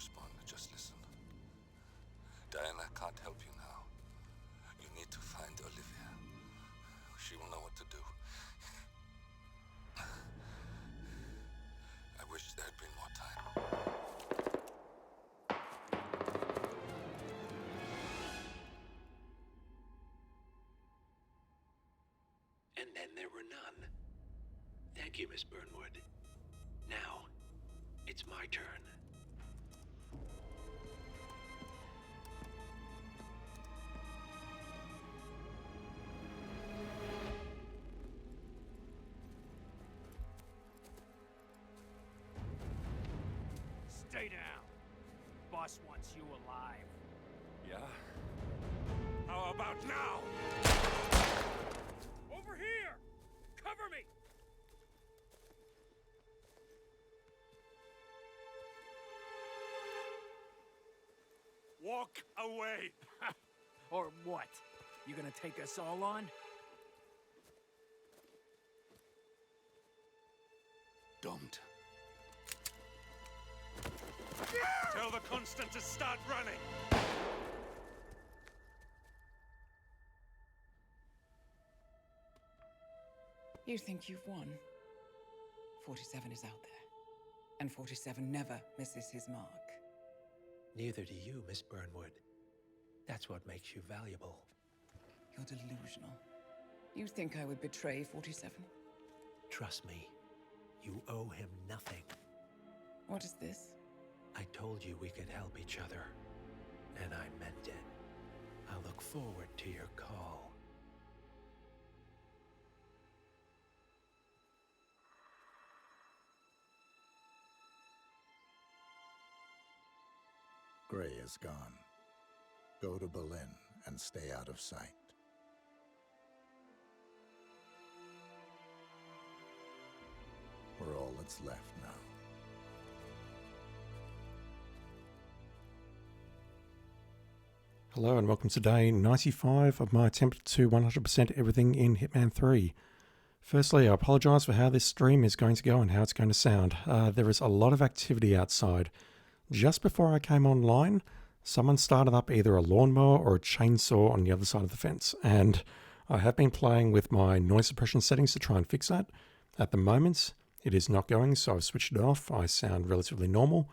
respond, just listen. Diana can't help you now. You need to find Olivia. She will know what to do. I wish there had been more time. And then there were none. Thank you, Miss Burnwood. Now, it's my turn. Stay down. Boss wants you alive. Yeah? How about now? Over here! Cover me! Walk away! Or what? You gonna take us all on? Don't. Tell the Constant to start running! You think you've won? 47 is out there. And 47 never misses his mark. Neither do you, Miss Burnwood. That's what makes you valuable. You're delusional. You think I would betray 47? Trust me, you owe him nothing. What is this? I told you we could help each other, and I meant it. I look forward to your call. Gray is gone. Go to Berlin and stay out of sight. We're all that's left now. Hello and welcome to day 95 of my attempt to 100% everything in Hitman 3. Firstly, I apologise for how this stream is going to go and how it's going to sound. There is a lot of activity outside. Just before I came online, someone started up either a lawnmower or a chainsaw on the other side of the fence, and I have been playing with my noise suppression settings to try and fix that. At the moment, it is not going, so I've switched it off. I sound relatively normal.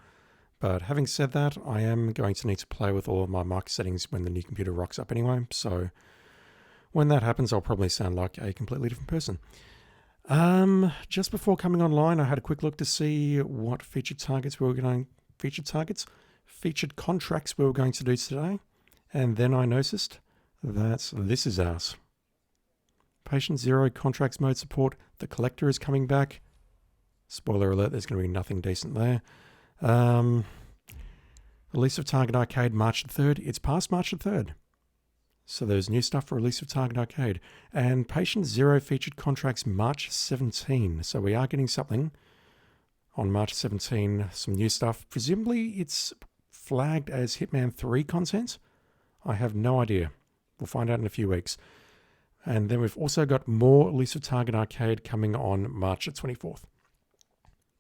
But having said that, I am going to need to play with all of my mic settings when the new computer rocks up anyway. So when that happens, I'll probably sound like a completely different person. Just before coming online, I had a quick look to see what featured contracts we were going to do today. And then I noticed that this is ours. Patient Zero contracts mode support. The Collector is coming back. Spoiler alert, there's going to be nothing decent there. Elusive Target Arcade March the 3rd. It's past March the 3rd. So there's new stuff for Elusive Target Arcade. And Patient Zero featured contracts March 17. So we are getting something on March 17. Some new stuff. Presumably it's flagged as Hitman 3 content. I have no idea. We'll find out in a few weeks. And then we've also got more Elusive Target Arcade coming on March the 24th.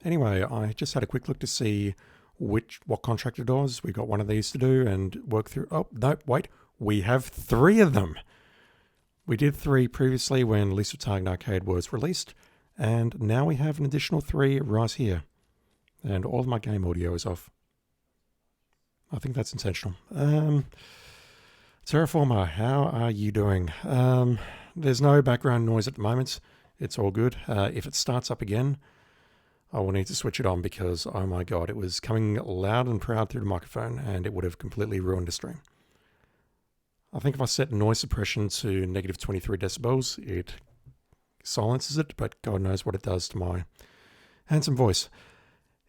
Anyway, I just had a quick look to see what contract it was. We got one of these to do and work through. Oh, no, wait. We have 3 of them. We did 3 previously when Elusive Target Arcade was released. And now we have an additional 3 right here. And all of my game audio is off. I think that's intentional. Terraformer, how are you doing? There's no background noise at the moment. It's all good. If it starts up again, I will need to switch it on because, oh my god, it was coming loud and proud through the microphone and it would have completely ruined the stream. I think if I set noise suppression to negative 23 decibels, it silences it, but God knows what it does to my handsome voice.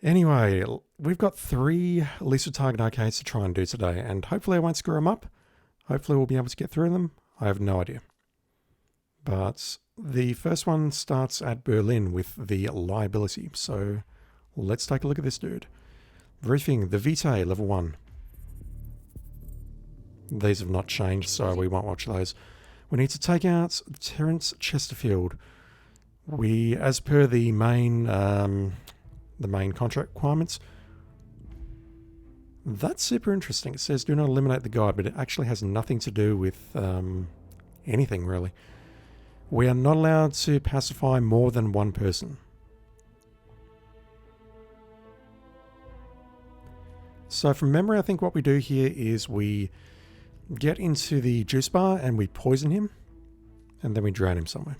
Anyway, we've got 3 Elusive Target Arcades to try and do today, and hopefully I won't screw them up. Hopefully we'll be able to get through them. I have no idea. But the first one starts at Berlin with the liability. So let's take a look at this dude. Briefing, the Vitae, level 1. These have not changed, so we won't watch those. We need to take out Terence Chesterfield. We, as per the main contract requirements, That's super interesting. It says do not eliminate the guy, but it actually has nothing to do with anything really. We are not allowed to pacify more than one person. So from memory, I think what we do here is we get into the juice bar and we poison him, and then we drown him somewhere.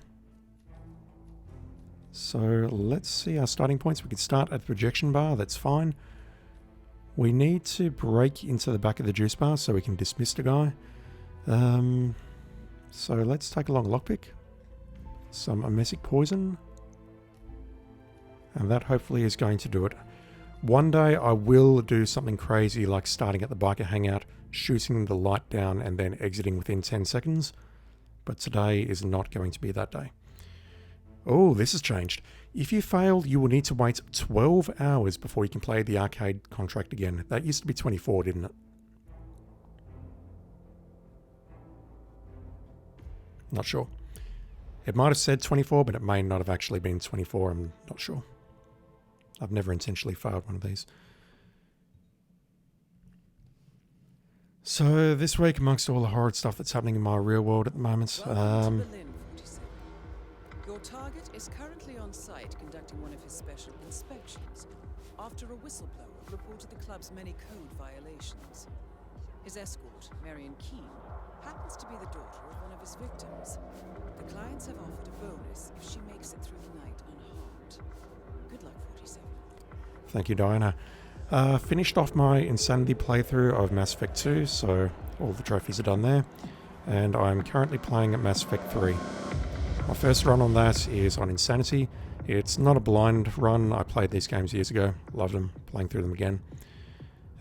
So let's see our starting points. We could start at the projection bar, that's fine. We need to break into the back of the juice bar so we can dismiss the guy. So let's take a long lockpick, some amnesic poison, and that hopefully is going to do it. One day I will do something crazy like starting at the biker hangout, shooting the light down and then exiting within 10 seconds, but today is not going to be that day. Oh, this has changed. If you fail, you will need to wait 12 hours before you can play the arcade contract again. That used to be 24, didn't it? Not sure. It might have said 24, but it may not have actually been 24. I'm not sure. I've never intentionally failed one of these. So this week, amongst all the horrid stuff that's happening in my real world at the moment, Welcome to Berlin, 47. Your target is currently on site conducting one of his special inspections after a whistleblower reported the club's many code violations. His escort, Marion Keene, happens to be the daughter of one of his victims. The clients have offered a bonus if she makes it through the night unharmed. Good luck, 47. Thank you, Diana. Finished off my Insanity playthrough of Mass Effect 2, so all the trophies are done there. And I'm currently playing at Mass Effect 3. My first run on that is on Insanity. It's not a blind run. I played these games years ago. Loved them. Playing through them again.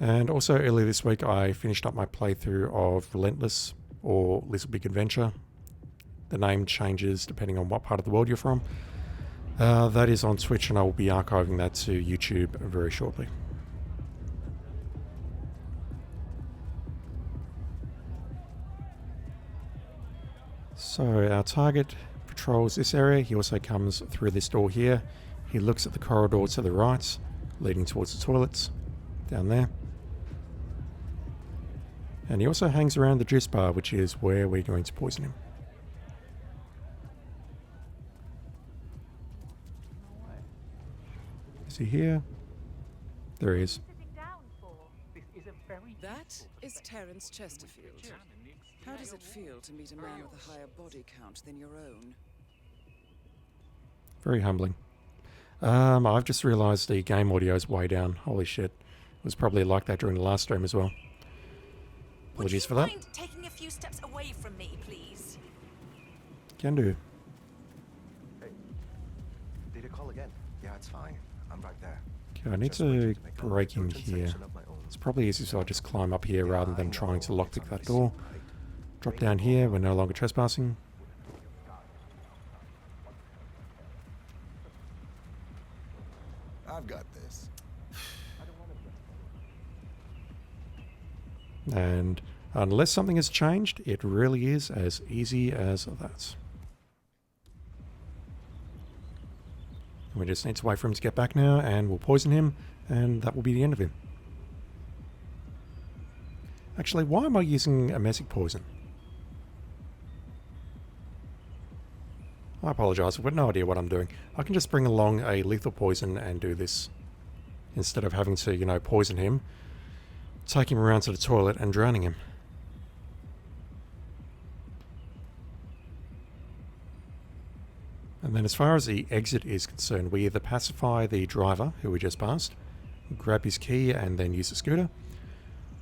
And also earlier this week I finished up my playthrough of Relentless, or Little Big Adventure. The name changes depending on what part of the world you're from. That is on Twitch, and I will be archiving that to YouTube very shortly. So our target patrols this area. He also comes through this door here. He looks at the corridor to the right, leading towards the toilets, down there. And he also hangs around the juice bar, which is where we're going to poison him. Is he here? There he is. That is Terence Chesterfield. How does it feel to meet a man with a higher body count than your own? Very humbling. I've just realised the game audio is way down. Holy shit. It was probably like that during the last stream as well. Apologies for that. Would you mind taking a few steps away from me, please? Can do. Hey, did you call again? Yeah, it's fine. I'm right there. Okay, I need to break in here. It's probably easier if I just climb up here rather than trying to lockpick that door. Drop down here, we're no longer trespassing. I've got this. And unless something has changed, it really is as easy as that. We just need to wait for him to get back now, and we'll poison him, and that will be the end of him. Actually, why am I using amnesic poison? I apologise, I've got no idea what I'm doing. I can just bring along a lethal poison and do this, instead of having to, you know, poison him, take him around to the toilet and drowning him. And then as far as the exit is concerned, we either pacify the driver, who we just passed, grab his key and then use the scooter,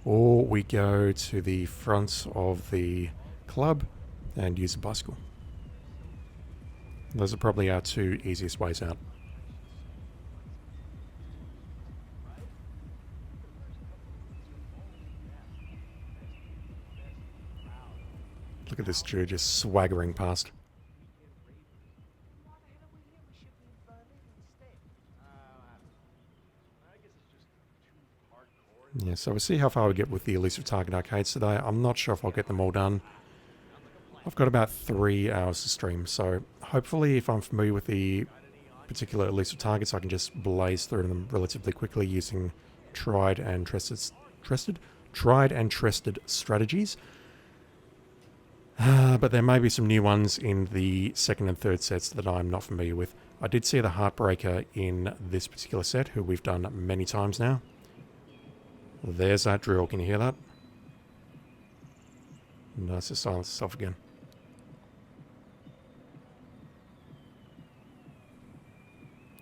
or we go to the front of the club and use a bicycle. Those are probably our two easiest ways out. Look at this dude just swaggering past. Yeah, so we'll see how far we get with the Elusive Target Arcades today. I'm not sure if I'll get them all done. I've got about 3 hours to stream, so hopefully if I'm familiar with the particular Elusive Targets, I can just blaze through them relatively quickly using tried and tried and trusted strategies. But there may be some new ones in the second and third sets that I'm not familiar with. I did see the Heartbreaker in this particular set, who we've done many times now. There's that drill. Can you hear that? Nice to silence itself again.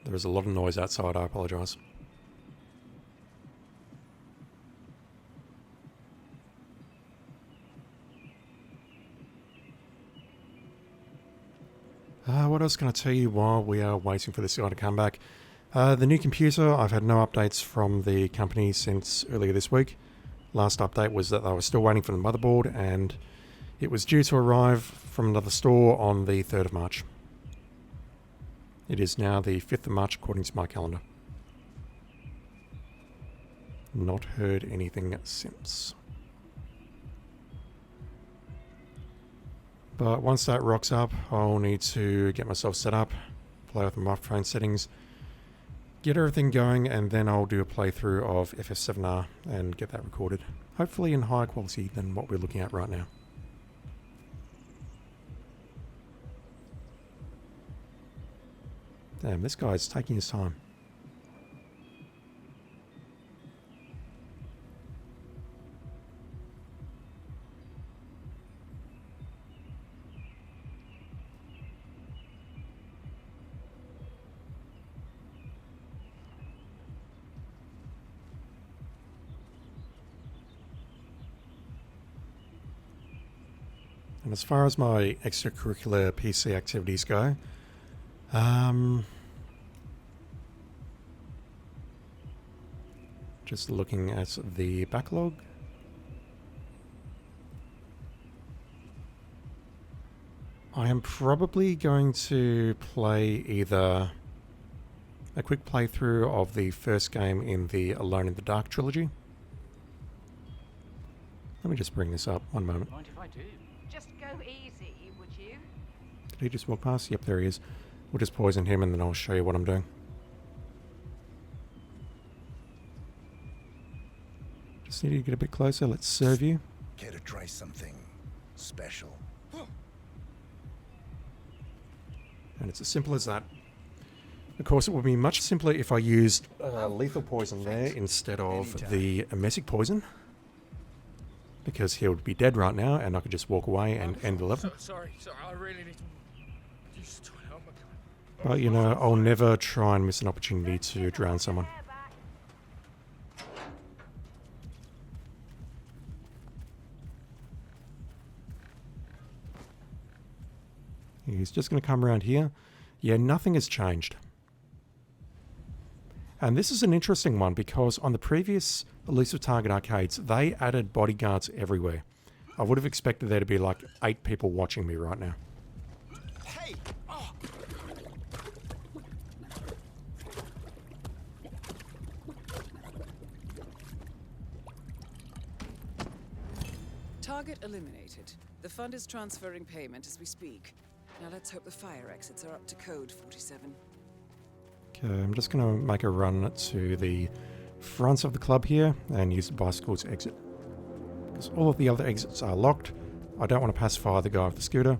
There is a lot of noise outside. I apologise. What else can I tell you while we are waiting for this guy to come back? The new computer, I've had no updates from the company since earlier this week. Last update was that they were still waiting for the motherboard, and it was due to arrive from another store on the 3rd of March. It is now the 5th of March according to my calendar. Not heard anything since. But once that rocks up, I'll need to get myself set up, play with the microphone settings, get everything going, and then I'll do a playthrough of FF7R and get that recorded. Hopefully in higher quality than what we're looking at right now. Damn, this guy's taking his time. And as far as my extracurricular PC activities go, just looking at the backlog. I am probably going to play either a quick playthrough of the first game in the Alone in the Dark trilogy. Let me just bring this up, one moment. Mind if I do? Just go easy, would you? Did he just walk past? Yep, there he is. We'll just poison him and then I'll show you what I'm doing. Just need to get a bit closer. Let's serve you. Care to try something special? And it's as simple as that. Of course, it would be much simpler if I used lethal poison there instead of the emetic poison. Because he would be dead right now and I could just walk away and end the level. Sorry, I really need to... But you know, I'll never try and miss an opportunity to drown someone. He's just going to come around here. Yeah, nothing has changed. And this is an interesting one because on the previous Elusive Target arcades, they added bodyguards everywhere. I would have expected there to be like 8 people watching me right now. Hey! Oh. Target eliminated. The fund is transferring payment as we speak. Now let's hope the fire exits are up to code 47. Okay, I'm just going to make a run to the front of the club here and use the bicycle to exit. Because all of the other exits are locked. I don't want to pacify the guy with the scooter.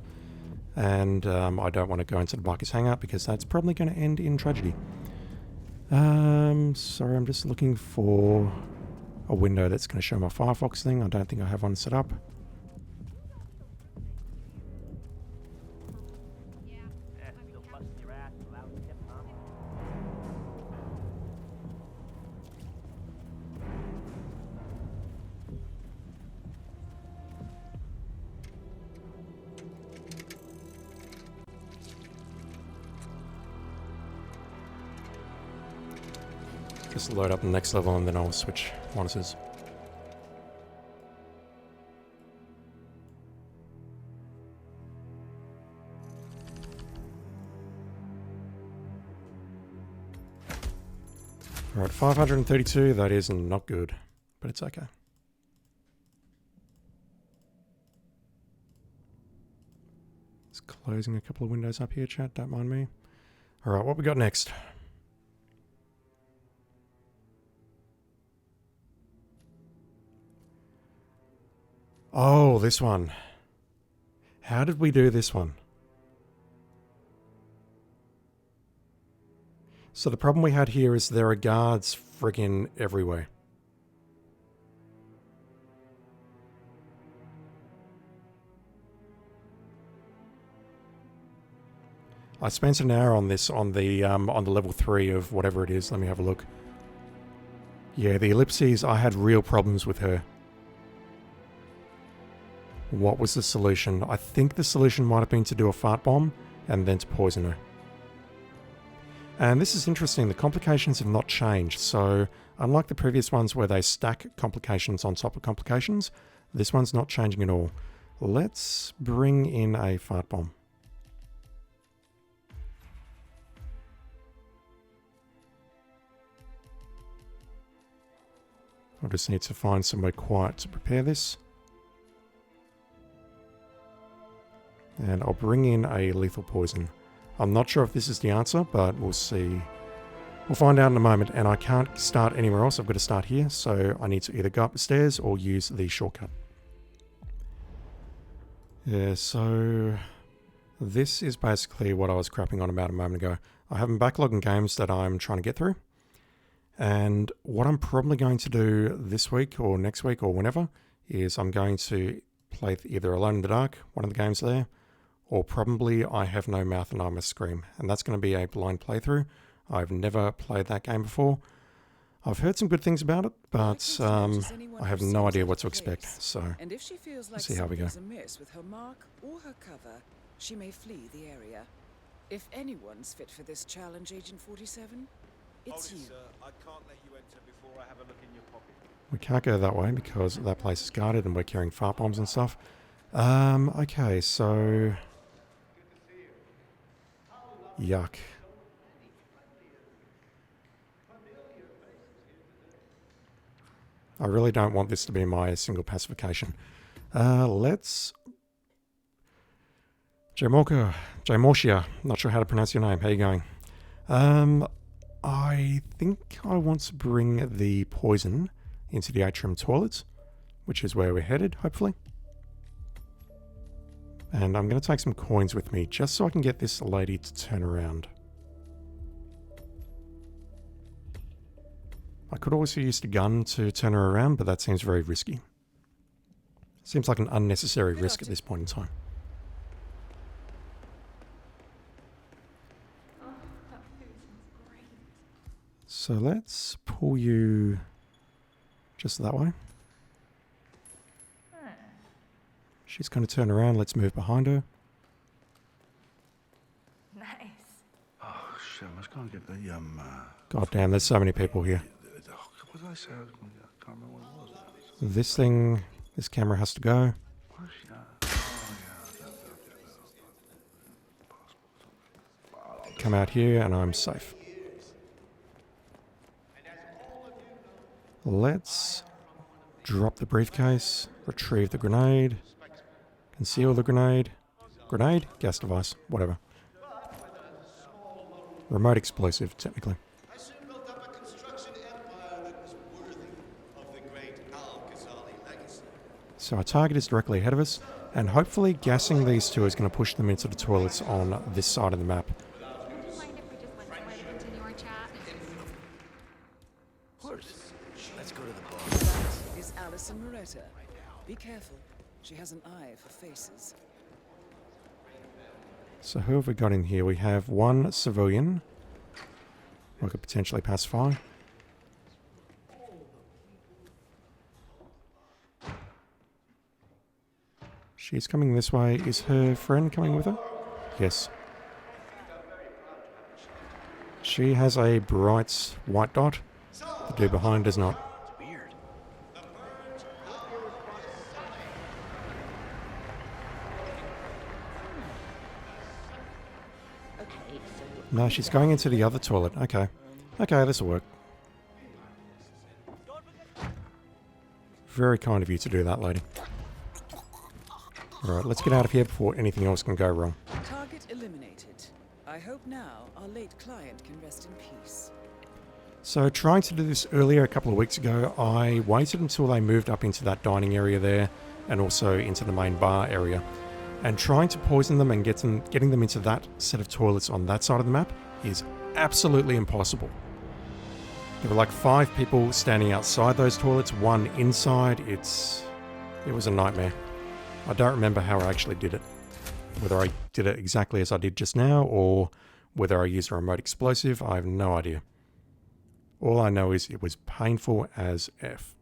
And I don't want to go into the biker's hangout because that's probably going to end in tragedy. Sorry, I'm just looking for a window that's going to show my Firefox thing. I don't think I have one set up. Just load up the next level and then I'll switch monitors. Alright, 532, that is not good, but it's okay. Just closing a couple of windows up here, chat, don't mind me. Alright, what we got next? Oh, this one. How did we do this one? So the problem we had here is there are guards friggin' everywhere. I spent an hour on this on the level 3 of whatever it is. Let me have a look. Yeah, the ellipses, I had real problems with her. What was the solution? I think the solution might have been to do a fart bomb and then to poison her. And this is interesting, the complications have not changed. So unlike the previous ones where they stack complications on top of complications, this one's not changing at all. Let's bring in a fart bomb. I just need to find somewhere quiet to prepare this. And I'll bring in a lethal poison. I'm not sure if this is the answer, but we'll see. We'll find out in a moment, and I can't start anywhere else. I've got to start here, so I need to either go up the stairs or use the shortcut. Yeah, so this is basically what I was crapping on about a moment ago. I have a backlog in games that I'm trying to get through. And what I'm probably going to do this week or next week or whenever is I'm going to play either Alone in the Dark, one of the games there, or probably I Have No Mouth and I Must Scream. And that's going to be a blind playthrough. I've never played that game before. I've heard some good things about it, but I have no idea what to expect. So let's see how we go. Amiss with her mark or her cover, she may flee the area. If anyone's fit for this challenge, Agent 47, it's you. Sir, I can't let you enter before I have a look in your pocket. We can't go that way because that place is guarded and we're carrying fart bombs and stuff. Okay, so... Yuck. I really don't want this to be my single pacification. Let's... Jaymortia, not sure how to pronounce your name. How you going? I think I want to bring the poison into the atrium toilets, which is where we're headed, hopefully. And I'm going to take some coins with me, just so I can get this lady to turn around. I could also use the gun to turn her around, but that seems very risky. Seems like an unnecessary risk at this point in time. So let's pull you just that way. She's going to turn around. Let's move behind her. Nice. Oh, shit, I was going to get the, God damn, there's so many people here. What did I say? I can't remember what it was. This thing, this camera has to go. Where's she at? Come out here and I'm safe. Let's drop the briefcase, retrieve the grenade, conceal the grenade. Grenade? Gas device, whatever. Remote explosive, technically. So our target is directly ahead of us, and hopefully gassing these two is going to push them into the toilets on this side of the map. Let's go to the bar. That is Alison Moretta. Be careful. She has an eye for faces. So who have we got in here? We have one civilian. We could potentially pacify. She's coming this way. Is her friend coming with her? Yes. She has a bright white dot. The dude behind does not. Weird. No, she's going into the other toilet. Okay. Okay, this'll work. Very kind of you to do that, lady. Alright, let's get out of here before anything else can go wrong. Target eliminated. I hope now our late client can rest in peace. So trying to do this earlier a couple of weeks ago, I waited until they moved up into that dining area there and also into the main bar area. And trying to poison them and getting them into that set of toilets on that side of the map is absolutely impossible. There were like 5 people standing outside those toilets, 1 inside. It was a nightmare. I don't remember how I actually did it. Whether I did it exactly as I did just now or whether I used a remote explosive, I have no idea. All I know is it was painful as F.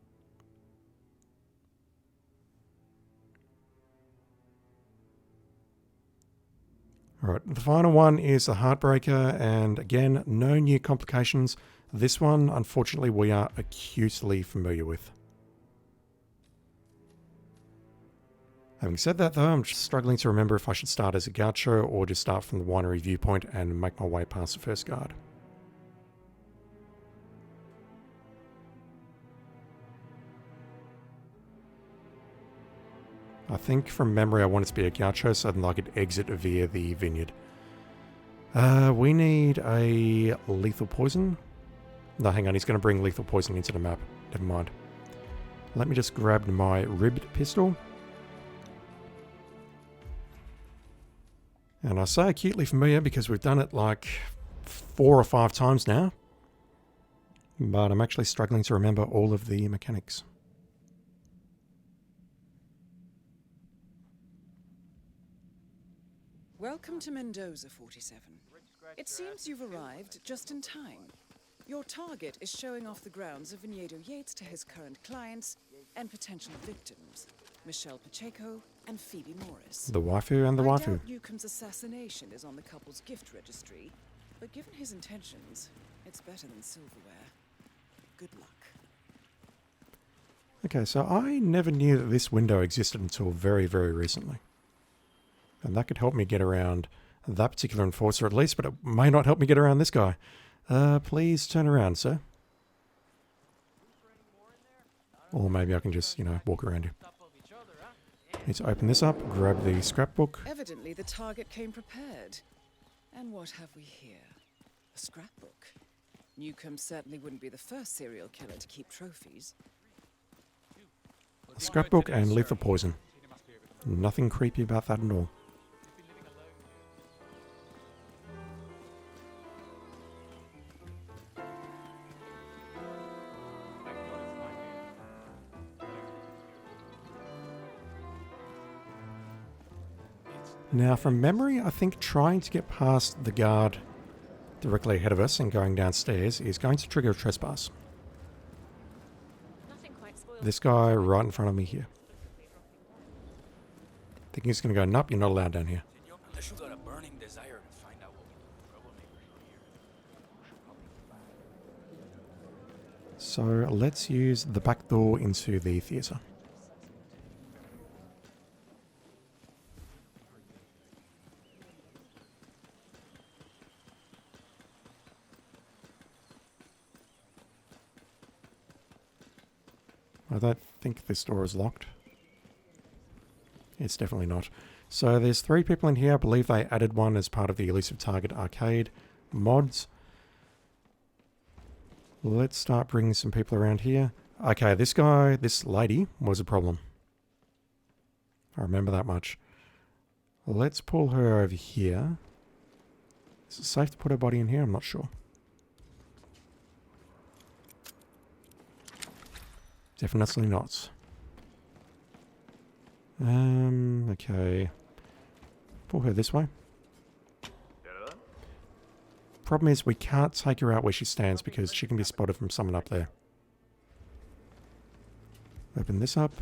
Alright, the final one is the Heartbreaker, and again, no new complications. This one, unfortunately, we are acutely familiar with. Having said that though, I'm just struggling to remember if I should start as a gaucho or just start from the winery viewpoint and make my way past the first guard. I think from memory I want it to be a gaucho so then I could exit via the vineyard. We need a lethal poison. No, hang on, he's going to bring lethal poison into the map. Never mind. Let me just grab my ribbed pistol. And I say acutely familiar because we've done it like 4 or 5 times now. But I'm actually struggling to remember all of the mechanics. Welcome to Mendoza, 47. It seems you've arrived just in time. Your target is showing off the grounds of Viñedo Yates to his current clients and potential victims, Michelle Pacheco and Phoebe Morris. The waifu and the waifu. I doubt Newcomb's assassination is on the couple's gift registry, but given his intentions, it's better than silverware. Good luck. Okay, so I never knew that this window existed until very, very recently. And that could help me get around that particular enforcer at least, but it may not help me get around this guy. Please turn around, sir. Or maybe I can just, walk around you. Need to open this up, grab the scrapbook. Evidently the target came prepared. And what have we here? A scrapbook. Newcomb certainly wouldn't be the first serial killer to keep trophies. A scrapbook and lethal poison. Nothing creepy about that at all. Now, from memory, I think trying to get past the guard directly ahead of us and going downstairs is going to trigger a trespass. This guy right in front of me here. I think he's going to go, nope, you're not allowed down here. So let's use the back door into the theatre. I don't think this door is locked. It's definitely not. So there's 3 people in here. I believe they added one as part of the Elusive Target Arcade mods. Let's start bringing some people around here. Okay, this lady was a problem. I remember that much. Let's pull her over here. Is it safe to put her body in here? I'm not sure. Definitely not. Okay. Pull her this way. Problem is we can't take her out where she stands because she can be spotted from someone up there. Open this up.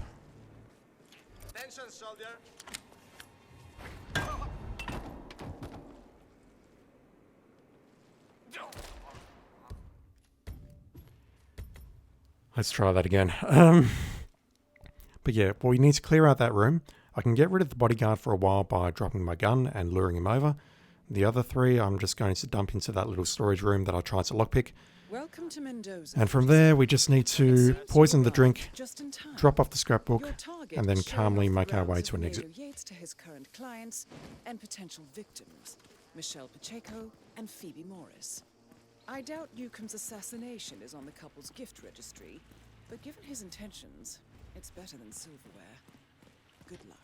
Attention, soldier. Let's try that again. But yeah, well, we need to clear out that room. I can get rid of the bodyguard for a while by dropping my gun and luring him over. The other 3, I'm just going to dump into that little storage room that I tried to lockpick. Welcome to Mendoza. And from there, we just need to poison the drink, drop off the scrapbook, and then calmly make our way to an exit. Yates to his current clients and potential victims, Michelle Pacheco and Phoebe Morris. I doubt Newcomb's assassination is on the couple's gift registry, but given his intentions, it's better than silverware. Good luck.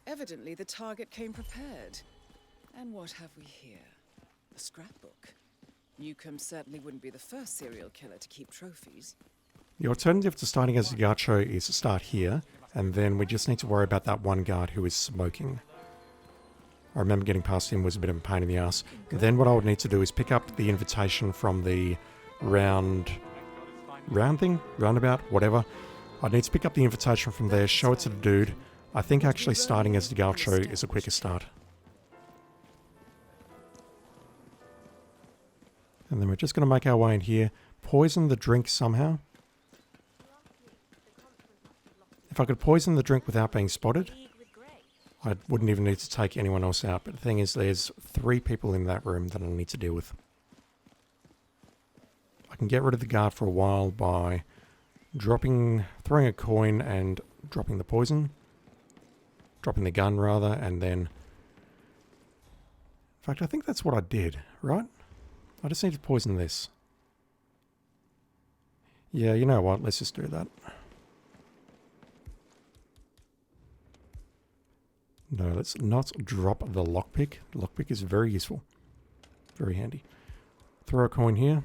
Evidently, the target came prepared. And what have we here? A scrapbook. Newcomb certainly wouldn't be the first serial killer to keep trophies. The alternative to starting as a guard show is to start here, and then we just need to worry about that one guard who is smoking. I remember getting past him was a bit of a pain in the ass. Then what I would need to do is pick up the invitation from the roundabout, whatever. I'd need to pick up the invitation from there, show it to the dude. I think actually starting as the gaucho is a quicker start. And then we're just going to make our way in here, poison the drink somehow. If I could poison the drink without being spotted, I wouldn't even need to take anyone else out. But the thing is, there's 3 people in that room that I need to deal with. I can get rid of the guard for a while by throwing a coin and dropping the poison. Dropping the gun, rather, and then... In fact, I think that's what I did, right? I just need to poison this. Yeah, you know what? Let's just do that. No, let's not drop the lockpick. Lockpick is very useful. Very handy. Throw a coin here.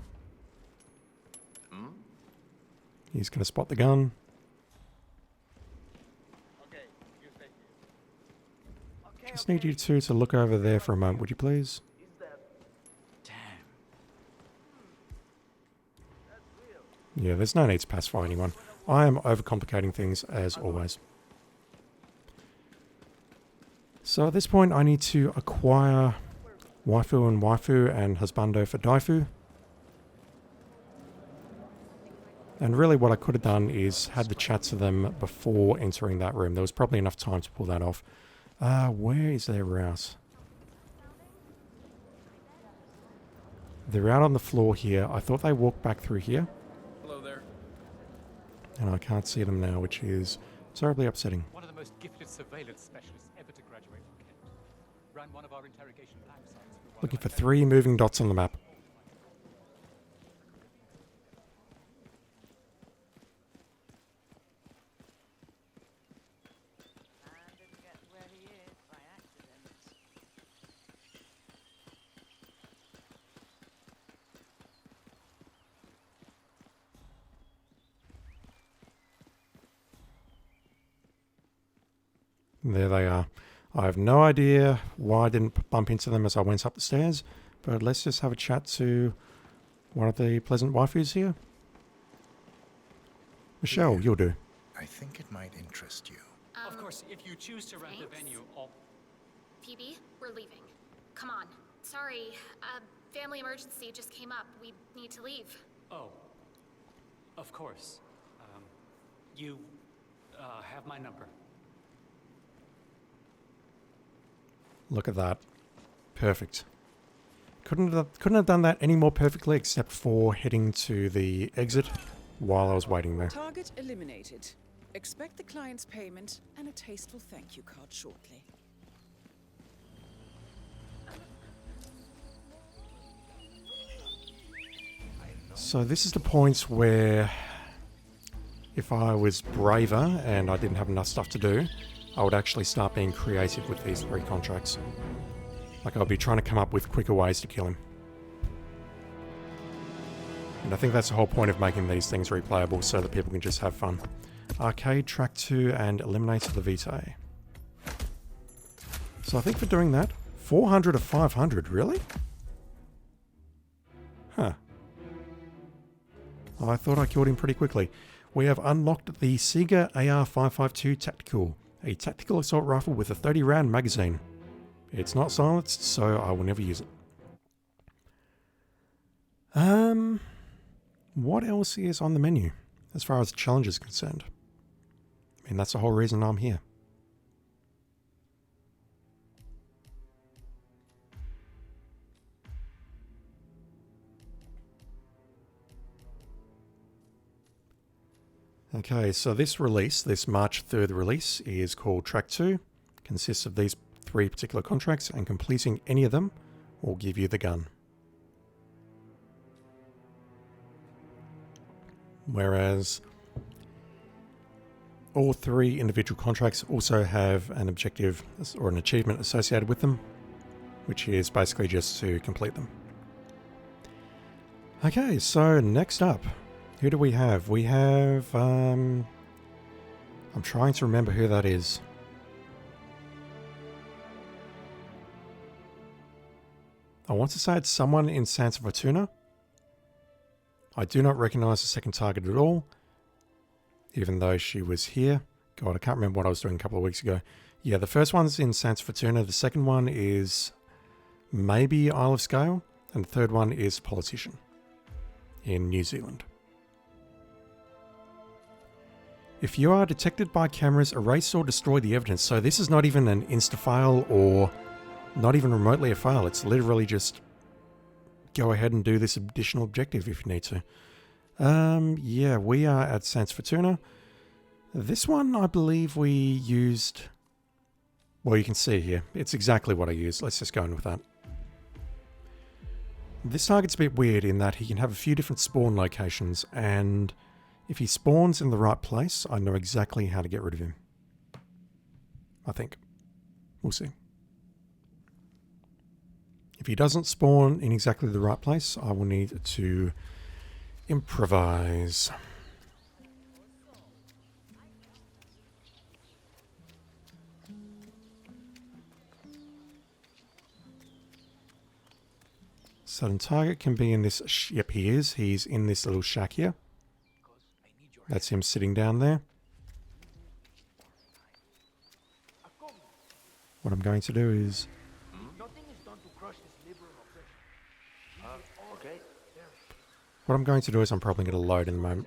He's going to spot the gun. Just need you two to look over there for a moment, would you please? Yeah, there's no need to pacify anyone. I am overcomplicating things as always. So at this point I need to acquire waifu and husbando for Daifu. And really what I could have done is had the chat to them before entering that room. There was probably enough time to pull that off. Where is their rouse? They're out on the floor here. I thought they walked back through here. Hello there. And I can't see them now, which is terribly upsetting. One of the most gifted surveillance specialists ever to graduate from Kent. Ran one of our interrogation lab sites. Looking for 3 moving dots on the map. There they are. I have no idea why I didn't bump into them as I went up the stairs, but let's just have a chat to one of the pleasant waifus here. Michelle, Yeah, you'll do. I think it might interest you. Of course, if you choose to rent the venue, all... Phoebe, we're leaving. Come on. Sorry, family emergency just came up. We need to leave. Oh. Of course. You have my number. Look at that. Perfect. Couldn't have done that any more perfectly except for heading to the exit while I was waiting there. Target eliminated. Expect the client's payment and a tasteful thank you card shortly. So this is the point where if I was braver and I didn't have enough stuff to do, I would actually start being creative with these 3 contracts. Like I'll be trying to come up with quicker ways to kill him. And I think that's the whole point of making these things replayable so that people can just have fun. Arcade, track 2, and eliminate the Vitae. So I think for doing that, 400 of 500, really? Huh. I thought I killed him pretty quickly. We have unlocked the Sega AR-552 Tactical, a tactical assault rifle with a 30-round magazine. It's not silenced, so I will never use it. What else is on the menu as far as the challenge is concerned? I mean, that's the whole reason I'm here. Okay, so this release, this March 3rd release, is called Track 2. Consists of these 3 particular contracts, and completing any of them will give you the gun. Whereas all 3 individual contracts also have an objective or an achievement associated with them, which is basically just to complete them. Okay, so next up, who do we have? We have, I'm trying to remember who that is. I want to say it's someone in Santa Fortuna. I do not recognize the second target at all, even though she was here. God, I can't remember what I was doing a couple of weeks ago. Yeah, the first one's in Santa Fortuna. The second one is maybe Isle of Scale. And the third one is Politician in New Zealand. If you are detected by cameras, erase or destroy the evidence. So this is not even an insta-fail or not even remotely a fail. It's literally just go ahead and do this additional objective if you need to. Yeah, we are at Santa Fortuna. This one, I believe we used... Well, you can see here. It's exactly what I used. Let's just go in with that. This target's a bit weird in that he can have a few different spawn locations, and if he spawns in the right place, I know exactly how to get rid of him. I think. We'll see. If he doesn't spawn in exactly the right place, I will need to improvise. Sudden target can be in this... Yep, he is. He's in this little shack here. That's him sitting down there. What I'm going to do is... What I'm going to do is I'm probably going to load in a moment.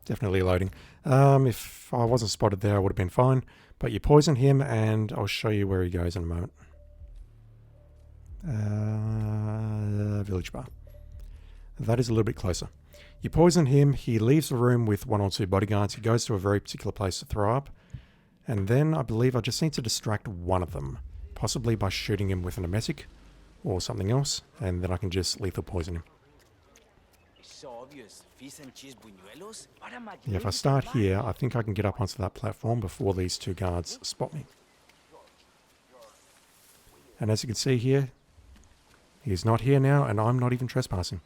Definitely loading. If I wasn't spotted there, I would have been fine. But you poison him, and I'll show you where he goes in a moment. Village bar. That is a little bit closer. You poison him, he leaves the room with 1 or 2 bodyguards, he goes to a very particular place to throw up, and then I believe I just need to distract one of them, possibly by shooting him with an emetic or something else, and then I can just lethal poison him. Yeah, if I start here, I think I can get up onto that platform before these 2 guards spot me. And as you can see here, he's not here now, and I'm not even trespassing.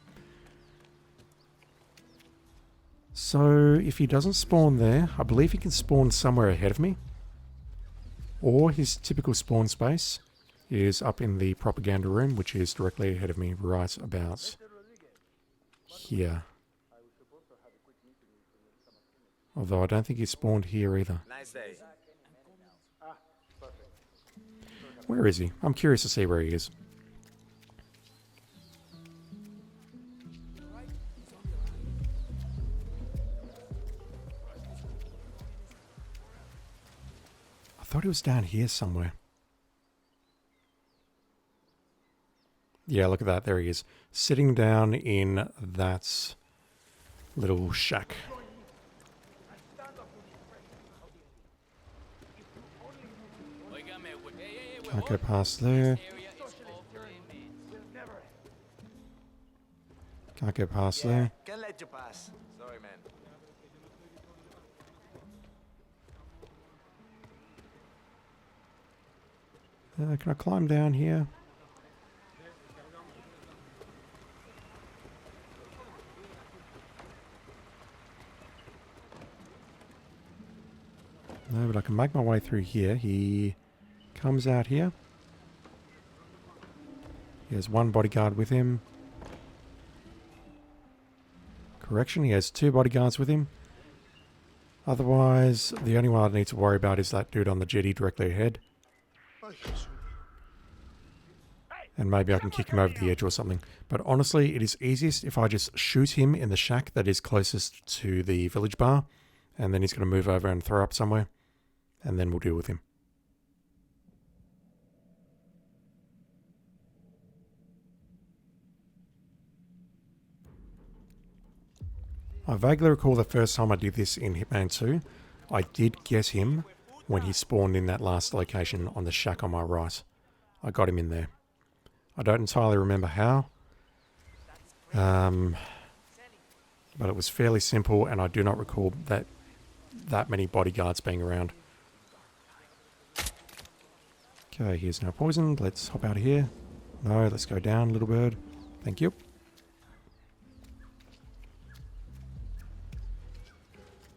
So, if he doesn't spawn there, I believe he can spawn somewhere ahead of me. Or his typical spawn space is up in the propaganda room, which is directly ahead of me, right about here. Although I don't think he spawned here either. Where is he? I'm curious to see where he is. I thought he was down here somewhere. Yeah, look at that. There he is. Sitting down in that little shack. Can't go past there. Can't go past there. Can't let you pass. Sorry, man. Can I climb down here? No, but I can make my way through here. He comes out here. He has 1 bodyguard with him. Correction, he has 2 bodyguards with him. Otherwise, the only one I need to worry about is that dude on the jetty directly ahead. And maybe I can kick him over the edge or something. But honestly, it is easiest if I just shoot him in the shack that is closest to the village bar. And then he's going to move over and throw up somewhere. And then we'll deal with him. I vaguely recall the first time I did this in Hitman 2, I did get him when he spawned in that last location on the shack on my right. I got him in there. I don't entirely remember how, but it was fairly simple, and I do not recall that many bodyguards being around. Okay, here's no poison. Let's hop out of here. No, let's go down, little bird. Thank you.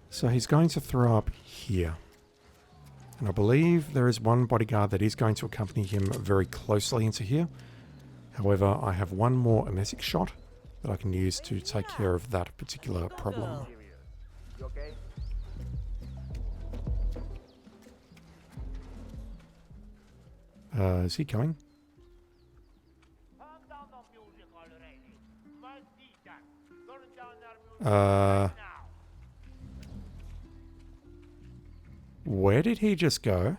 So he's going to throw up here. And I believe there is one bodyguard that is going to accompany him very closely into here. However, I have one more emetic shot that I can use to take care of that particular problem. You okay? Is he coming? Where did he just go?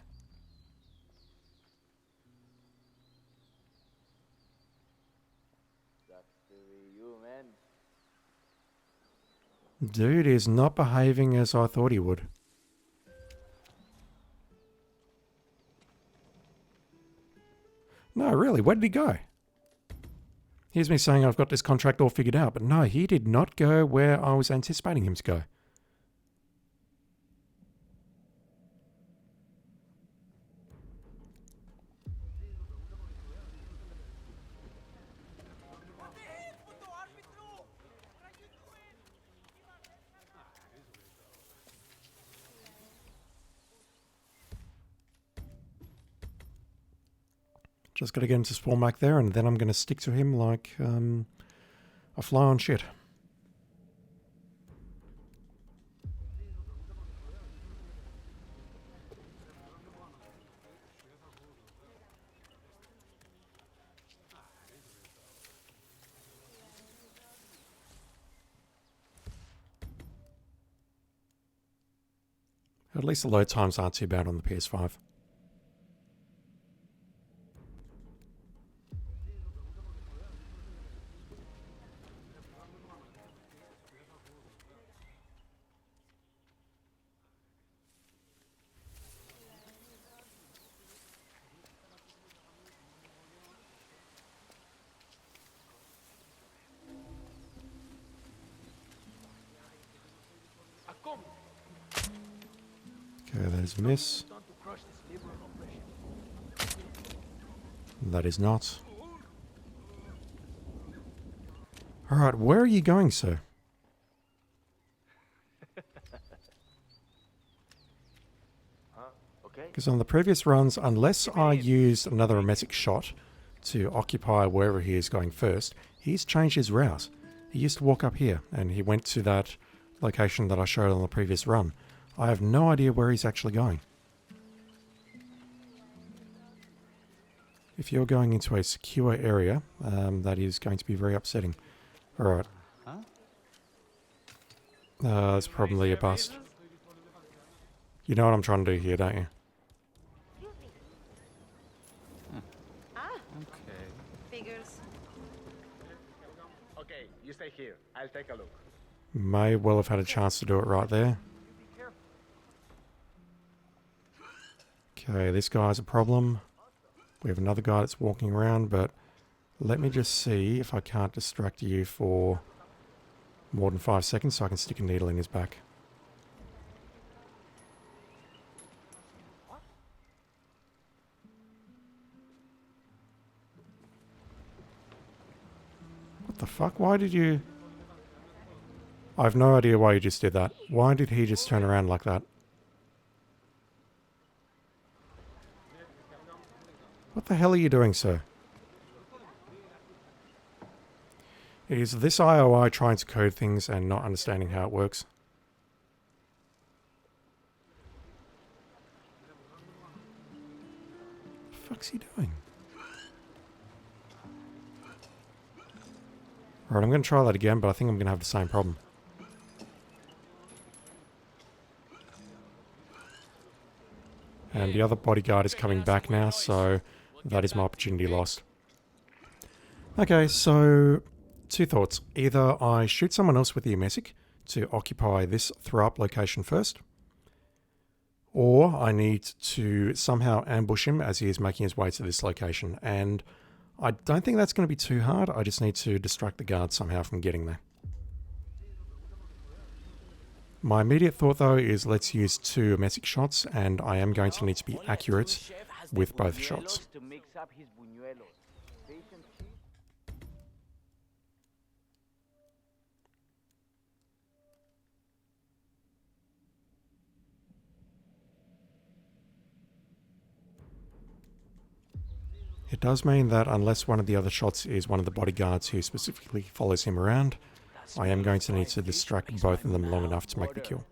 Dude is not behaving as I thought he would. No, really, where did he go? Here's me saying I've got this contract all figured out, but no, he did not go where I was anticipating him to go. Just got to get him to spawn back there, and then I'm going to stick to him like a fly on shit. At least the load times aren't too bad on the PS5. Okay, there's a miss. That is not. Alright, where are you going, sir? Because on the previous runs, unless I used another emetic shot to occupy wherever he is going first, he's changed his route. He used to walk up here, and he went to that location that I showed on the previous run. I have no idea where he's actually going. If you're going into a secure area, that is going to be very upsetting. Alright. It's probably a bust. You know what I'm trying to do here, don't you? Okay. Figures. Okay, you stay here. I'll take a look. May well have had a chance to do it right there. Okay, this guy's a problem. We have another guy that's walking around, but let me just see if I can't distract you for more than 5 seconds so I can stick a needle in his back. What the fuck? Why did you... I have no idea why you just did that. Why did he just turn around like that? What the hell are you doing, sir? Is this IOI trying to code things and not understanding how it works? What the fuck's he doing? Alright, I'm going to try that again, but I think I'm going to have the same problem. And the other bodyguard is coming back now, so that is my opportunity lost. Okay, so 2 thoughts. Either I shoot someone else with the emetic to occupy this throw-up location first, or I need to somehow ambush him as he is making his way to this location. And I don't think that's going to be too hard. I just need to distract the guard somehow from getting there. My immediate thought, though, is let's use 2 emetic shots, and I am going to need to be accurate with both shots. It does mean that unless one of the other shots is one of the bodyguards who specifically follows him around, I am going to need to distract both of them long enough to make the kill.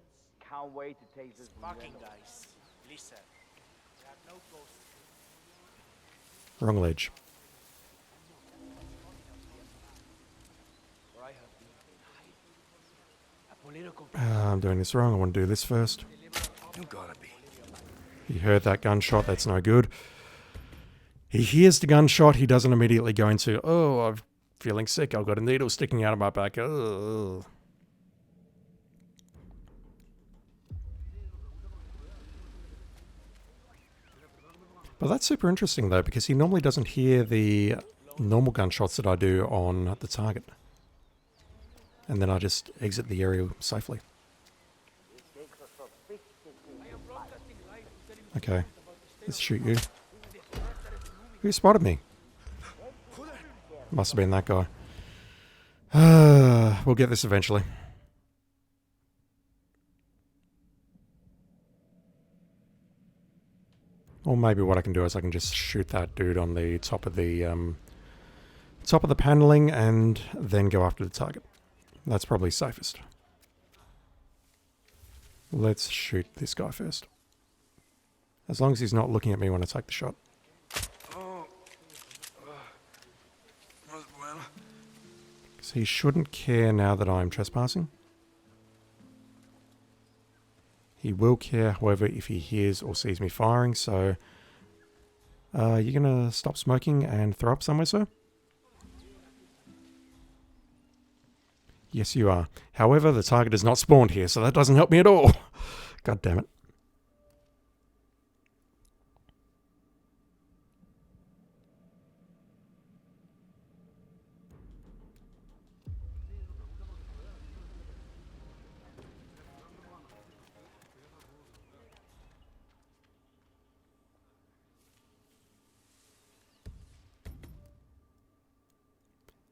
Can't wait to taste this fucking guys. Listen. Wrong ledge. I'm doing this wrong. I want to do this first. You gotta be. He heard that gunshot. That's no good. He hears the gunshot. He doesn't immediately go into, oh, I'm feeling sick. I've got a needle sticking out of my back. Ugh. But that's super interesting, though, because he normally doesn't hear the normal gunshots that I do on the target. And then I just exit the area safely. Okay, let's shoot you. Who spotted me? Must have been that guy. We'll get this eventually. Or maybe what I can do is I can just shoot that dude on the top of the paneling and then go after the target. That's probably safest. Let's shoot this guy first. As long as he's not looking at me when I take the shot. Because he shouldn't care now that I'm trespassing. He will care, however, if he hears or sees me firing, so... you gonna stop smoking and throw up somewhere, sir? Yes, you are. However, the target is not spawned here, so that doesn't help me at all. God damn it.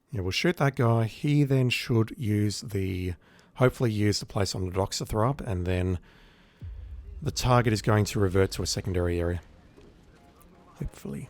Yeah, we'll shoot that guy. He then should hopefully use the place on the docks to throw up, and then the target is going to revert to a secondary area. Hopefully.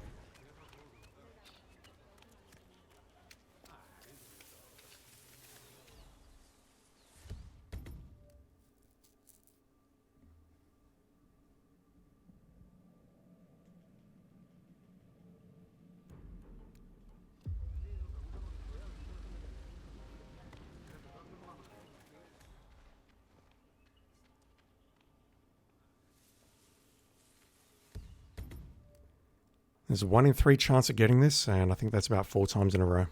There's a 1 in 3 chance of getting this, and I think that's about 4 times in a row.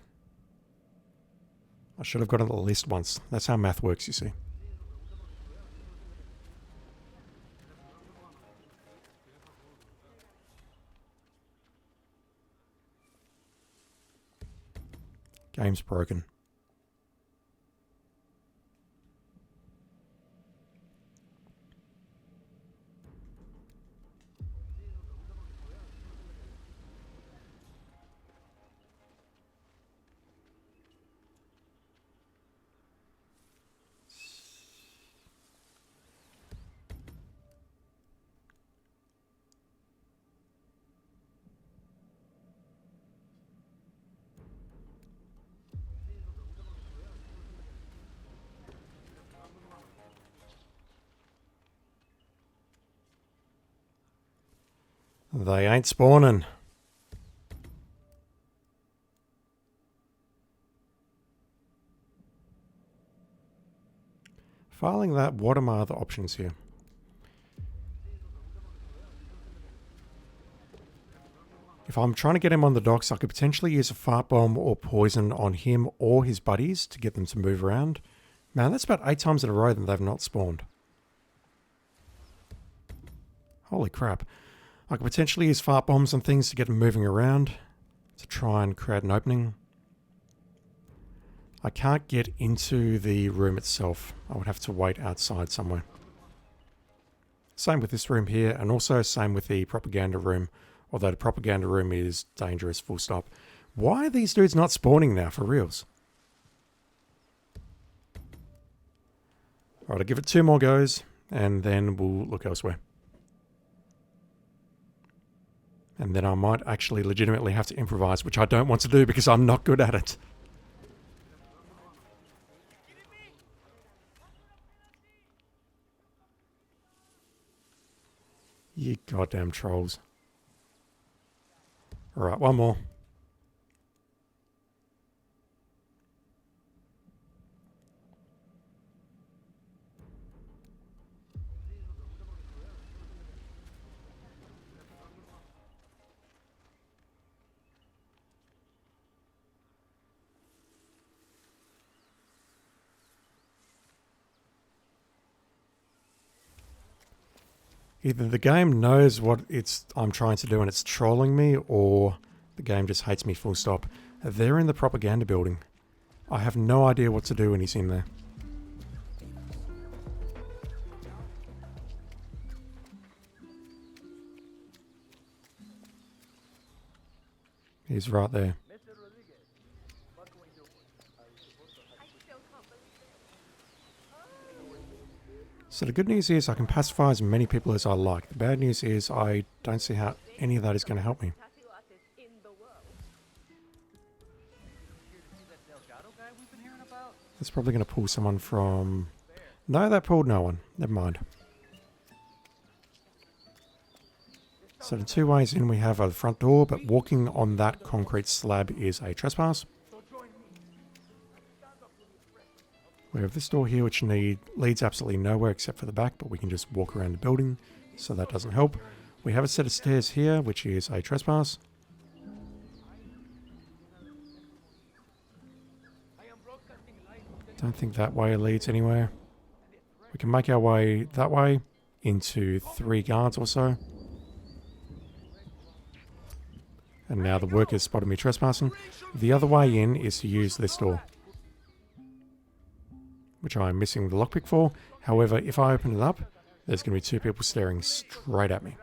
I should have got it at least once. That's how math works, you see. Game's broken. They ain't spawning. Filing that, what are my other options here? If I'm trying to get him on the docks, I could potentially use a fart bomb or poison on him or his buddies to get them to move around. Man, that's about 8 times in a row that they've not spawned. Holy crap. I could potentially use fart bombs and things to get them moving around to try and create an opening. I can't get into the room itself. I would have to wait outside somewhere. Same with this room here, and also same with the propaganda room. Although the propaganda room is dangerous, full stop. Why are these dudes not spawning now, for reals? Alright, I'll give it 2 more goes, and then we'll look elsewhere. And then I might actually legitimately have to improvise, which I don't want to do because I'm not good at it. You goddamn trolls. Alright, one more. Either the game knows what I'm trying to do and it's trolling me, or the game just hates me full stop. They're in the propaganda building. I have no idea what to do when he's in there. He's right there. So the good news is I can pacify as many people as I like. The bad news is I don't see how any of that is going to help me. That's probably going to pull someone from... No, that pulled no one. Never mind. So the 2 ways in we have a front door, but walking on that concrete slab is a trespass. We have this door here which leads absolutely nowhere except for the back, but we can just walk around the building, so that doesn't help. We have a set of stairs here which is a trespass. Don't think that way leads anywhere. We can make our way that way into 3 guards or so. And now the workers spotted me trespassing. The other way in is to use this door, which I'm missing the lockpick for. However, if I open it up, there's going to be 2 people staring straight at me.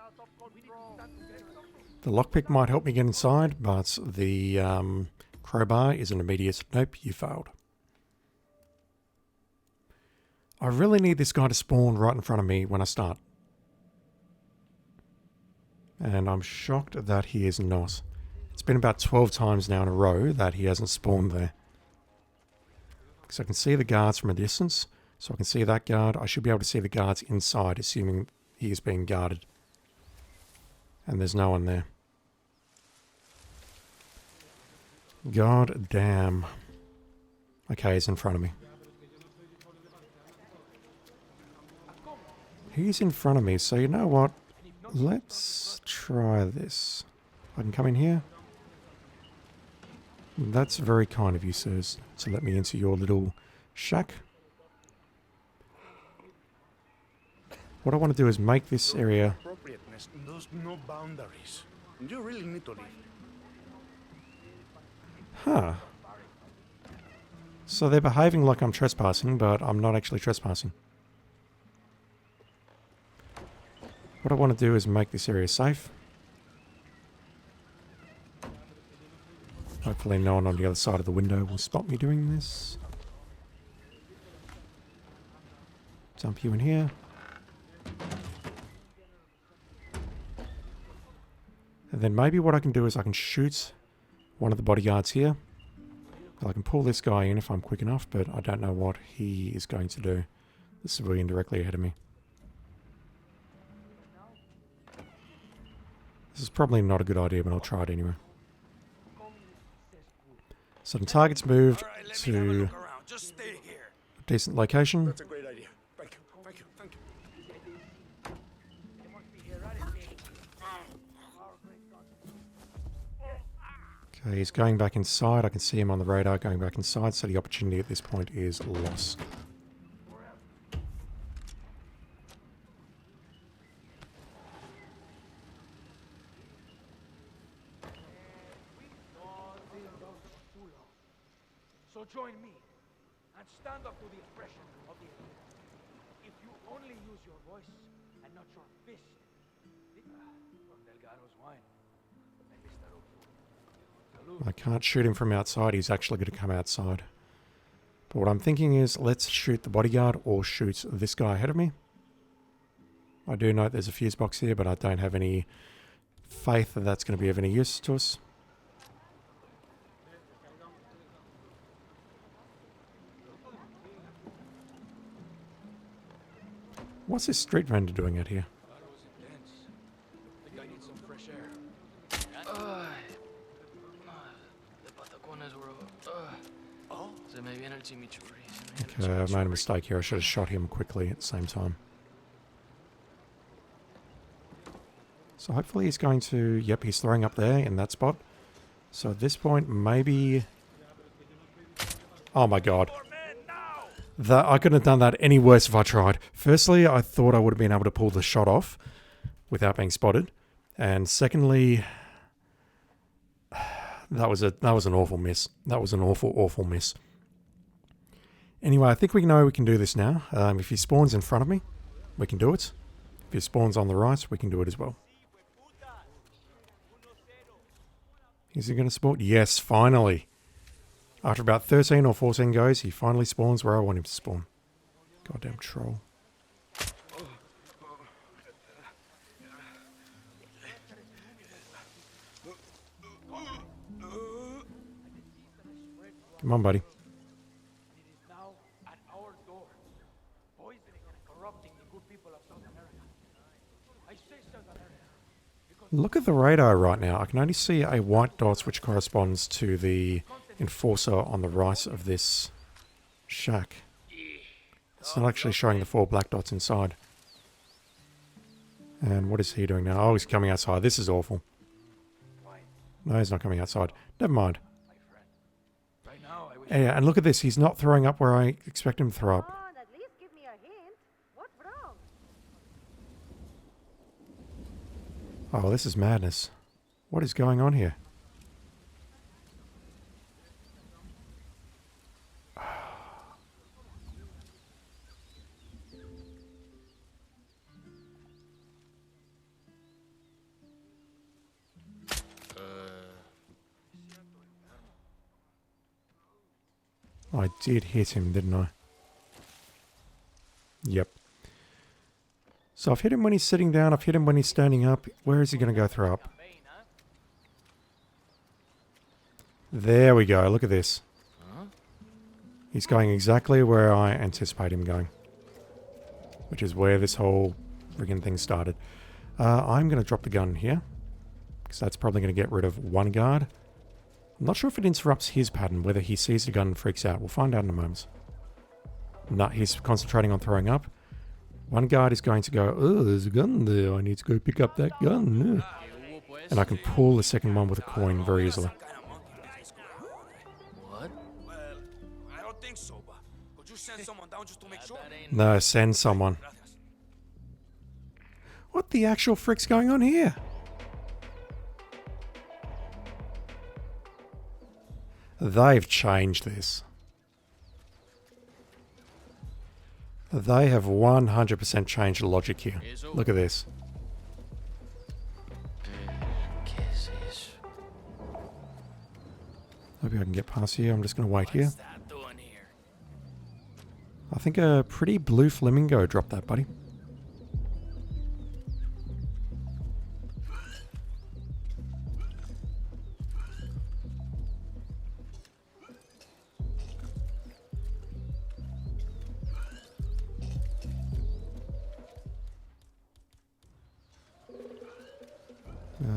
The lockpick might help me get inside, but the crowbar is an immediate nope, you failed. I really need this guy to spawn right in front of me when I start. And I'm shocked that he is not. It's been about 12 times now in a row that he hasn't spawned there. So I can see the guards from a distance. So I can see that guard. I should be able to see the guards inside, assuming he is being guarded. And there's no one there. God damn. Okay, he's in front of me. He's in front of me, so you know what? Let's try this. I can come in here. That's very kind of you, sirs, to let me into your little shack. What I want to do is make this area... There's no boundaries. You really need to leave. Huh. So they're behaving like I'm trespassing, but I'm not actually trespassing. What I want to do is make this area safe. Hopefully no one on the other side of the window will stop me doing this. Dump you in here. And then maybe what I can do is I can shoot one of the bodyguards here. I can pull this guy in if I'm quick enough, but I don't know what he is going to do. The civilian directly ahead of me. This is probably not a good idea, but I'll try it anyway. So the target's moved to a decent location. That's a great idea. Thank you. Thank you. Thank you. Okay, he's going back inside. I can see him on the radar going back inside, so the opportunity at this point is lost. So join me and stand up to the oppression of the elite. If you only use your voice and not your fist. From Delgado's wine. I miss that old fool. I can't shoot him from outside. He's actually going to come outside. But what I'm thinking is, let's shoot the bodyguard or shoot this guy ahead of me. I do note there's a fuse box here, but I don't have any faith that that's going to be of any use to us. What's this street vendor doing out here? Okay, I made a mistake here. I should have shot him quickly at the same time. So hopefully he's going to... Yep, he's throwing up there in that spot. So at this point, maybe... Oh my god. I couldn't have done that any worse if I tried. Firstly, I thought I would have been able to pull the shot off without being spotted. And secondly... That was an awful miss. That was an awful miss. Anyway, I think we know we can do this now. If he spawns in front of me, we can do it. If he spawns on the right, we can do it as well. Is he going to spawn? Yes, finally. After about 13 or 14 goes, he finally spawns where I want him to spawn. Goddamn troll. Come on, buddy. Look at the radar right now. I can only see a white dot which corresponds to the enforcer on the right of this shack. It's not actually showing the 4 black dots inside. And what is he doing now? Oh, he's coming outside. This is awful. No, he's not coming outside. Never mind. Yeah, and look at this. He's not throwing up where I expect him to throw up. Oh, this is madness. What is going on here? I did hit him, didn't I? Yep. So I've hit him when he's sitting down, I've hit him when he's standing up. Where is he going to go throw up? There we go, look at this. He's going exactly where I anticipate him going. Which is where this whole friggin' thing started. I'm going to drop the gun here. Because that's probably going to get rid of one guard. I'm not sure if it interrupts his pattern, whether he sees the gun and freaks out. We'll find out in a moment. No, he's concentrating on throwing up. One guard is going to go, oh, there's a gun there. I need to go pick up that gun. And I can pull the second one with a coin very easily. What? Well, I don't think so, but could you send someone down just to make sure? No, send someone. What the actual frick's going on here? They've changed this. They have 100% changed the logic here. Look at this. Maybe I can get past here. I'm just going to wait here. I think a pretty blue flamingo dropped that, buddy.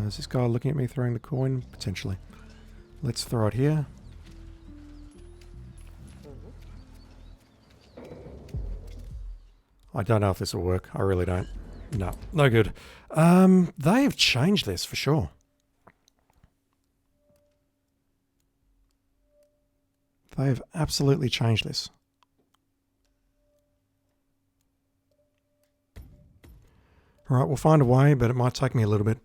Is this guy looking at me throwing the coin? Potentially. Let's throw it here. I don't know if this will work. I really don't. No, no good. They have changed this for sure. They have absolutely changed this. Alright, we'll find a way, but it might take me a little bit.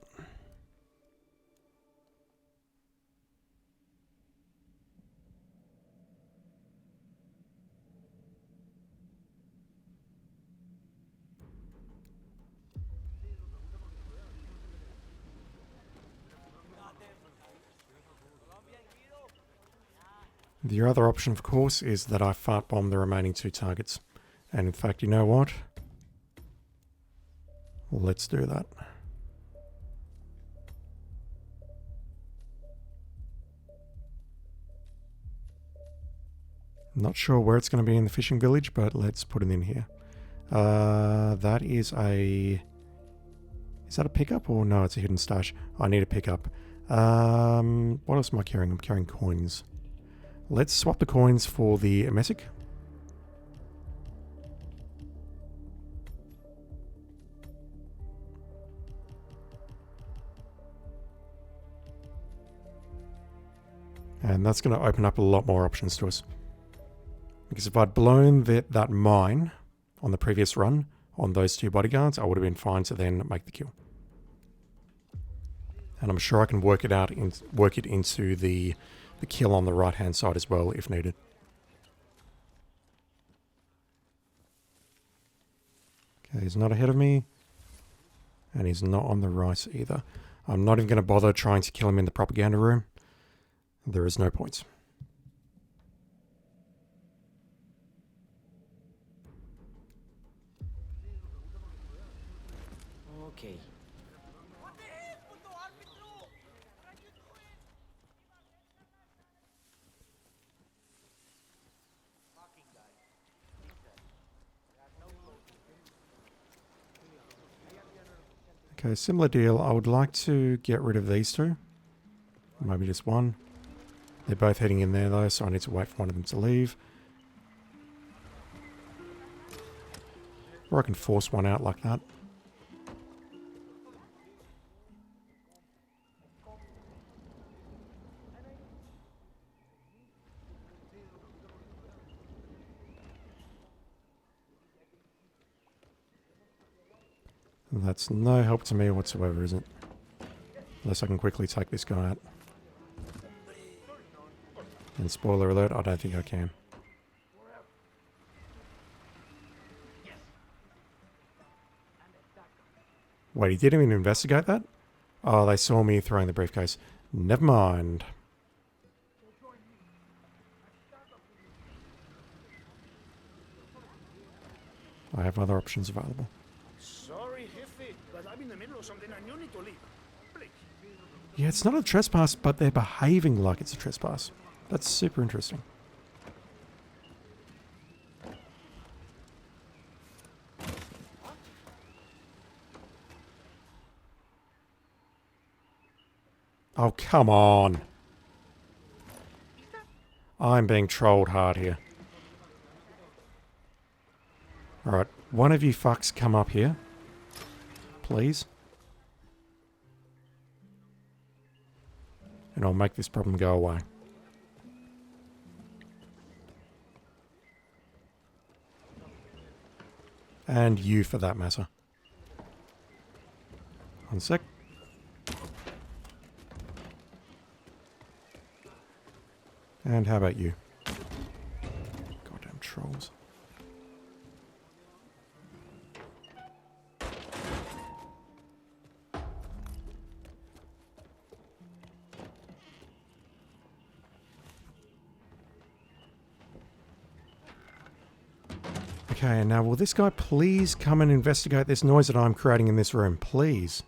The other option, of course, is that I fart bomb the remaining 2 targets. And in fact, you know what? Let's do that. Not sure where it's going to be in the fishing village, but let's put it in here. That is a... Is that a pickup or no, it's a hidden stash? I need a pickup. What else am I carrying? I'm carrying coins. Let's swap the coins for the emetic. And that's going to open up a lot more options to us. Because if I'd blown that mine on the previous run on those 2 bodyguards, I would have been fine to then make the kill. And I'm sure I can work it out, work it into the kill on the right-hand side as well, if needed. Okay, he's not ahead of me. And he's not on the right either. I'm not even going to bother trying to kill him in the propaganda room. There is no point. Okay. Okay, similar deal. I would like to get rid of these 2. Maybe just one. They're both heading in there though, so I need to wait for one of them to leave. Or I can force one out like that. That's no help to me whatsoever, is it? Unless I can quickly take this guy out. And spoiler alert, I don't think I can. Wait, he didn't even investigate that? Oh, they saw me throwing the briefcase. Never mind. I have other options available. Sorry, Jefe, but I'm in the middle of something and you need to leave. Please. Yeah, it's not a trespass, but they're behaving like it's a trespass. That's super interesting. Oh, come on. I'm being trolled hard here. Alright, one of you fucks come up here. Please. And I'll make this problem go away. And you for that matter. One sec. And how about you? Goddamn trolls. Okay, now will this guy please come and investigate this noise that I'm creating in this room? Please.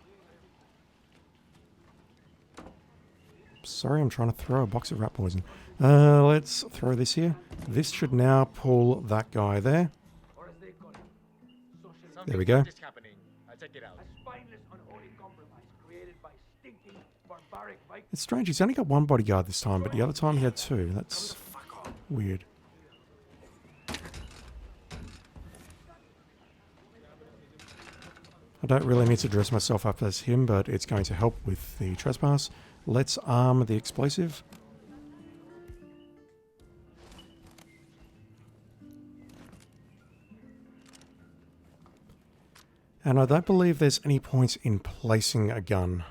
Sorry, I'm trying to throw a box of rat poison. Let's throw this here. This should now pull that guy there. There we go. It's strange, he's only got one bodyguard this time, but the other time he had 2. That's weird. I don't really need to dress myself up as him, but it's going to help with the trespass. Let's arm the explosive. And I don't believe there's any point in placing a gun.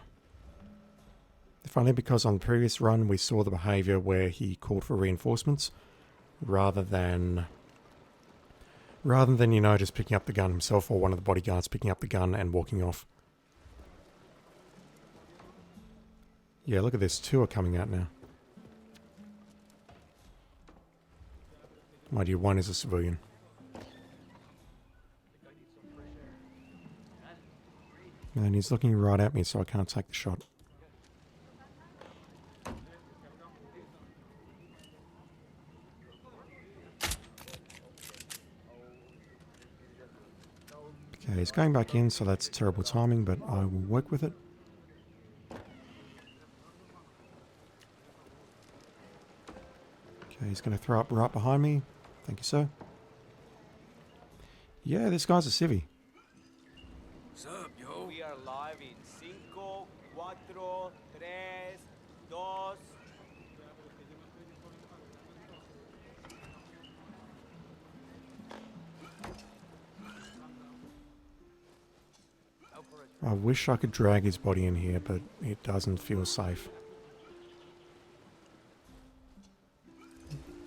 If only because on the previous run we saw the behaviour where he called for reinforcements rather than, you know, just picking up the gun himself or one of the bodyguards picking up the gun and walking off. Yeah, look at this. 2 are coming out now. Mind you, one is a civilian. And he's looking right at me, so I can't take the shot. Okay, he's going back in, so that's terrible timing, but I will work with it. Okay, he's going to throw up right behind me. Thank you, sir. Yeah, this guy's a civvy. What's up, yo? We are live in 5, 4, 3, 2. I wish I could drag his body in here, but it doesn't feel safe.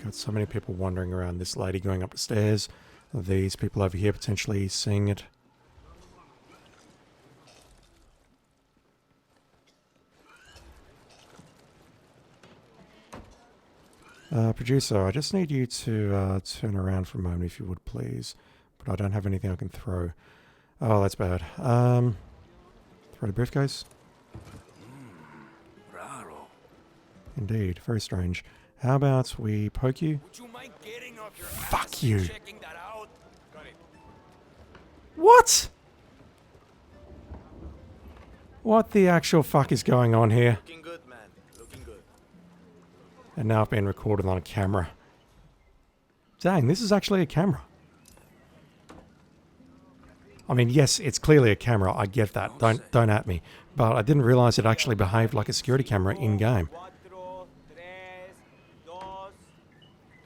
Got so many people wandering around. This lady going up the stairs. These people over here potentially seeing it. Producer, I just need you to turn around for a moment if you would, please. But I don't have anything I can throw. Oh, that's bad. Throw the briefcase. Raro. Indeed, very strange. How about we poke you? Would you mind getting off your Fuck ass you. and checking that out? Got it. What? What the actual fuck is going on here? Looking good, man. Looking good. And now I've been recorded on a camera. Dang, this is actually a camera. I mean, yes, it's clearly a camera. I get that. Don't at me. But I didn't realize it actually behaved like a security camera in-game. To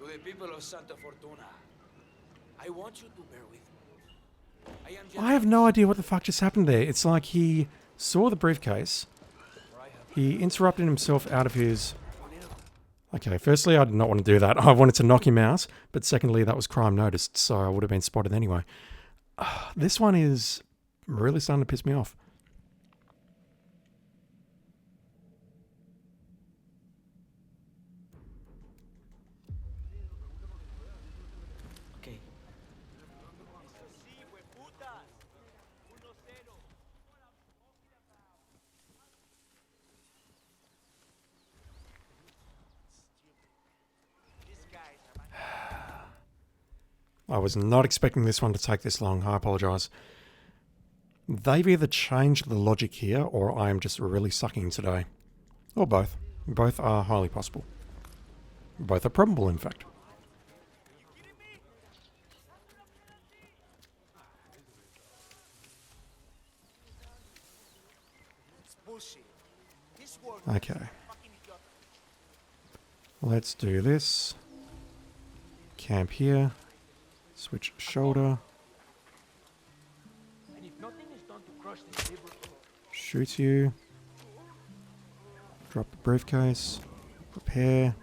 the people of Santa Fortuna, I want you to bear with me. I have no idea what the fuck just happened there. It's like he saw the briefcase. He interrupted himself out of his... Okay, firstly, I did not want to do that. I wanted to knock him out. But secondly, that was crime noticed, so I would have been spotted anyway. This one is really starting to piss me off. Okay. I was not expecting this one to take this long. I apologise. They've either changed the logic here, or I am just really sucking today. Or both. Both are highly possible. Both are probable, in fact. Okay. Let's do this. Camp here. Switch shoulder. And if nothing is done to crush this labor, Shoot you. Drop the briefcase. Prepare.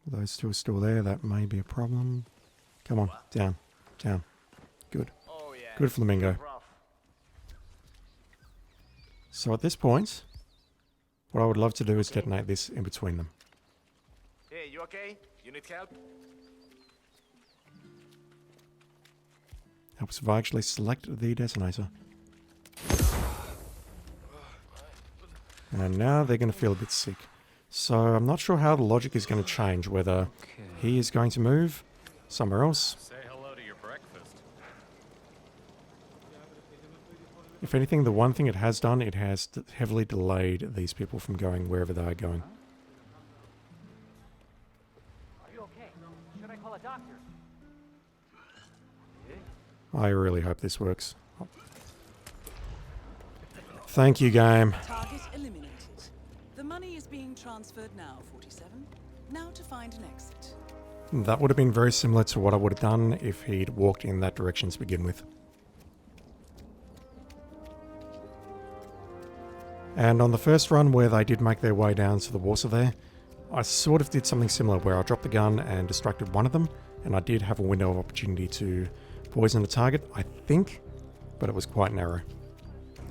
Those two are still there. That may be a problem. Come on. Down. Down. Good. Good, Flamingo. So at this point, what I would love to do is detonate this in between them. Hey, you okay? You need help? Helps if I actually select the detonator. And now they're going to feel a bit sick. So I'm not sure how the logic is going to change, whether he is going to move somewhere else. Say hello to your breakfast. If anything, the one thing it has done, it has heavily delayed these people from going wherever they are going. are you okay? Should I call a doctor? I really hope this works. Thank you, game. Target eliminated. The money is being transferred now, 47. Now to find an exit. That would have been very similar to what I would have done if he'd walked in that direction to begin with. And on the first run where they did make their way down to the water there, I sort of did something similar where I dropped the gun and distracted one of them, and I did have a window of opportunity to poison the target, I think, but it was quite narrow.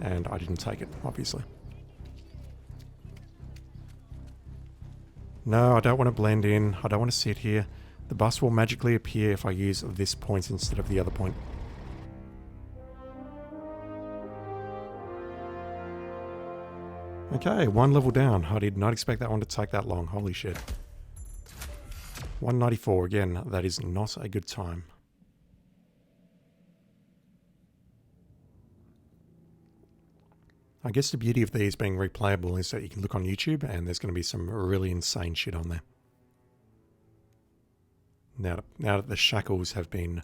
And I didn't take it, obviously. No, I don't want to blend in. I don't want to sit here. The bus will magically appear if I use this point instead of the other point. Okay, one level down. I did not expect that one to take that long. Holy shit. 194. Again, that is not a good time. I guess the beauty of these being replayable is that you can look on YouTube and there's going to be some really insane shit on there. Now that the shackles have been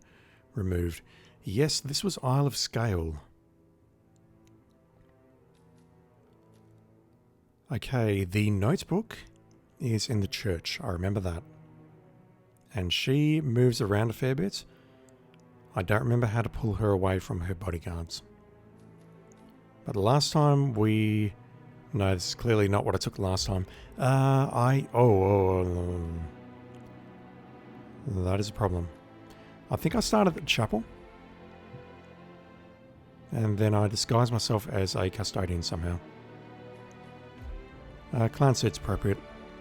removed. Yes, this was Isle of Scale. Okay, the notebook is in the church. I remember that. And she moves around a fair bit. I don't remember how to pull her away from her bodyguards. But last time we... No, this is clearly not what I took last time. That is a problem. I think I started at the chapel. And then I disguised myself as a custodian somehow. Clown suit's appropriate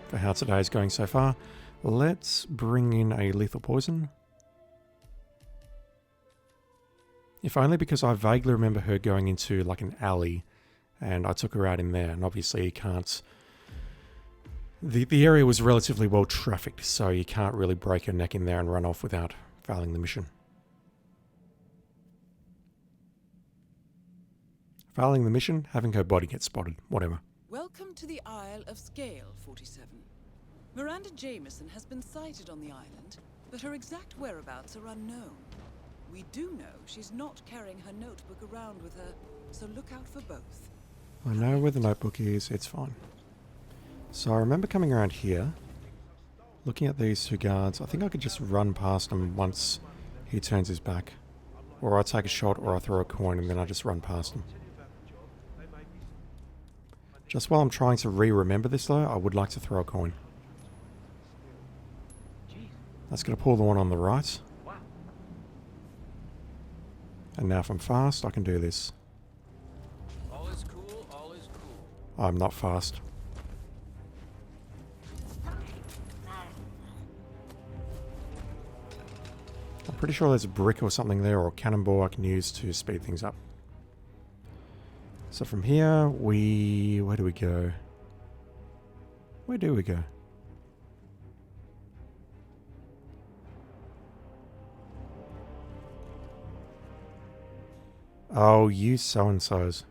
for how today is going so far. Let's bring in a lethal poison. If only because I vaguely remember her going into like an alley and I took her out in there, and obviously you can't... The area was relatively well trafficked, so you can't really break her neck in there and run off without failing the mission. Failing the mission, having her body get spotted, whatever. Welcome to the Isle of Scale, 47. Miranda Jameson has been sighted on the island, but her exact whereabouts are unknown. We do know she's not carrying her notebook around with her, so look out for both. I know where the notebook is, it's fine. So I remember coming around here, looking at these two guards. I think I could just run past him once he turns his back. Or I take a shot or I throw a coin and then I just run past him. Just while I'm trying to remember this though, I would like to throw a coin. That's going to pull the one on the right. And now if I'm fast, I can do this. All is cool, all is cool. I'm not fast. I'm pretty sure there's a brick or something there, or a cannonball I can use to speed things up. So from here, where do we go? Where do we go? Oh, you so-and-sos.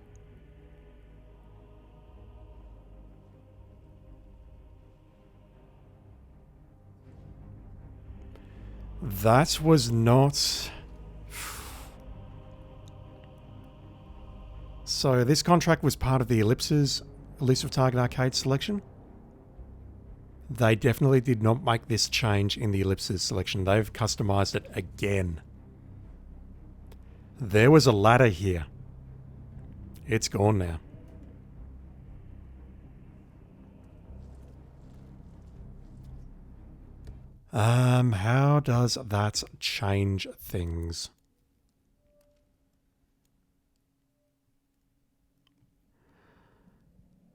That was not... So this contract was part of the Elusive Target Arcade selection. They definitely did not make this change in the Ellipses selection. They've customized it again. There was a ladder here. It's gone now. How does that change things?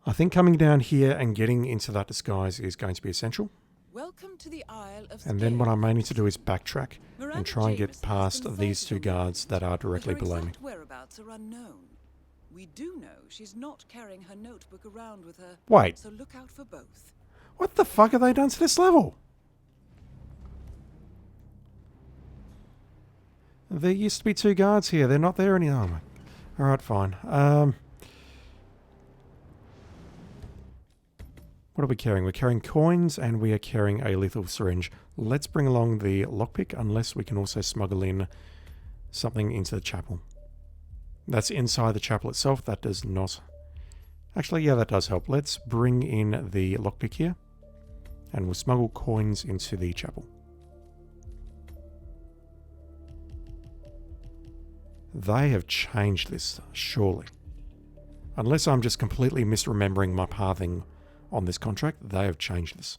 I think coming down here and getting into that disguise is going to be essential. Welcome to the Isle of And then what I may need to do is backtrack and try and get past these two guards that are directly below me. Whereabouts are unknown. We do know she's not carrying her notebook around with her. Wait. So look out for both. What the fuck have they done to this level? There used to be two guards here. They're not there anymore. Alright, fine. What are we carrying? We're carrying coins and we are carrying a lethal syringe. Let's bring along the lockpick, unless we can also smuggle in something into the chapel. That's inside the chapel itself. That does not... Actually, yeah, that does help. Let's bring in the lockpick here. And we'll smuggle coins into the chapel. They have changed this, surely. Unless I'm just completely misremembering my pathing on this contract, they have changed this.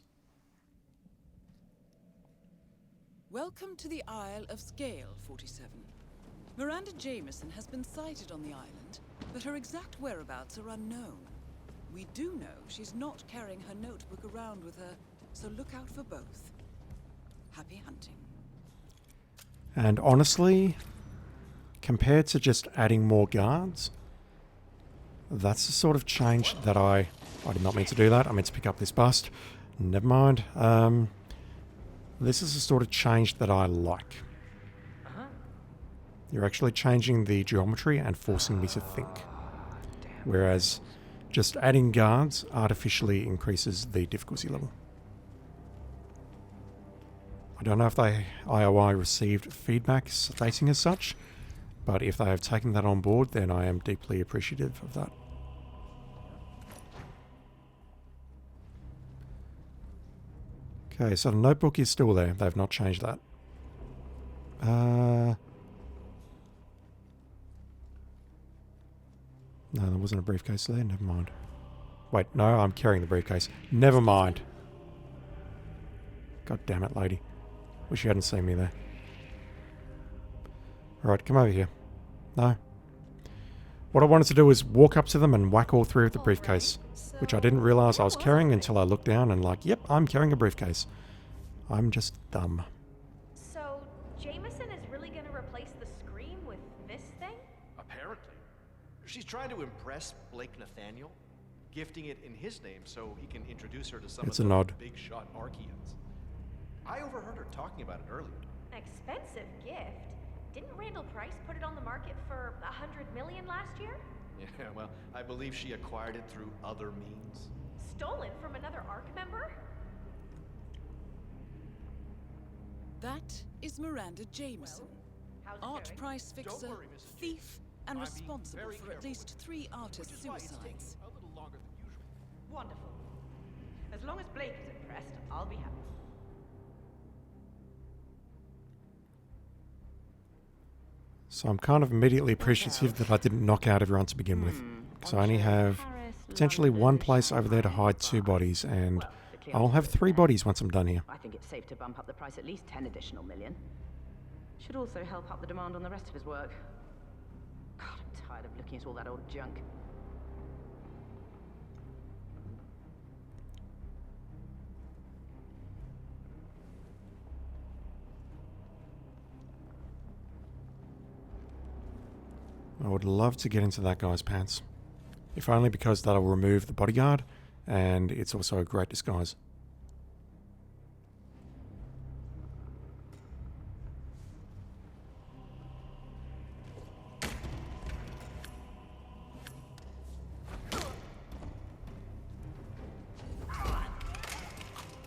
Welcome to the Isle of Scale, 47. Miranda Jameson has been sighted on the island, but her exact whereabouts are unknown. We do know she's not carrying her notebook around with her, so look out for both. Happy hunting. And honestly, compared to just adding more guards, that's the sort of change that I did not mean to do that. I meant to pick up this bust. Never mind. This is the sort of change that I like. You're actually changing the geometry and forcing me to think. Whereas just adding guards artificially increases the difficulty level. I don't know if the IOI received feedback stating as such, but if they have taken that on board, then I am deeply appreciative of that. Okay, so the notebook is still there. They've not changed that. No, there wasn't a briefcase there. Never mind. Wait, no, I'm carrying the briefcase. Never mind. God damn it, lady. Wish you hadn't seen me there. Alright, come over here. No. What I wanted to do was walk up to them and whack all three of the briefcase, which I didn't realise I was carrying until I looked down and like, yep, I'm carrying a briefcase. I'm just dumb. So, Jameson is really gonna replace the Scream with this thing? Apparently. She's trying to impress Blake Nathaniel, gifting it in his name so he can introduce her to some It's of a the nod. big shot Archeans. I overheard her talking about it earlier. Expensive gift. Didn't Randall Price put it on the market for $100 million last year? Yeah, well, I believe she acquired it through other means. Stolen from another ARC member? That is Miranda Jameson, How's it art going? price fixer, worry, Mrs. thief, and I'm being responsible very for at careful least 3 artist Which is why it's taking suicides. a little longer than usual. Wonderful. As long as Blake is impressed, I'll be happy. So I'm kind of immediately appreciative that I didn't knock out everyone to begin with. Because I only have potentially one place over there to hide 2 bodies, and I'll have 3 bodies once I'm done here. I think it's safe to bump up the price at least 10 additional million. Should also help up the demand on the rest of his work. God, I'm tired of looking at all that old junk. I would love to get into that guy's pants. If only because that'll remove the bodyguard, and it's also a great disguise.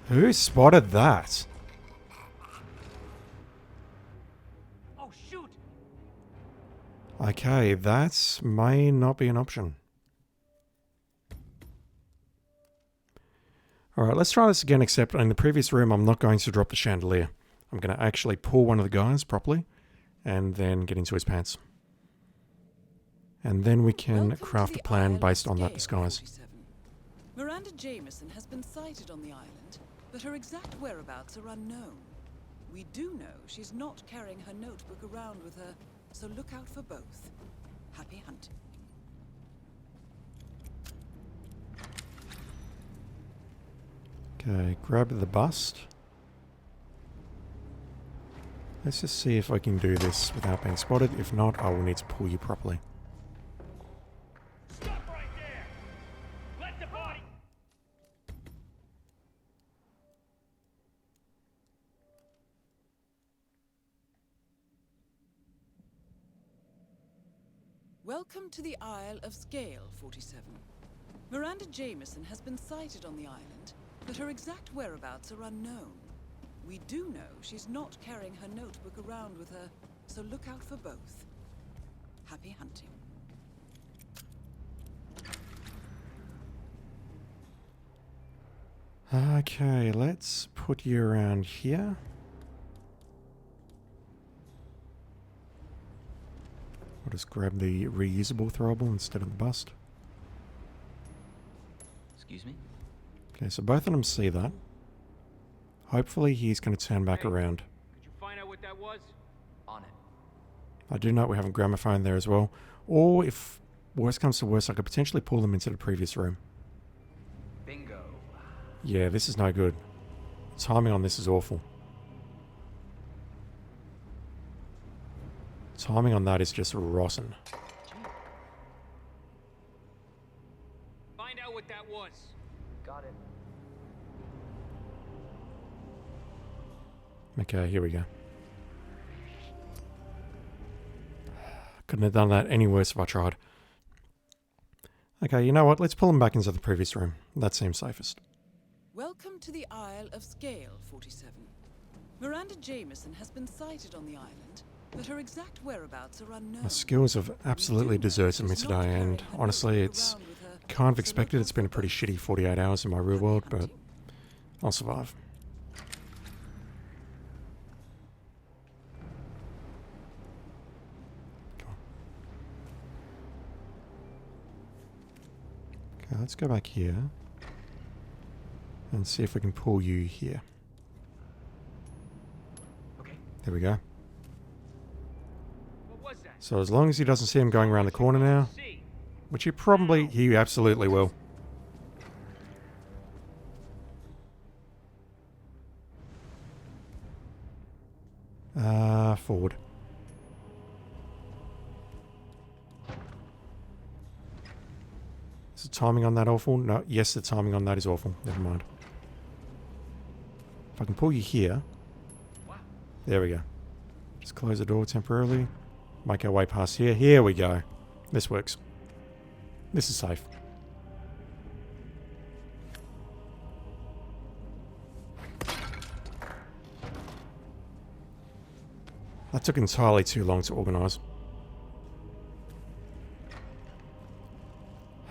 Who spotted that? Oh, shoot! Okay, that may not be an option. Alright, let's try this again, except in the previous room I'm not going to drop the chandelier. I'm going to actually pull one of the guys properly, and then get into his pants. And then we can craft a plan based on that disguise. Miranda Jameson has been sighted on the island, but her exact whereabouts are unknown. We do know she's not carrying her notebook around with her, so look out for both. Happy hunting. Okay, grab the bust. Let's just see if I can do this without being spotted. If not, I will need to pull you properly. Stop right there! Let the body... Welcome to the Isle of Scale, 47. Miranda Jameson has been sighted on the island, but her exact whereabouts are unknown. We do know she's not carrying her notebook around with her, so look out for both. Happy hunting. Okay, let's put you around here. I'll just grab the reusable throwable instead of the bust. Excuse me? Okay, so both of them see that. Hopefully he's going to turn back around. Could you find out what that was? On it. I do know we have a gramophone there as well. Or if worst comes to worst, I could potentially pull them into the previous room. Bingo. Yeah, this is no good. Timing on this is awful. Timing on that is just rotten. Find out what that was. Got it. Okay, here we go. Couldn't have done that any worse if I tried. Okay, you know what? Let's pull him back into the previous room. That seems safest. Welcome to the Isle of Scale, 47. Miranda Jameson has been sighted on the island, but her exact whereabouts are unknown. My skills have absolutely deserted me today, and honestly, it's kind of expected. It's been a pretty shitty 48 hours in my real world, but I'll survive. Okay, let's go back here and see if we can pull you here. Okay. There we go. What was that? So as long as he doesn't see him going around the corner now, which he absolutely will. Forward. Is the timing on that awful? No, yes, the timing on that is awful. Never mind. If I can pull you here. There we go. Just close the door temporarily. Make our way past here. Here we go. This works. This is safe. That took entirely too long to organise.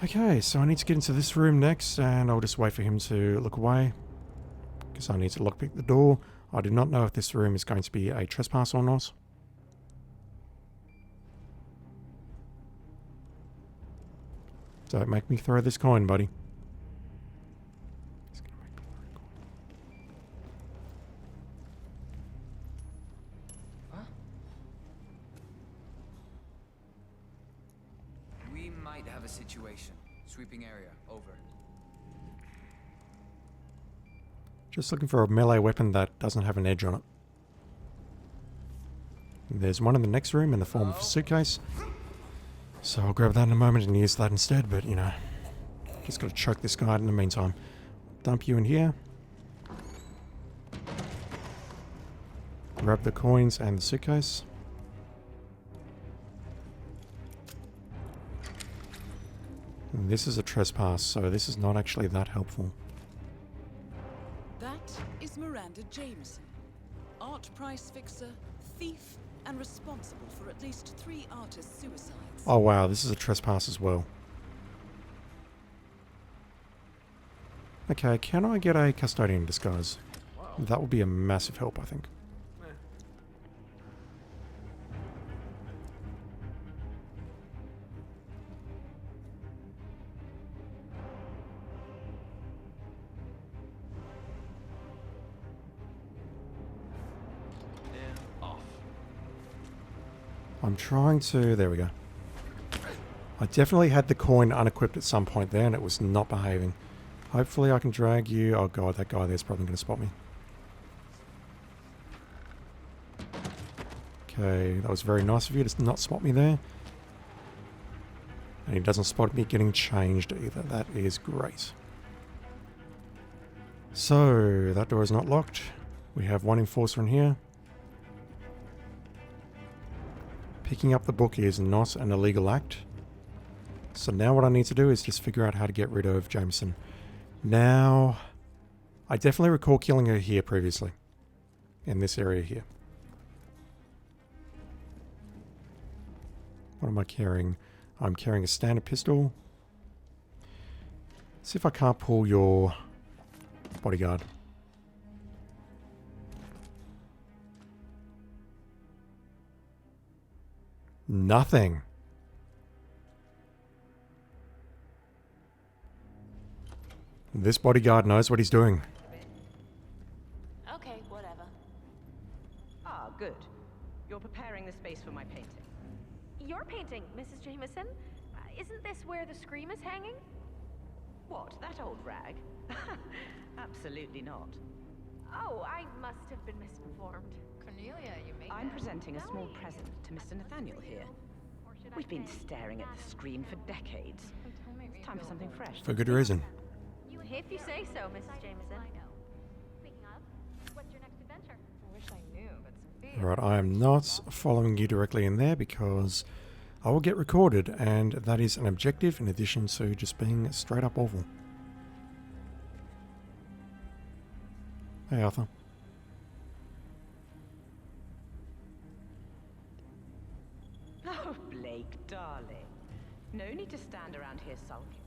Okay, so I need to get into this room next, and I'll just wait for him to look away. Because I need to lockpick the door. I do not know if this room is going to be a trespass or not. Don't make me throw this coin, buddy. We might have a situation. Sweeping area. Over. Just looking for a melee weapon that doesn't have an edge on it. There's one in the next room in the form of a suitcase. So I'll grab that in a moment and use that instead, but you know, just gotta choke this guy in the meantime. Dump you in here. Grab the coins and the suitcase. And this is a trespass, so this is not actually that helpful. That is Miranda Jameson, art price fixer, thief, and responsible for at least 3 artist suicides. Oh wow, this is a trespass as well. Okay, can I get a custodian disguise? That would be a massive help, I think. I'm trying to... There we go. I definitely had the coin unequipped at some point there and it was not behaving. Hopefully I can drag you... Oh god, that guy there's probably going to spot me. Okay, that was very nice of you to not spot me there. And he doesn't spot me getting changed either. That is great. So, that door is not locked. We have one enforcer in here. Picking up the book is not an illegal act. So now what I need to do is just figure out how to get rid of Jameson. Now, I definitely recall killing her here previously. In this area here. What am I carrying? I'm carrying a standard pistol. See if I can't pull your bodyguard. Nothing. This bodyguard knows what he's doing. Okay, whatever. Ah, good. You're preparing the space for my painting. Your painting, Mrs. Jameson? Isn't this where the scream is hanging? What, that old rag? Absolutely not. Oh, I must have been misinformed. Cornelia, you made I'm presenting a small present to Mr. Nathaniel here. We've been staring at the screen for decades. It's time for something fresh. For good reason. If you say so, Mrs. Jameson. Speaking of, what's your next adventure? I wish I knew, but Sophia... Alright, I am not following you directly in there because I will get recorded, and that is an objective in addition to just being straight up awful. Hey, Arthur. Oh, Blake, darling. No need to stand around here sulking.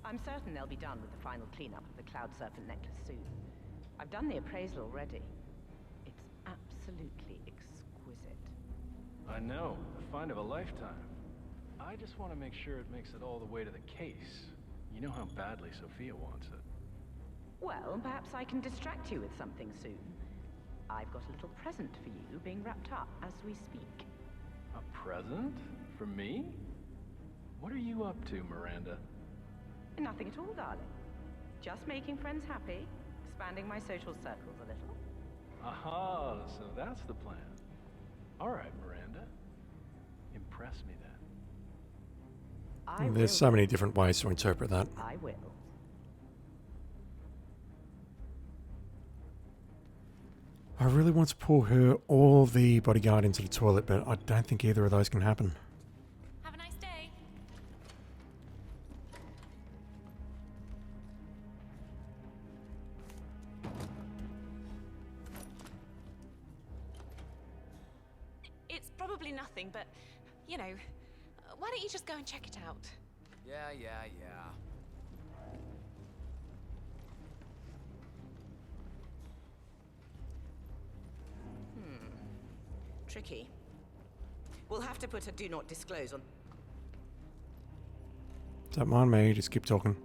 I'm certain they'll be done with the final cleanup of the Cloud Serpent necklace soon. I've done the appraisal already. It's absolutely exquisite. I know. The find of a lifetime. I just want to make sure it makes it all the way to the case. You know how badly Sophia wants it. Well, perhaps I can distract you with something soon. I've got a little present for you being wrapped up as we speak. A present? For me? What are you up to, Miranda? Nothing at all, darling. Just making friends happy, expanding my social circles a little. Aha, so that's the plan. All right, Miranda. Impress me then. There's so many different ways to interpret that. I will. I really want to pull her or the bodyguard into the toilet, but I don't think either of those can happen. Have a nice day. It's probably nothing, but, you know, why don't you just go and check it out? Yeah. Tricky. We'll have to put a do not disclose on. Don't mind me, just keep talking.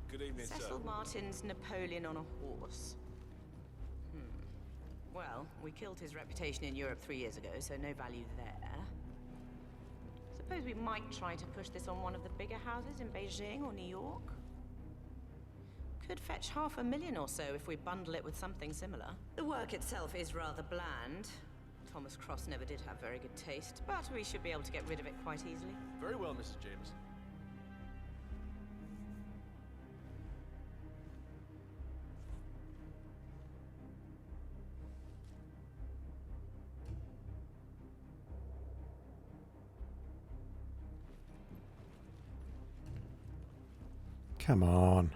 Good evening, Cecil Martin's Napoleon on a horse. Well, we killed his reputation in Europe 3 years ago, so no value there. Suppose we might try to push this on one of the bigger houses in Beijing or New York? Could fetch $500,000 or so if we bundle it with something similar. The work itself is rather bland. Thomas Cross never did have very good taste, but we should be able to get rid of it quite easily. Very well, Mrs. James. Come on.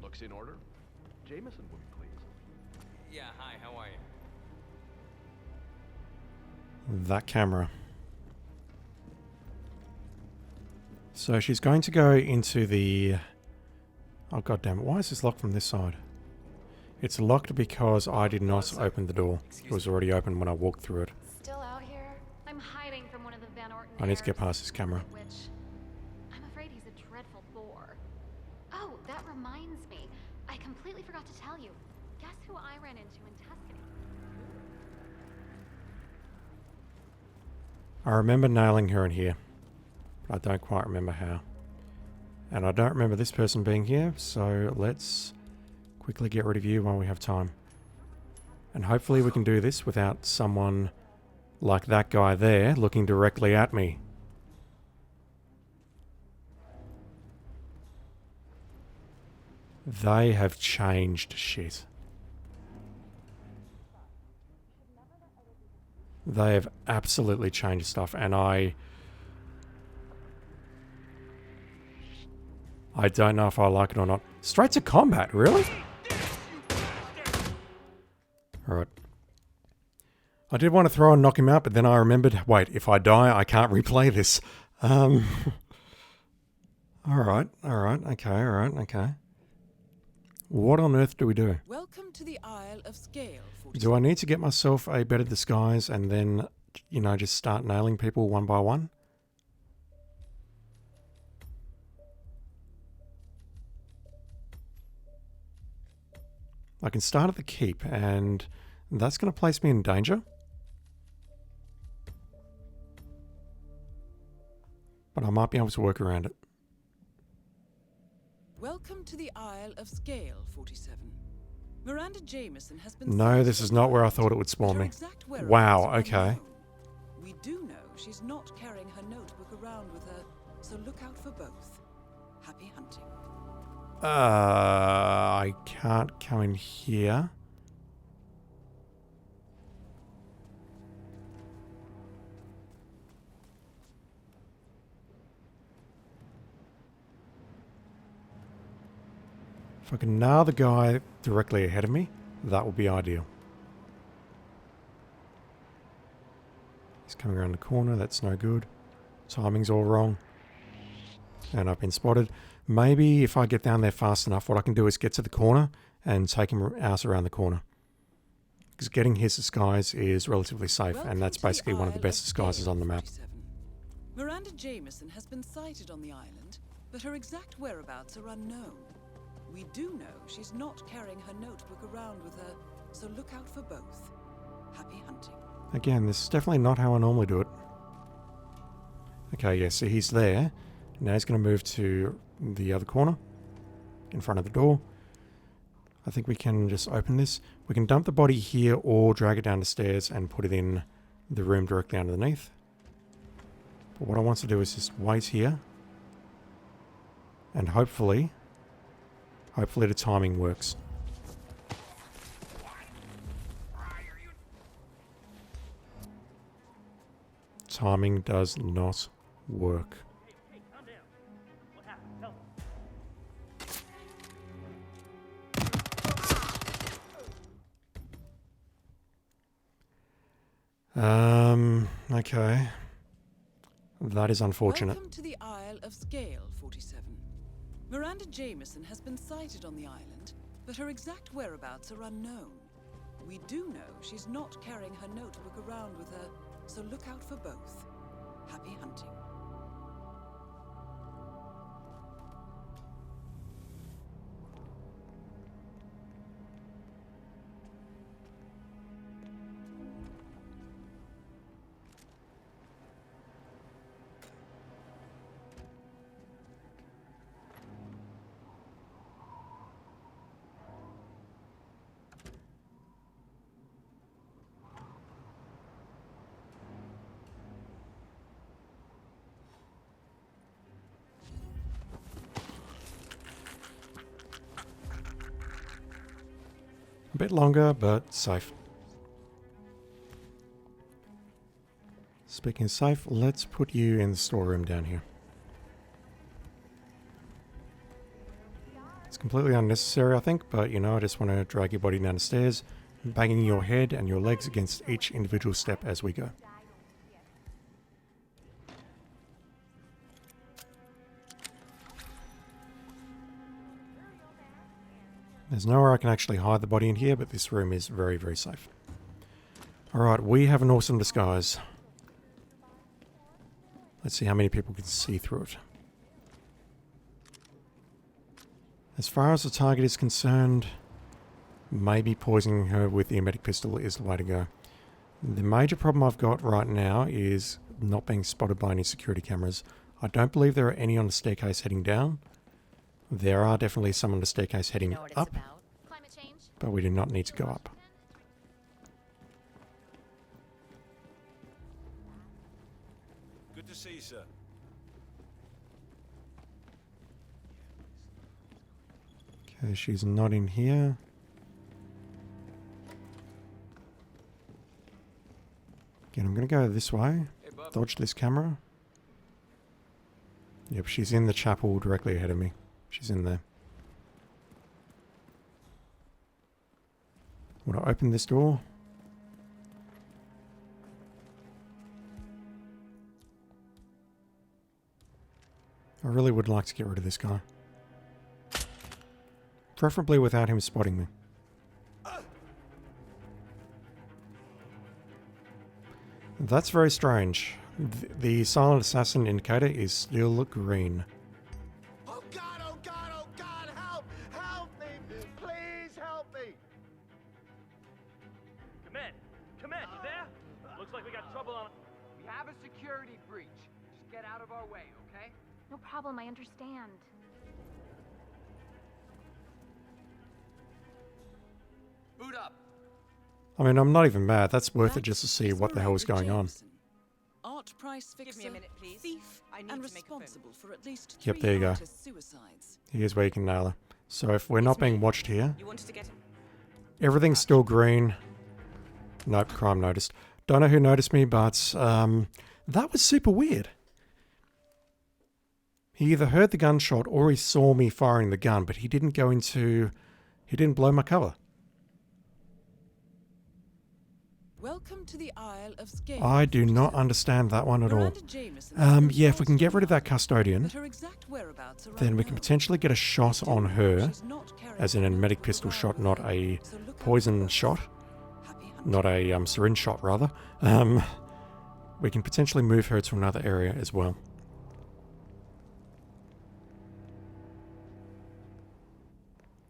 Looks in order. Jameson will be pleased. Yeah, hi, how are you? That camera. So she's going to go into the... Oh, god damn it. Why is this locked from this side? It's locked because I did not open the door. It was already open when I walked through it. Still out here? I'm hiding from one of the Van Orton I need to get heirs, past this camera. which I'm afraid he's a dreadful bore. Oh, that reminds me. I completely forgot to tell you. Guess who I ran into in Tuscany? I remember nailing her in here, but I don't quite remember how. And I don't remember this person being here, so let's quickly get rid of you while we have time. And hopefully we can do this without someone like that guy there looking directly at me. They have changed shit. They have absolutely changed stuff, and I don't know if I like it or not. Straight to combat, really? Alright. I did want to throw and knock him out, but then I remembered, wait, if I die, I can't replay this. Alright, okay. What on earth do we do? Welcome to the Isle of Scale. Do I need to get myself a better disguise and then, you know, just start nailing people one by one? I can start at the keep, and That's going to place me in danger. But I might be able to work around it. Welcome to the Isle of Scale, 47. Miranda Jameson has been... No, this is not where I thought it would spawn me. Wow, okay. We do know she's not carrying her notebook around with her, so look out for both. Happy hunting. I can't come in here. If I can nail the guy directly ahead of me, that would be ideal. He's coming around the corner, that's no good. Timing's all wrong. And I've been spotted. Maybe if I get down there fast enough, what I can do is get to the corner and take him out around the corner. Because getting his disguise is relatively safe, and that's basically one of the best disguises on the map. Miranda Jameson has been sighted on the island, but her exact whereabouts are unknown. We do know she's not carrying her notebook around with her, so look out for both. Happy hunting. Again, this is definitely not how I normally do it. Okay, yeah, so he's there. Now he's going to move to the other corner, in front of the door. I think we can just open this. We can dump the body here or drag it down the stairs and put it in the room directly underneath. But what I want to do is just wait here. And hopefully the timing works. Timing does not work. Okay. That is unfortunate. Welcome to the Isle of Scale, 47. Miranda Jameson has been sighted on the island, but her exact whereabouts are unknown. We do know she's not carrying her notebook around with her, so look out for both. Happy hunting. A bit longer, but safe. Speaking of safe, let's put you in the storeroom down here. It's completely unnecessary, I think, but you know, I just want to drag your body down the stairs, banging your head and your legs against each individual step as we go. There's nowhere I can actually hide the body in here, but this room is very, very safe. Alright, we have an awesome disguise. Let's see how many people can see through it. As far as the target is concerned, maybe poisoning her with the emetic pistol is the way to go. The major problem I've got right now is not being spotted by any security cameras. I don't believe there are any on the staircase heading down. There are definitely some on the staircase heading up, but we do not need to go up. Good to see you, sir. Okay, she's not in here. Again, I'm going to go this way, dodge this camera. Yep, she's in the chapel directly ahead of me. She's in there. Want to open this door? I really would like to get rid of this guy. Preferably without him spotting me. That's very strange. The silent assassin indicator is still green. Oh God, oh God, oh God, help! Help me! Please help me! out of our way, okay? No problem, I understand. Boot up. I mean, I'm not even mad. That's worth it just to see what the hell is going on. Art price fixer, Give me a minute, please. thief, I need and to make a phone responsible for at least Yep, 3 there you go. artist suicides. Here's where you can nail her. So if we're not being watched here, You wanted to get him? everything's still green. Nope, crime noticed. Don't know who noticed me, but that was super weird. He either heard the gunshot or he saw me firing the gun, but he didn't blow my cover. Welcome to the Isle of Skate. I do not understand that one at all. Miranda Jameson Yeah, if we can get rid of that custodian, but her exact whereabouts are then we can potentially get a shot on her, as in a medic pistol shot, not a poison shot, not a syringe shot rather. We can potentially move her to another area as well.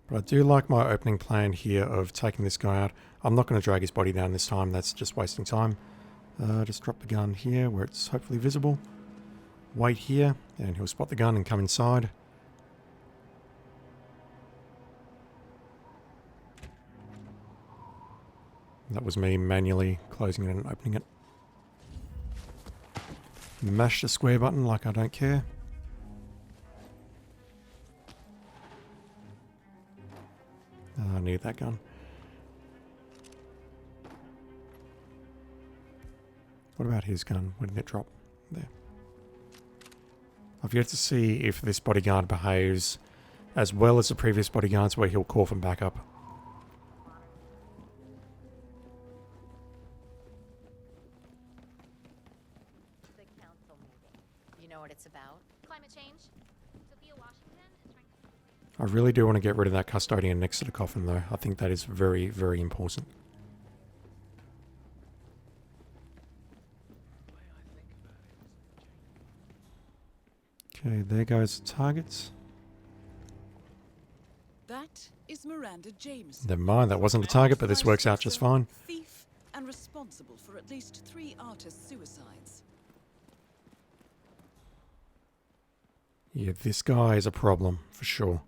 But I do like my opening plan here of taking this guy out. I'm not going to drag his body down this time, that's just wasting time. Just drop the gun here where it's hopefully visible. Wait here, and he'll spot the gun and come inside. That was me manually closing it and opening it. Mash the square button like I don't care. I need that gun. What about his gun? Where did it drop? There. I've yet to see if this bodyguard behaves as well as the previous bodyguards where he'll call for backup. The council meeting. You know what it's about? Climate change? Sophia Washington is trying to... I really do want to get rid of that custodian next to the coffin though. I think that is very, very important. Okay, there goes the targets. That is Miranda Jameson. Never mind, that wasn't a target, but this works out just fine. Thief and responsible for at least 3 artist suicides. Yeah, this guy is a problem, for sure.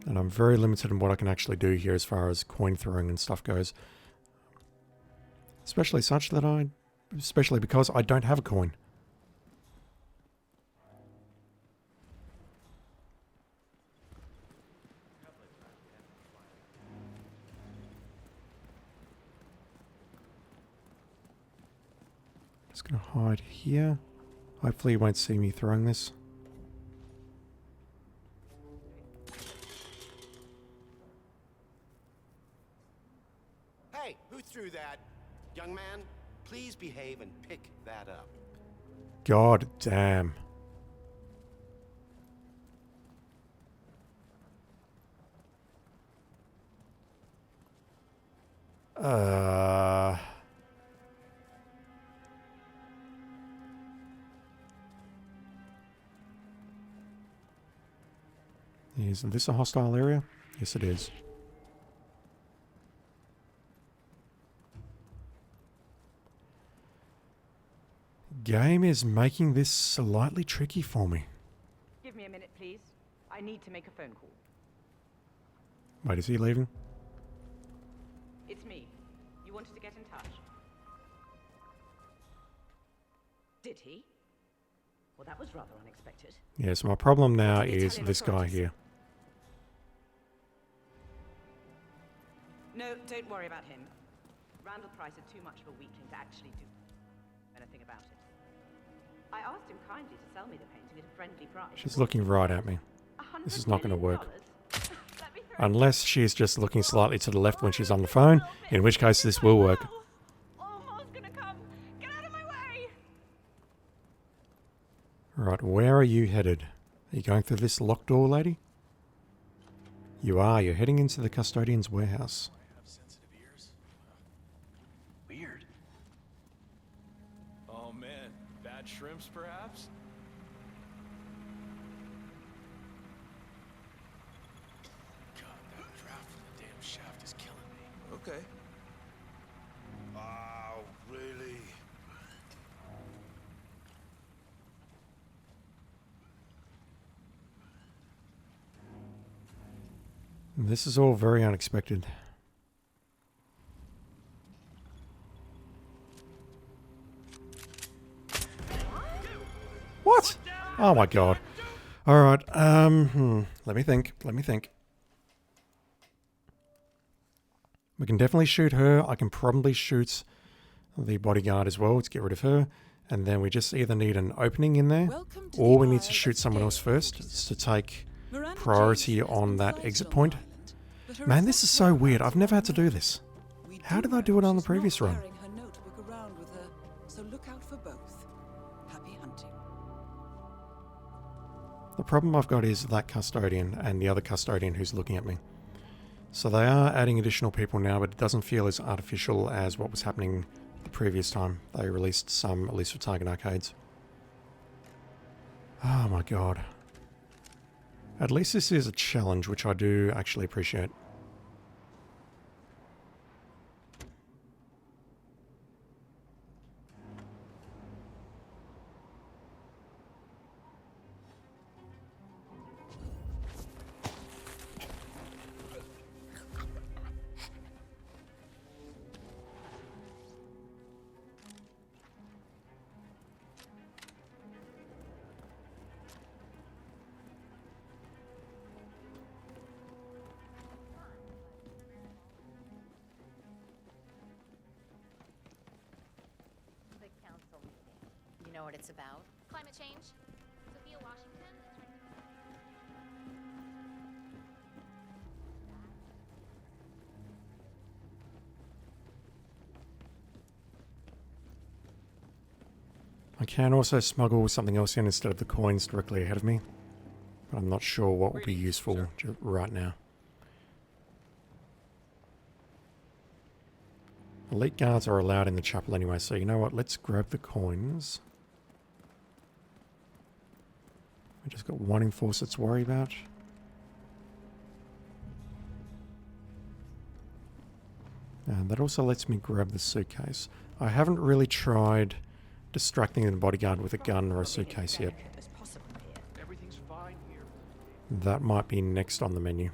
And I'm very limited in what I can actually do here as far as coin throwing and stuff goes. Especially because I don't have a coin. Just gonna hide here. Hopefully you won't see me throwing this. Hey, who threw that? Young man, please behave and pick that up. God damn. Is this a hostile area? Yes, it is. Game is making this slightly tricky for me. Give me a minute, please. I need to make a phone call. Wait, is he leaving? It's me. You wanted to get in touch. Did he? Well, that was rather unexpected. Yeah, so my problem now is this guy here. No, don't worry about him. Randall Price is too much of a weakling to actually do anything about it. I asked him kindly to sell me the painting at a friendly price. She's looking right at me. This is not going to work. Unless she's just looking slightly to the left when she's on the phone, in which case this will work. Right, where are you headed? Are you going through this locked door, lady? You are. You're heading into the custodian's warehouse. Weird. Oh man, bad shrimps perhaps? God, that draft from the damn shaft is killing me. Okay. Oh, really? This is all very unexpected. What? Oh my god. Alright, let me think. We can definitely shoot her. I can probably shoot the bodyguard as well to get rid of her. And then we just either need an opening in there, or we need to shoot someone else first to take priority on that exit point. Man, this is so weird. I've never had to do this. How did I do it on the previous run? The problem I've got is that custodian and the other custodian who's looking at me. So they are adding additional people now, but it doesn't feel as artificial as what was happening the previous time they released some Elusive Target arcades. Oh my god. At least this is a challenge, which I do actually appreciate. You know what it's about? Climate change. Sophia Washington. I can also smuggle something else in instead of the coins directly ahead of me, but I'm not sure what will be useful right now. Elite guards are allowed in the chapel anyway, so you know what, let's grab the coins. We just got one enforcer to worry about. And that also lets me grab the suitcase. I haven't really tried distracting the bodyguard with a gun or a suitcase yet. That might be next on the menu.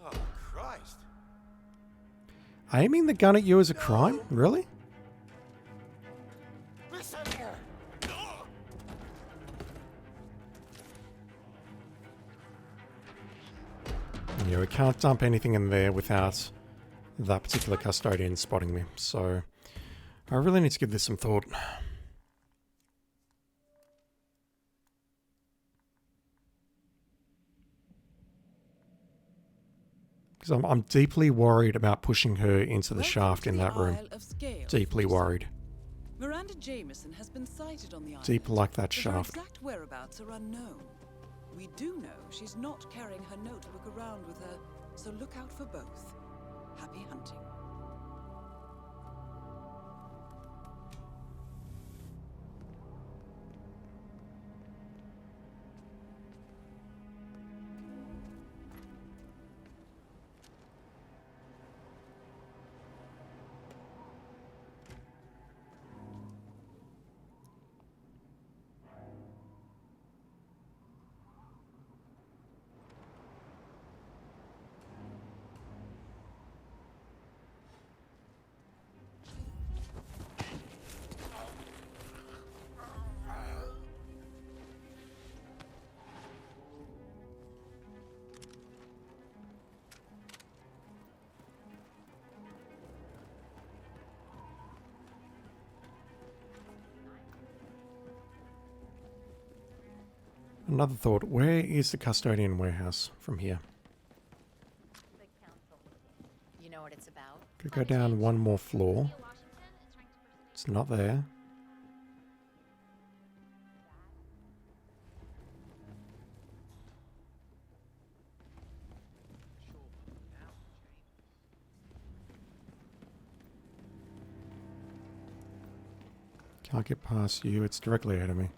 Oh, Christ. Aiming the gun at you is a crime? Really? Listen. Yeah, we can't dump anything in there without that particular custodian spotting me, so I really need to give this some thought. Because I'm deeply worried about pushing her into the shaft in that room. Deeply worried. Miranda Jameson has been sighted on the island. Deep like that but her shaft. exact whereabouts are unknown. We do know she's not carrying her notebook around with her, so look out for both. Happy hunting. Another thought, where is the custodian warehouse from here? You know what it's about? Could go down one more floor. It's not there. Can't get past you, it's directly ahead of me.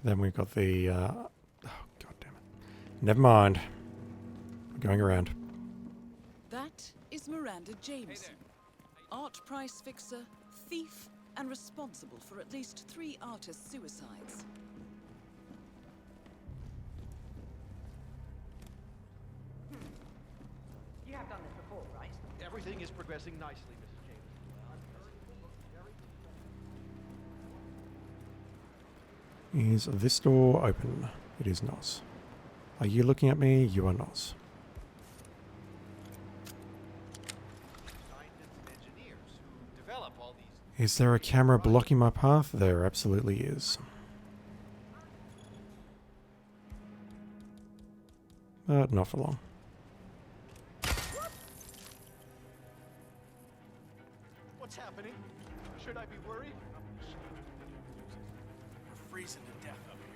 Then we've got the, oh, god damn it. Never mind. We're going around. Miranda Jameson, art price fixer, thief, and responsible for at least 3 artist suicides. You have done this before, right? Everything is progressing nicely, Mrs. James. Is this door open? It is not. Are you looking at me? You are not. Is there a camera blocking my path? There absolutely is. But not for long. What's happening? Should I be worried? We're freezing to death up here.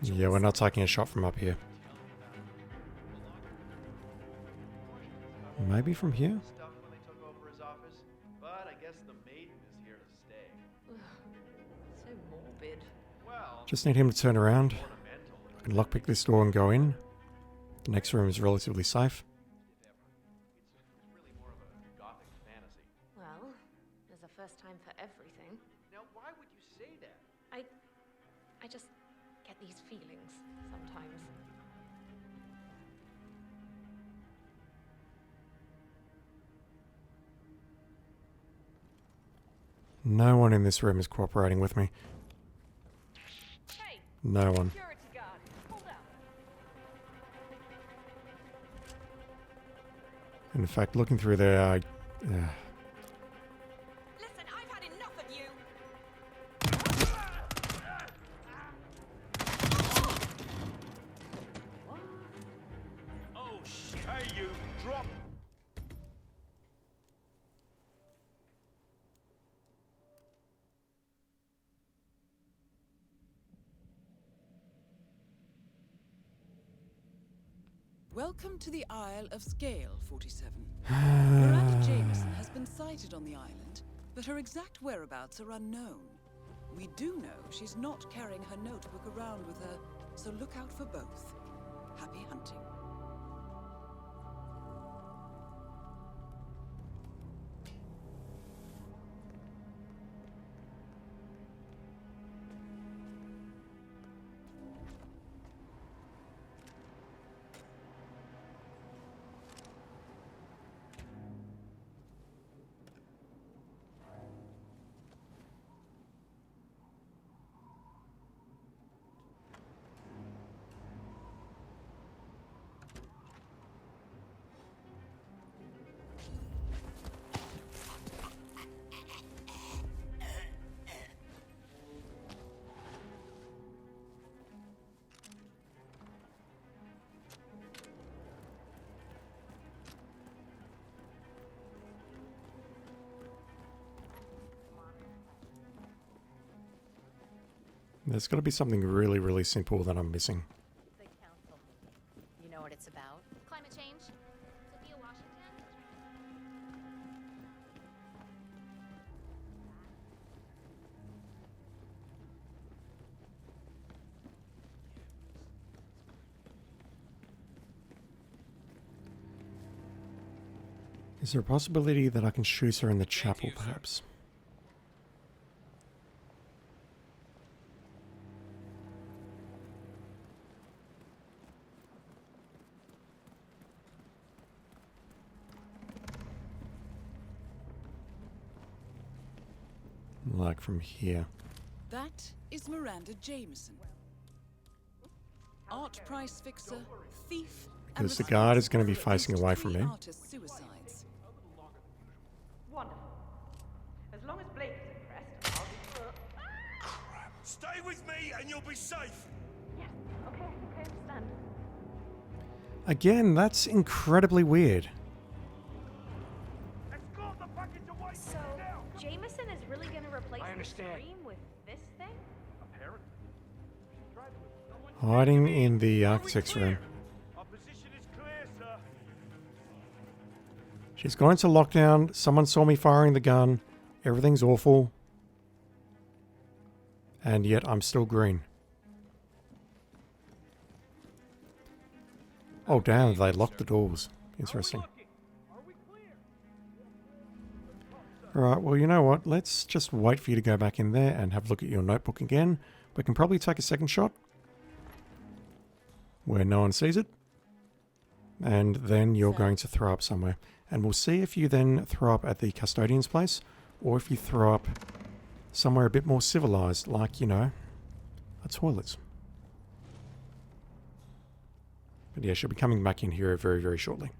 Yeah, we're not taking a shot from up here. Maybe from here? Stuff when they took over his office, but I guess the maiden is here to stay. So morbid. Well, Just need him to turn around. I can lockpick this door and go in. The next room is relatively safe. Well, there's a first time for everything. Now, why would you say that? I just get these feelings sometimes. No one in this room is cooperating with me. No one. In fact, looking through there, I... Listen, I've had enough of you. Oh shit! Hey, you! Drop! Welcome to the Isle of Scale, 47. Miranda Jameson has been sighted on the island, but her exact whereabouts are unknown. We do know she's not carrying her notebook around with her, so look out for both. Happy hunting. There's got to be something really, really simple that I'm missing. The council meeting. You know what it's about? Climate change? Sophia Washington? Is there a possibility that I can shoot her in the chapel, perhaps? Like from here. That is Miranda Jameson. Art price fixer, thief, Because the guard is going to be facing away from me. artist suicides. Wonderful. As long as Blake is impressed, I'll be... Stay with me and you'll be safe! Yes, okay, I understand. Again, that's incredibly weird. So, Jameson is really gonna replace I the understand. scream with this thing? Apparently. Hiding in the architect's room. Our position is clear, sir. She's going to lockdown. Someone saw me firing the gun. Everything's awful. And yet I'm still green. Oh damn, they locked the doors. Interesting. Alright, well you know what, let's just wait for you to go back in there and have a look at your notebook again. We can probably take a second shot where no one sees it. And then you're going to throw up somewhere. And we'll see if you then throw up at the custodian's place, or if you throw up somewhere a bit more civilized, like, you know, a toilet. But yeah, she'll be coming back in here very, very shortly.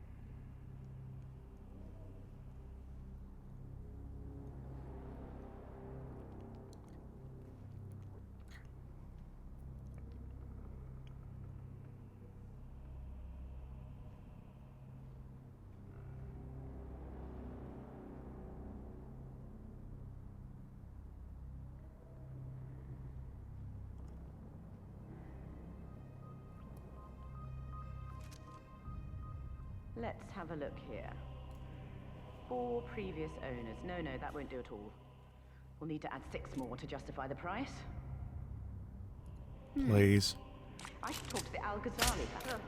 Let's have a look here. 4 previous owners. No, that won't do at all. We'll need to add 6 more to justify the price. Please. I should talk to the Al Ghazali family.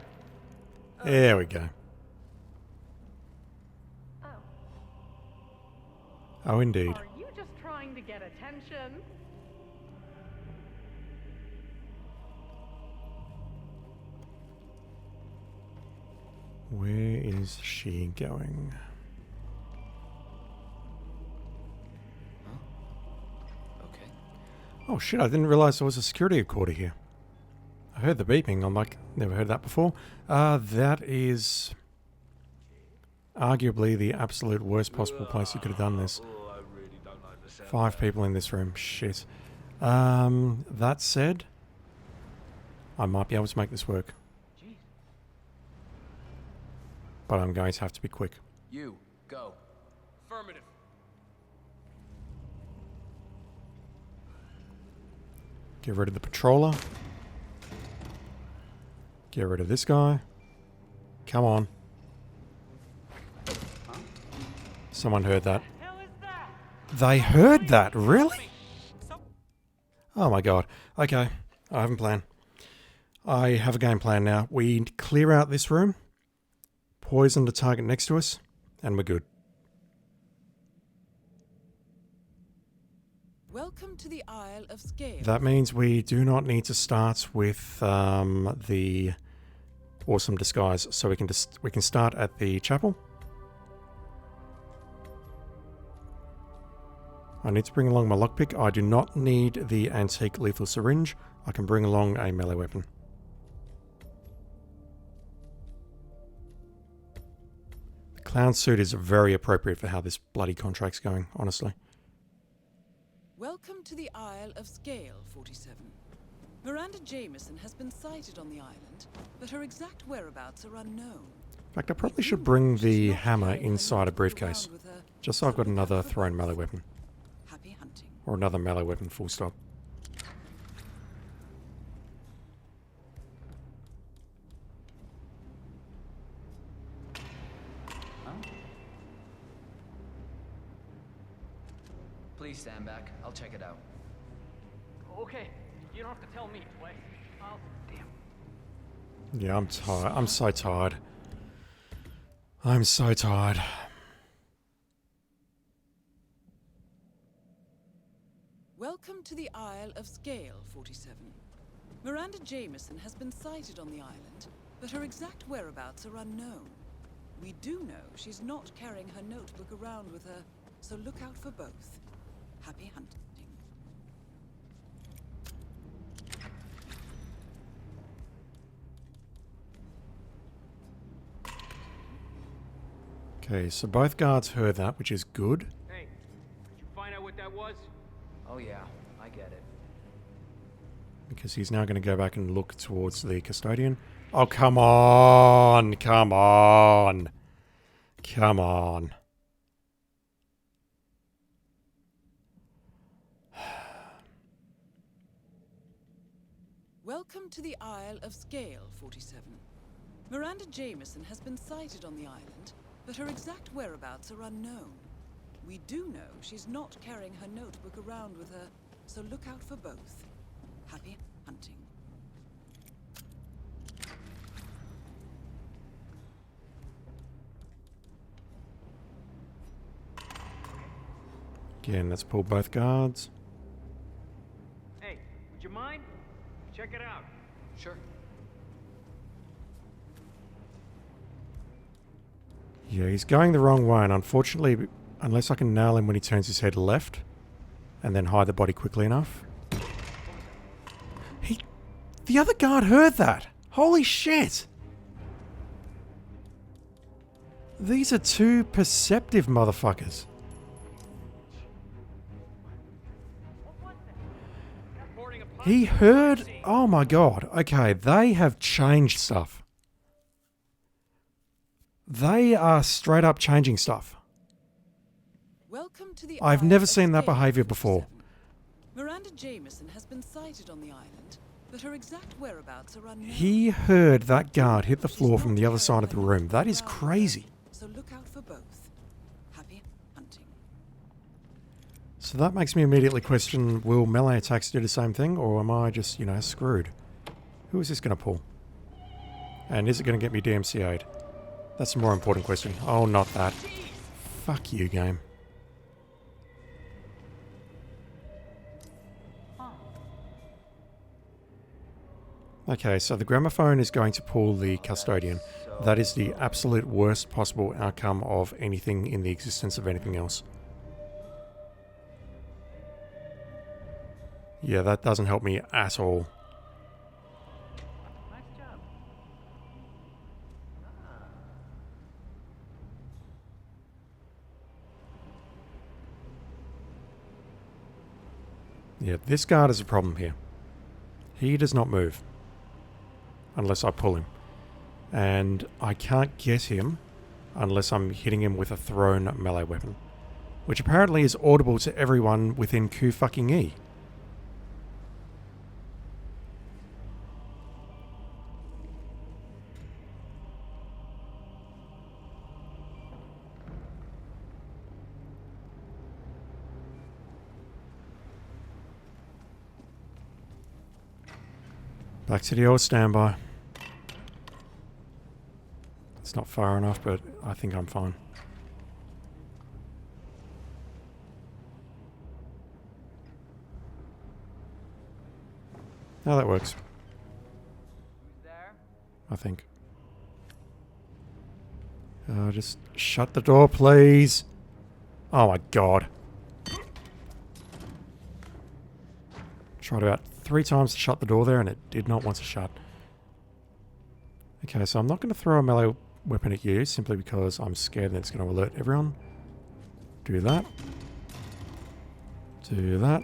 There we go. Oh, indeed. Are you just trying to get attention? Where is she going? Okay. Oh shit, I didn't realize there was a security recorder here. I heard the beeping, I'm like, never heard that before. That is arguably the absolute worst possible place you could have done this. 5 people in this room, shit. That said, I might be able to make this work. But I'm going to have to be quick. You, go. Affirmative. Get rid of the patroller. Get rid of this guy. Come on. Someone heard that. They heard that? Really? Oh my god. Okay. I have a plan. I have a game plan now. We clear out this room. Poison the target next to us, and we're good. Welcome to the Isle of Scale. That means we do not need to start with the awesome disguise, so we can start at the chapel. I need to bring along my lockpick. I do not need the antique lethal syringe. I can bring along a melee weapon. Clown suit is very appropriate for how this bloody contract's going, honestly. Welcome to the Isle of Scale, 47. Miranda Jameson has been sighted on the island, but her exact whereabouts are unknown. In fact, I probably should bring the hammer inside a briefcase, just so I've got another thrown melee weapon. Happy hunting. Or another melee weapon, full stop. Please stand back. I'll check it out. Okay, you don't have to tell me twice. Damn. Yeah, I'm tired. I'm so tired. I'm so tired. Welcome to the Isle of Scale, 47. Miranda Jameson has been sighted on the island, but her exact whereabouts are unknown. We do know she's not carrying her notebook around with her, so look out for both. Happy hunting. Okay, so both guards heard that, which is good. Hey, did you find out what that was? Oh yeah, I get it. Because he's now going to go back and look towards the custodian. Oh, come on! Come on! Come on. Welcome to the Isle of Scale, 47. Miranda Jameson has been sighted on the island, but her exact whereabouts are unknown. We do know she's not carrying her notebook around with her, so look out for both. Happy hunting. Again, let's pull both guards. Hey, would you mind? Check it out. Sure. Yeah, he's going the wrong way, and unfortunately, unless I can nail him when he turns his head left, and then hide the body quickly enough. The other guard heard that! Holy shit! These are two perceptive motherfuckers. He heard... Oh my god. Okay, they have changed stuff. They are straight up changing stuff. Welcome to the I've Isle never of seen that Spain, behavior before. Miranda Jameson has been sighted on the island, but her exact whereabouts are unknown. He heard that guard hit the floor from the other side of the room. That is crazy. So look out for both. Happy hunting. So that makes me immediately question, will melee attacks do the same thing, or am I just, you know, screwed? Who is this going to pull? And is it going to get me DMCA'd? That's a more important question. Oh, not that. Fuck you, game. Okay, so the gramophone is going to pull the custodian. That is the absolute worst possible outcome of anything in the existence of anything else. Yeah, that doesn't help me at all. Yeah, this guard is a problem here. He does not move. Unless I pull him. And I can't get him unless I'm hitting him with a thrown melee weapon. Which apparently is audible to everyone within Q-fucking-E. Back to the old standby. It's not far enough, but I think I'm fine. Now that works. I think. Just shut the door, please. Oh my god. Tried about 3 times to shut the door there and it did not want to shut. Okay, so I'm not going to throw a melee weapon at you simply because I'm scared that it's going to alert everyone. Do that. Do that.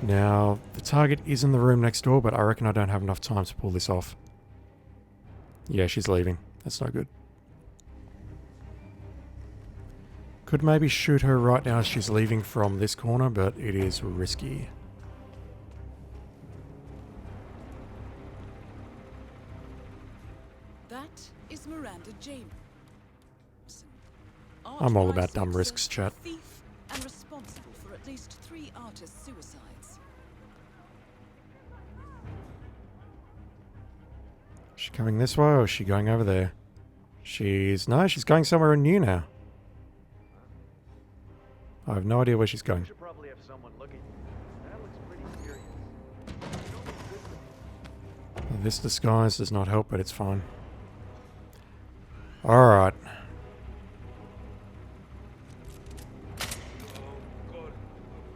Now, the target is in the room next door, but I reckon I don't have enough time to pull this off. Yeah, she's leaving. That's no good. Could maybe shoot her right now as she's leaving from this corner, but it is risky. That is Miranda Jameson. I'm all about dumb risks, chat. Thief and responsible for at least 3 artist suicides. Is she coming this way or is she going over there? No, she's going somewhere new now. I have no idea where she's going. Should probably have someone looking. That looks pretty serious. This disguise does not help, but it's fine. Alright.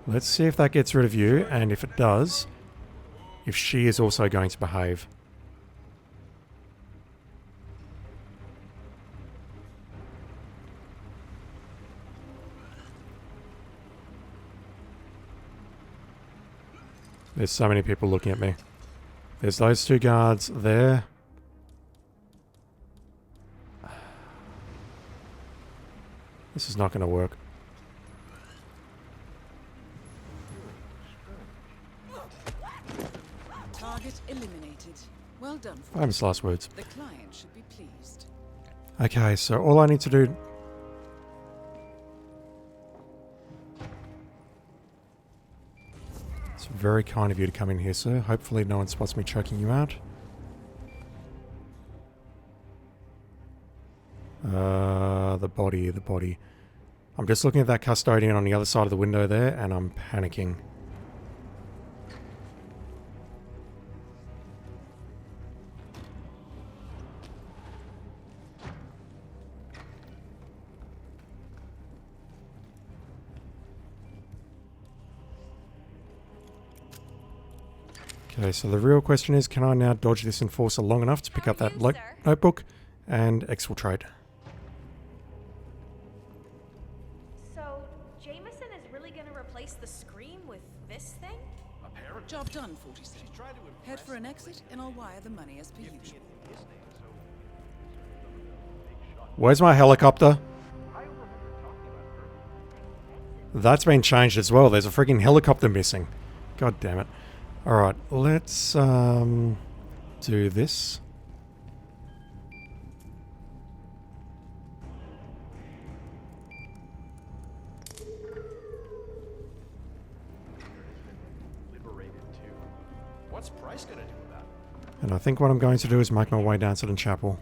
Let's see if that gets rid of you, and if it does, if she is also going to behave. There's so many people looking at me. There's those 2 guards there. This is not going to work. Target eliminated. Well done. Famous last words. The client should be pleased. Okay, so all I need to do... very kind of you to come in here, sir. Hopefully no one spots me choking you out. The body. I'm just looking at that custodian on the other side of the window there, and I'm panicking. Okay, so the real question is, can I now dodge this enforcer long enough to pick up that notebook and exfiltrate? So, Jameson is really gonna replace the scream with this thing? Apparently. Job done, 47. Head for an exit, and I'll wire the money as per usual. Where's my helicopter? That's been changed as well. There's a freaking helicopter missing. God damn it. Alright, let's do this. Liberated too. What's Price gonna do with that? And I think what I'm going to do is make my way down to the chapel.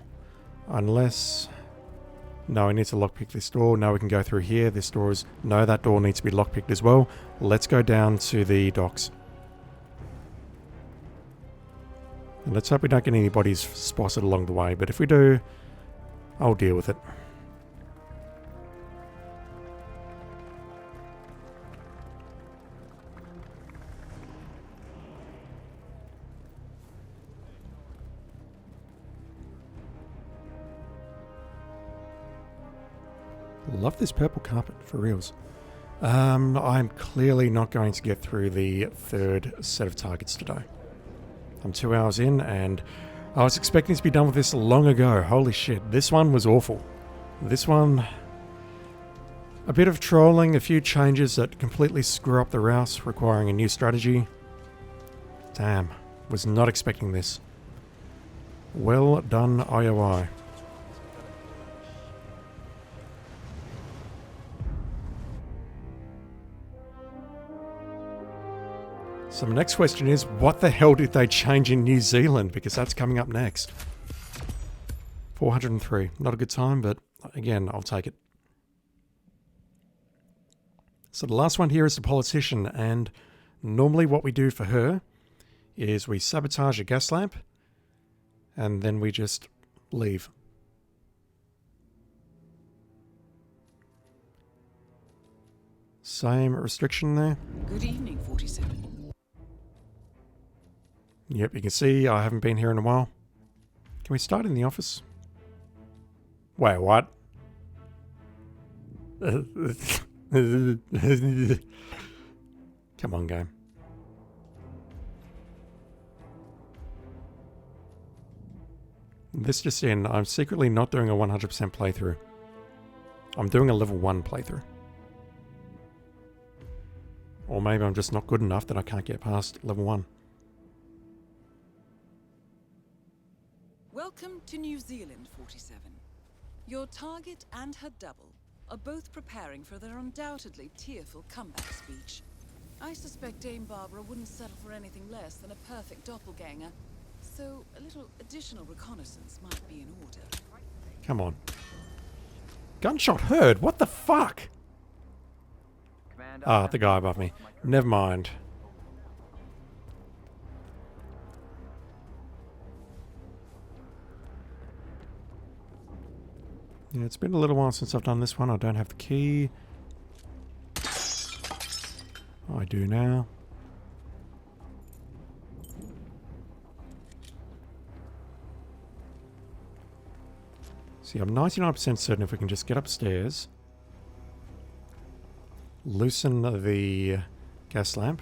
Unless... No, I need to lockpick this door. No, we can go through here. This door is... No, that door needs to be lockpicked as well. Let's go down to the docks. And let's hope we don't get any bodies spotted along the way, but if we do, I'll deal with it. Love this purple carpet, for reals. I'm clearly not going to get through the third set of targets today. I'm 2 hours in, and I was expecting to be done with this long ago. Holy shit, this one was awful. This one... A bit of trolling, a few changes that completely screw up the rouse, requiring a new strategy. Damn, was not expecting this. Well done, IOI. So the next question is, what the hell did they change in New Zealand? Because that's coming up next. 403. Not a good time, but again, I'll take it. So the last one here is the politician, and normally what we do for her is we sabotage a gas lamp, and then we just leave. Same restriction there. Good evening, 47. Yep, you can see I haven't been here in a while. Can we start in the office? Wait, what? Come on, game. This just in, I'm secretly not doing a 100% playthrough. I'm doing a level 1 playthrough. Or maybe I'm just not good enough that I can't get past level 1. Welcome to New Zealand, 47. Your target and her double are both preparing for their undoubtedly tearful comeback speech. I suspect Dame Barbara wouldn't settle for anything less than a perfect doppelganger, so a little additional reconnaissance might be in order. Come on. Gunshot heard? What the fuck? Ah, the guy above me. Never mind. Yeah, it's been a little while since I've done this one. I don't have the key. I do now. See, I'm 99% certain if we can just get upstairs, loosen the gas lamp,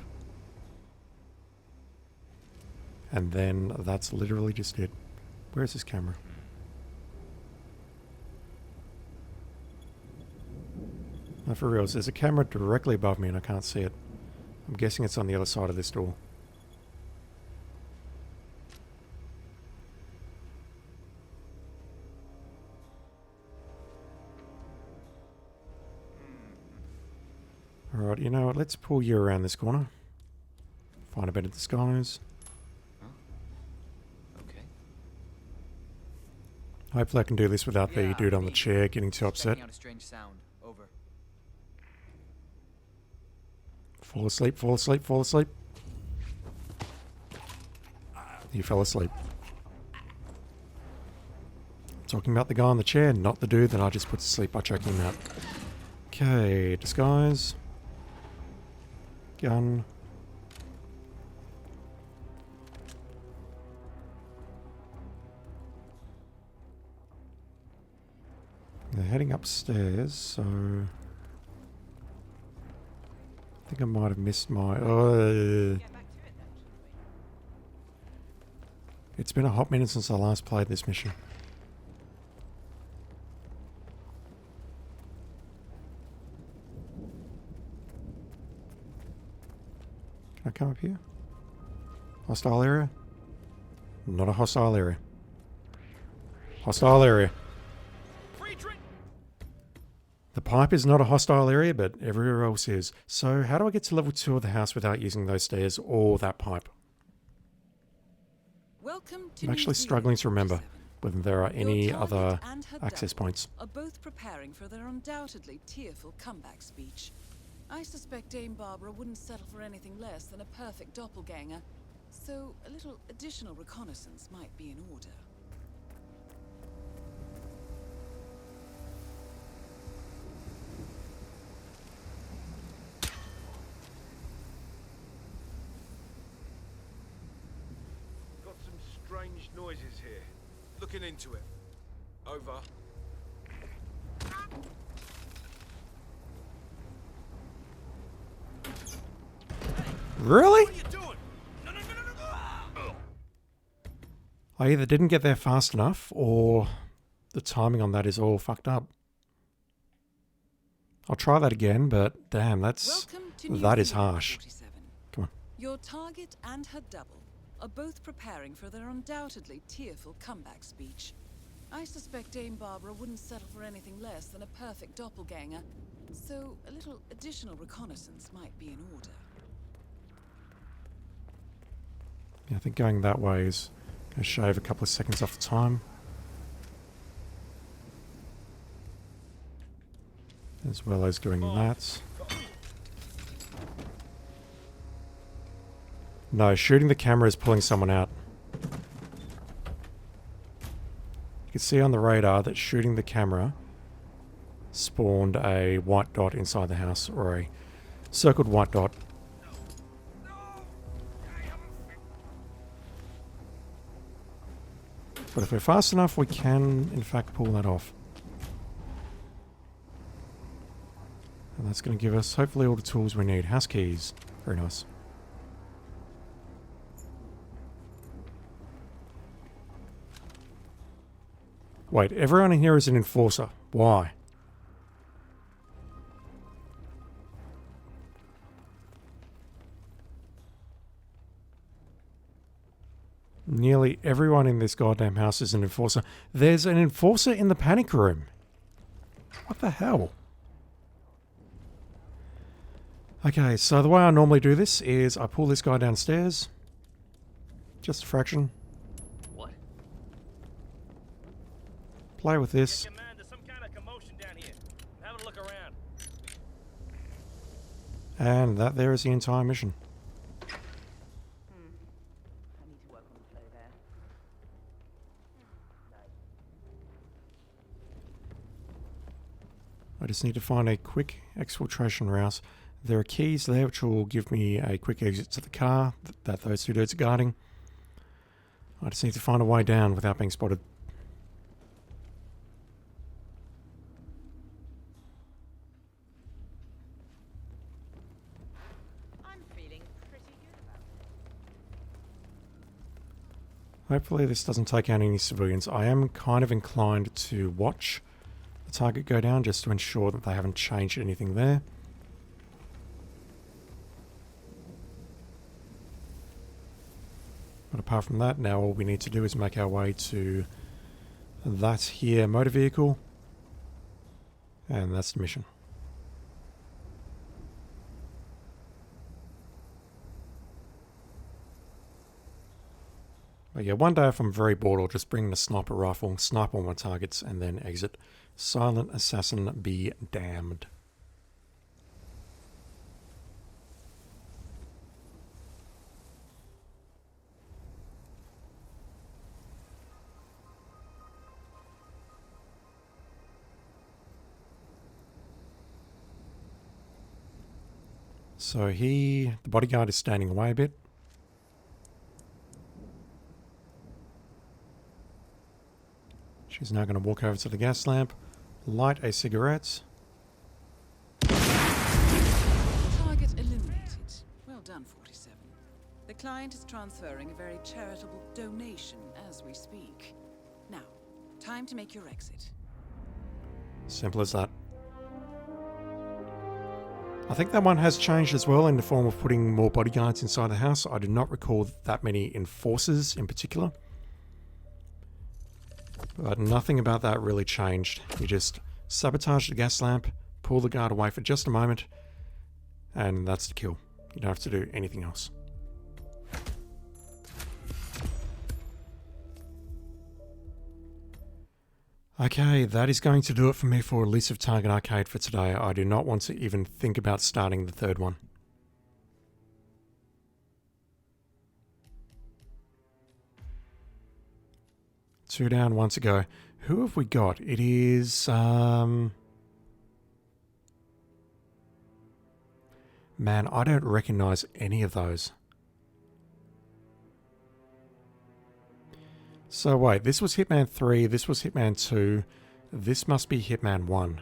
and then that's literally just it. Where's this camera? No, for reals, there's a camera directly above me and I can't see it. I'm guessing it's on the other side of this door. Alright, you know what, let's pull you around this corner. Find a better disguise. Okay. Hopefully I can do this without the dude on the chair getting too upset. Checking out a strange sound. Over. Fall asleep, fall asleep, fall asleep. He fell asleep. Talking about the guy on the chair, not the dude that I just put to sleep by choking him out. Okay, disguise. Gun. They're heading upstairs, so... I think I might have missed my... It's been a hot minute since I last played this mission. Can I come up here? Hostile area? Not a hostile area. Hostile area. The pipe is not a hostile area, but everywhere else is. So how do I get to level 2 of the house without using those stairs or that pipe? Welcome to I'm actually struggling to remember whether there are any other access points. Are both preparing for their undoubtedly tearful comeback speech. I suspect Dame Barbara wouldn't settle for anything less than a perfect doppelganger, so a little additional reconnaissance might be in order. Got some strange noises here. Looking into it. Over. Really? I either didn't get there fast enough, or the timing on that is all fucked up. I'll try that again, but damn, that is harsh. Come on. Your target and her double are both preparing for their undoubtedly tearful comeback speech. I suspect Dame Barbara wouldn't settle for anything less than a perfect doppelganger, so a little additional reconnaissance might be in order. Yeah, I think going that way is going to shave a couple of seconds off the time. As well as doing that. No, shooting the camera is pulling someone out. You can see on the radar that shooting the camera spawned a white dot inside the house, or a circled white dot. But if we're fast enough, we can, in fact, pull that off. And that's going to give us, hopefully, all the tools we need. House keys. Very nice. Wait, everyone in here is an enforcer. Why? Nearly everyone in this goddamn house is an enforcer. There's an enforcer in the panic room. What the hell? Okay, so the way I normally do this is I pull this guy downstairs. Just a fraction. What? Play with this. Command, there's some kind of commotion down here. Have a look around. And that there is the entire mission. I just need to find a quick exfiltration route. There are keys there which will give me a quick exit to the car that those two dudes are guarding. I just need to find a way down without being spotted. I'm feeling pretty good about it. Hopefully this doesn't take out any civilians. I am kind of inclined to watch the target go down just to ensure that they haven't changed anything there. But apart from that, now all we need to do is make our way to that here motor vehicle, and that's the mission. But yeah, one day if I'm very bored, I'll just bring the sniper rifle, snipe all my targets, and then exit. Silent assassin be damned. So the bodyguard is standing away a bit. She's now going to walk over to the gas lamp, light a cigarette. Target eliminated. Well done, 47. The client is transferring a very charitable donation as we speak. Now, time to make your exit. Simple as that. I think that one has changed as well in the form of putting more bodyguards inside the house. I do not recall that many enforcers in particular. But nothing about that really changed. You just sabotage the gas lamp, pull the guard away for just a moment, and that's the kill. You don't have to do anything else. Okay, that is going to do it for me for Elusive Target Arcade for today. I do not want to even think about starting the third one. Two down, one to go. Who have we got? It is... Man, I don't recognize any of those. So wait, this was Hitman 3, this was Hitman 2, this must be Hitman 1.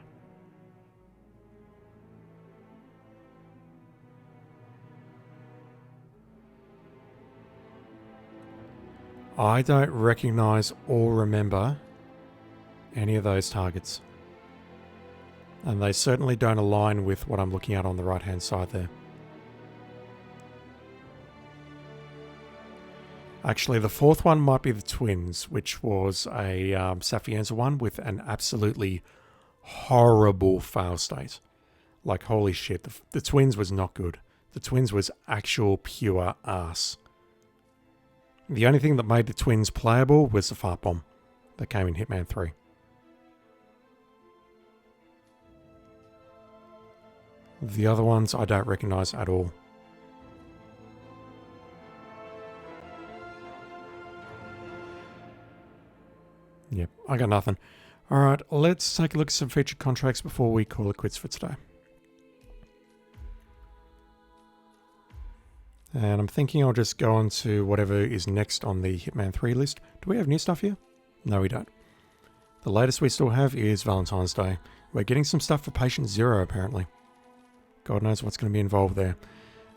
I don't recognize or remember any of those targets. And they certainly don't align with what I'm looking at on the right hand side there. Actually, the fourth one might be the Twins, which was a Sapienza one with an absolutely horrible fail state. Like, holy shit, the Twins was not good. The Twins was actual pure ass. The only thing that made the Twins playable was the fart bomb that came in Hitman 3. The other ones I don't recognize at all. Yep, I got nothing. Alright, let's take a look at some featured contracts before we call it quits for today. And I'm thinking I'll just go on to whatever is next on the Hitman 3 list. Do we have new stuff here? No, we don't. The latest we still have is Valentine's Day. We're getting some stuff for Patient Zero, apparently. God knows what's going to be involved there.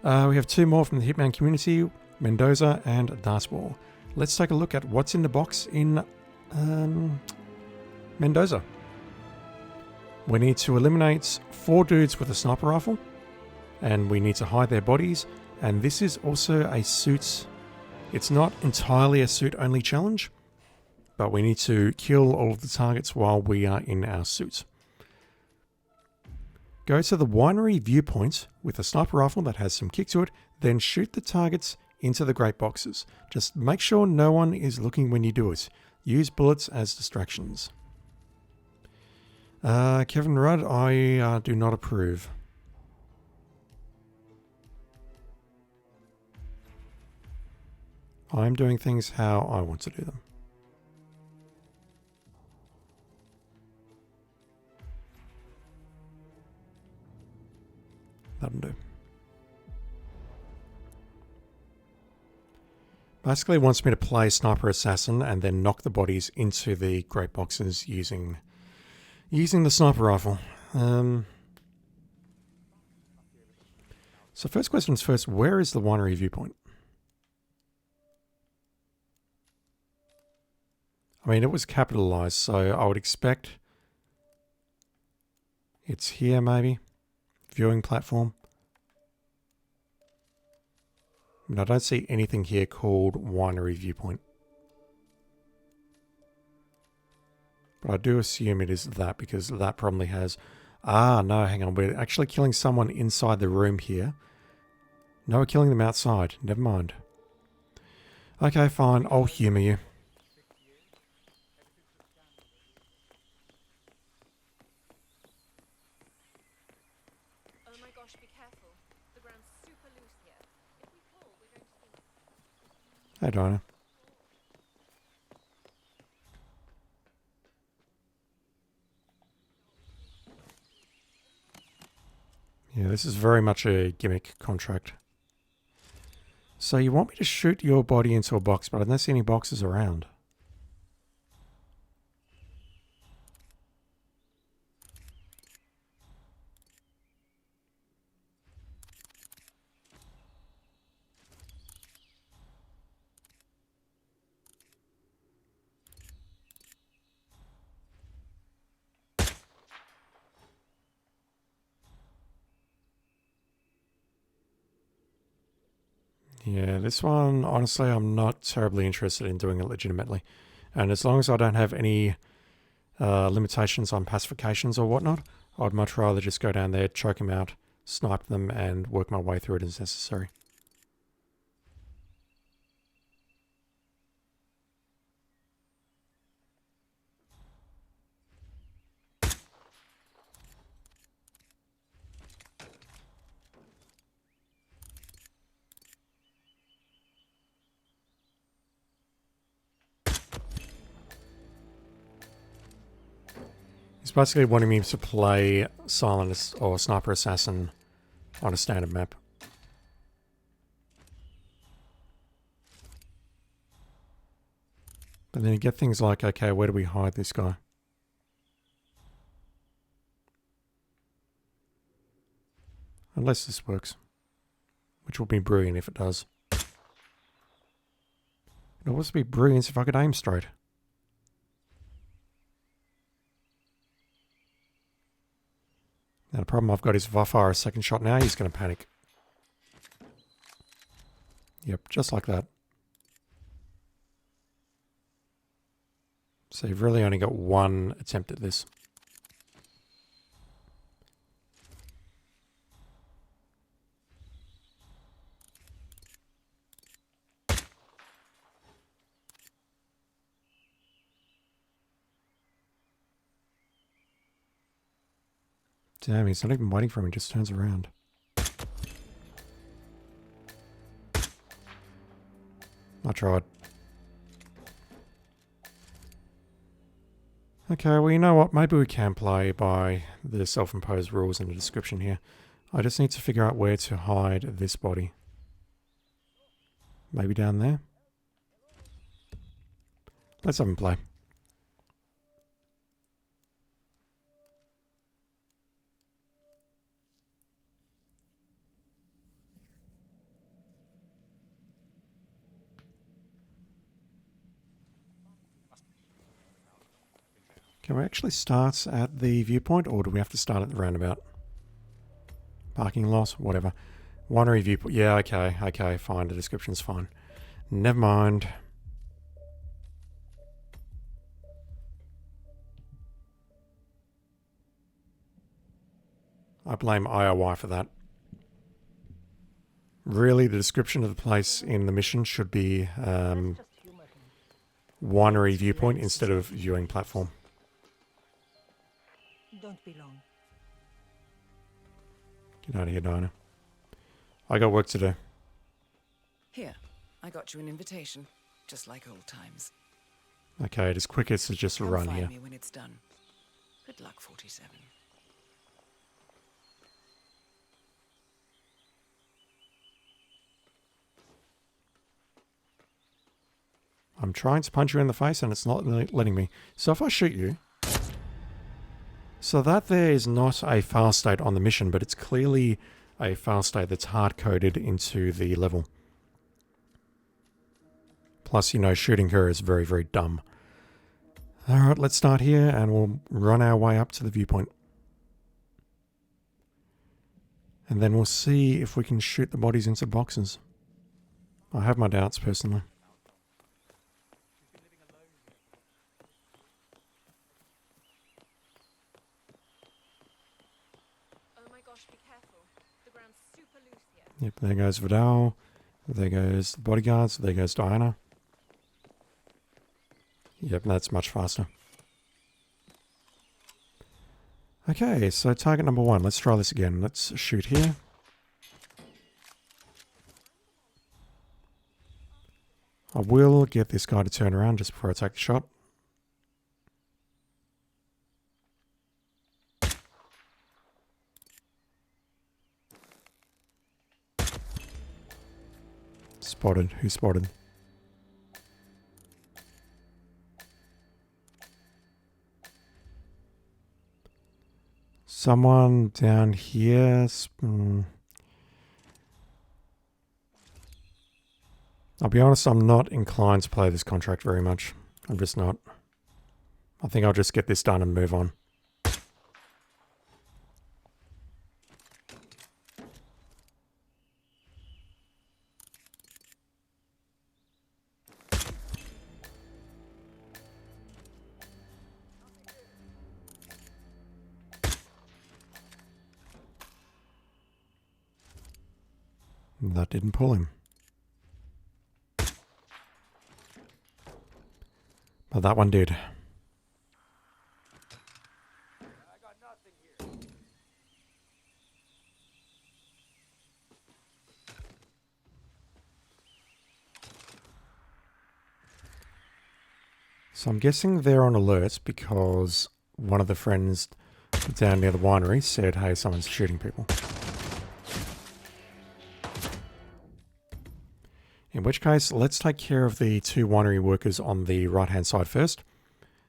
We have two more from the Hitman community, Mendoza and Dartball. Let's take a look at what's in the box in Mendoza. We need to eliminate 4 dudes with a sniper rifle, and we need to hide their bodies, and this is also a suit. It's not entirely a suit-only challenge, but we need to kill all of the targets while we are in our suits. Go to the winery viewpoint with a sniper rifle that has some kick to it, then shoot the targets into the great boxes. Just make sure no one is looking when you do it. Use bullets as distractions. Kevin Rudd, I do not approve. I'm doing things how I want to do them. That'll do. Basically wants me to play Sniper Assassin and then knock the bodies into the great boxes using the sniper rifle. So first questions first, where is the winery viewpoint? I mean, it was capitalized, so I would expect it's here maybe. Viewing platform. I mean, I don't see anything here called winery viewpoint. But I do assume it is that because that probably has... Ah, no, hang on. We're actually killing someone inside the room here. No, we're killing them outside. Never mind. Okay, fine. I'll humour you. Oh my gosh, be careful. The ground's super loose here. If we fall, we're going to be... Hey, Dinah. Yeah, this is very much a gimmick contract. So you want me to shoot your body into a box, but I don't see any boxes around. Yeah, this one, honestly, I'm not terribly interested in doing it legitimately. And as long as I don't have any limitations on pacifications or whatnot, I'd much rather just go down there, choke them out, snipe them, and work my way through it as necessary. He's basically wanting me to play Silent or Sniper Assassin on a standard map. But then you get things like, okay, where do we hide this guy? Unless this works. Which will be brilliant if it does. It would also be brilliant if I could aim straight. Now the problem I've got is if I fire a second shot now, he's going to panic. Yep, just like that. So you've really only got one attempt at this. Damn, he's not even waiting for me, he just turns around. I tried. Okay, well, you know what? Maybe we can play by the self-imposed rules in the description here. I just need to figure out where to hide this body. Maybe down there? Let's have him play. Can we actually start at the viewpoint, or do we have to start at the roundabout? Parking lot, whatever. Winery viewpoint. Yeah, okay, fine. The description's fine. Never mind. I blame IOI for that. Really, the description of the place in the mission should be winery viewpoint instead of viewing platform. Don't be long. Get out of here, Dinah. I got work to do. Here, I got you an invitation, just like old times. Okay, it is quickest to just run find here. me when it's done. Good luck, 47. I'm trying to punch you in the face and it's not letting me. So if I shoot you... So that there is not a file state on the mission, but it's clearly a file state that's hard-coded into the level. Plus, you know, shooting her is very, very dumb. Alright, let's start here and we'll run our way up to the viewpoint. And then we'll see if we can shoot the bodies into boxes. I have my doubts, personally. Yep, there goes Vidal. There goes the bodyguards. There goes Diana. Yep, that's much faster. Okay, so target number 1. Let's try this again. Let's shoot here. I will get this guy to turn around just before I take the shot. Spotted. Who spotted? Someone down here. I'll be honest, I'm not inclined to play this contract very much. I'm just not. I think I'll just get this done and move on. That didn't pull him. But that one did. So I'm guessing they're on alert because one of the friends down near the winery said, hey, someone's shooting people. In which case, let's take care of the 2 winery workers on the right-hand side first.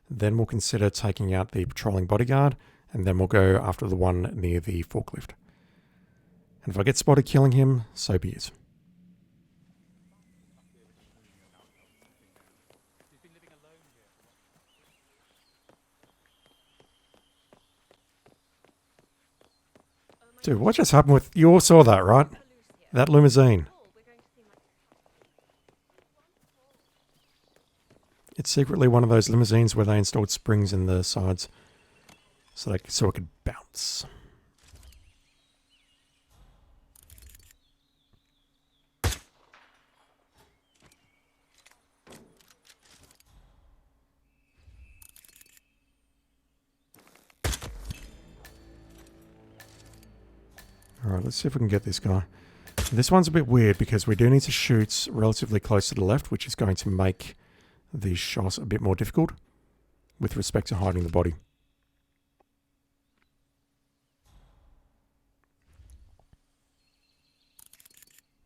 Then we'll consider taking out the patrolling bodyguard, and then we'll go after the one near the forklift. And if I get spotted killing him, so be it. Dude, what just happened with... You all saw that, right? That limousine. It's secretly one of those limousines where they installed springs in the sides so it could bounce. Alright, let's see if we can get this guy. This one's a bit weird because we do need to shoot relatively close to the left, which is going to make the shot a bit more difficult with respect to hiding the body.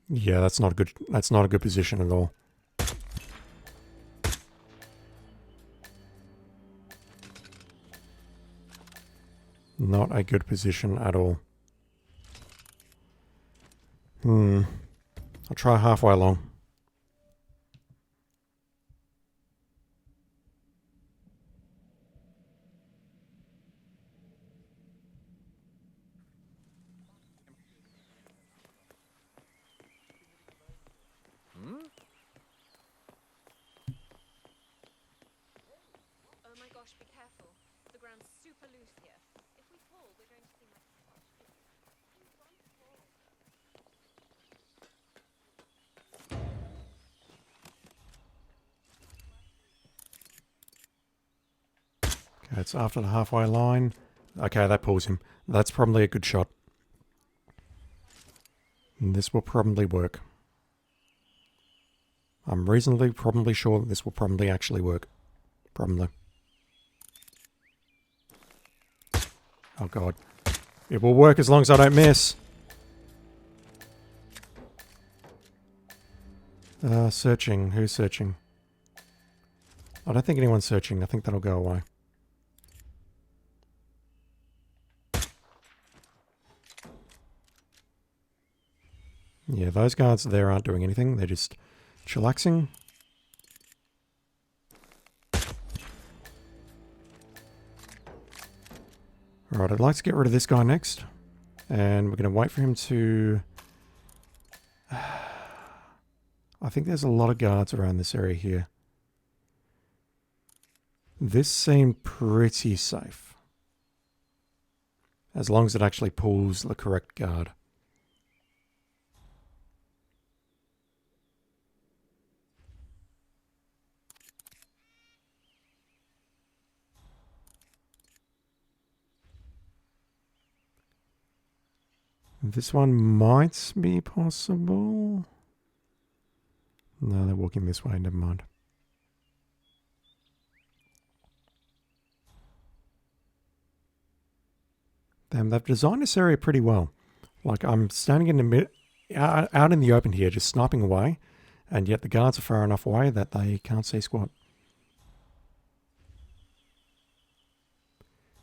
Yeah, that's not a good position at all. Not a good position at all. I'll try halfway along. Oh my gosh, be careful. The ground's super loose here. If we fall, we're going to see my... Okay, it's after the halfway line. Okay, that pulls him. That's probably a good shot. And this will probably work. I'm reasonably probably sure that this will probably actually work. Probably. Oh god. It will work as long as I don't miss. Searching. Who's searching? I don't think anyone's searching. I think that'll go away. Yeah, those guards there aren't doing anything. They're just chillaxing. Alright, I'd like to get rid of this guy next. And we're going to wait for him to... I think there's a lot of guards around this area here. This seemed pretty safe. As long as it actually pulls the correct guard. This one might be possible. No, they're walking this way, never mind. Damn, they've designed this area pretty well. Like, I'm standing in the out in the open here, just sniping away, and yet the guards are far enough away that they can't see squat.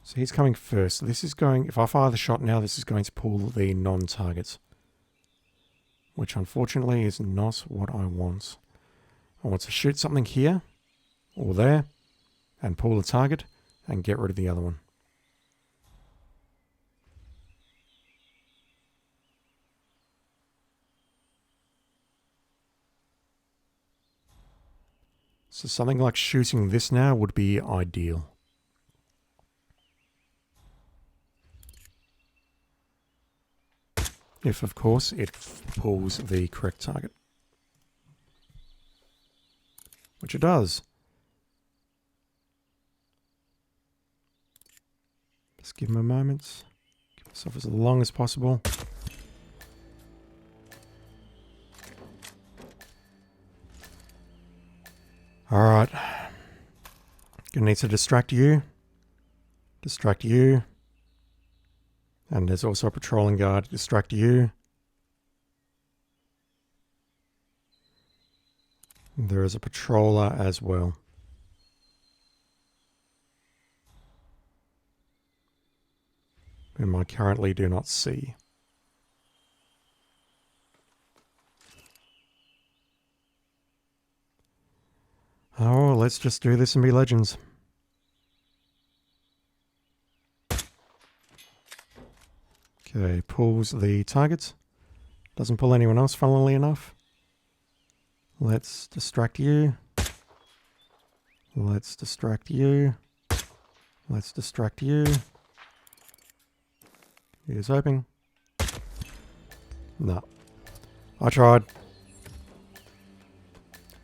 So he's coming first. This is going, if I fire the shot now, this is going to pull the non-targets. Which unfortunately is not what I want. I want to shoot something here, or there, and pull the target, and get rid of the other one. So something like shooting this now would be ideal. If, of course, it pulls the correct target. Which it does. Just give him a moment. Give myself as long as possible. Alright. Gonna need to distract you. Distract you. And there's also a patrolling guard to distract you. There is a patroller as well. Whom I currently do not see. Oh, let's just do this and be legends. Okay, pulls the target. Doesn't pull anyone else, funnily enough. Let's distract you. Let's distract you. Let's distract you. Here's hoping. No. I tried.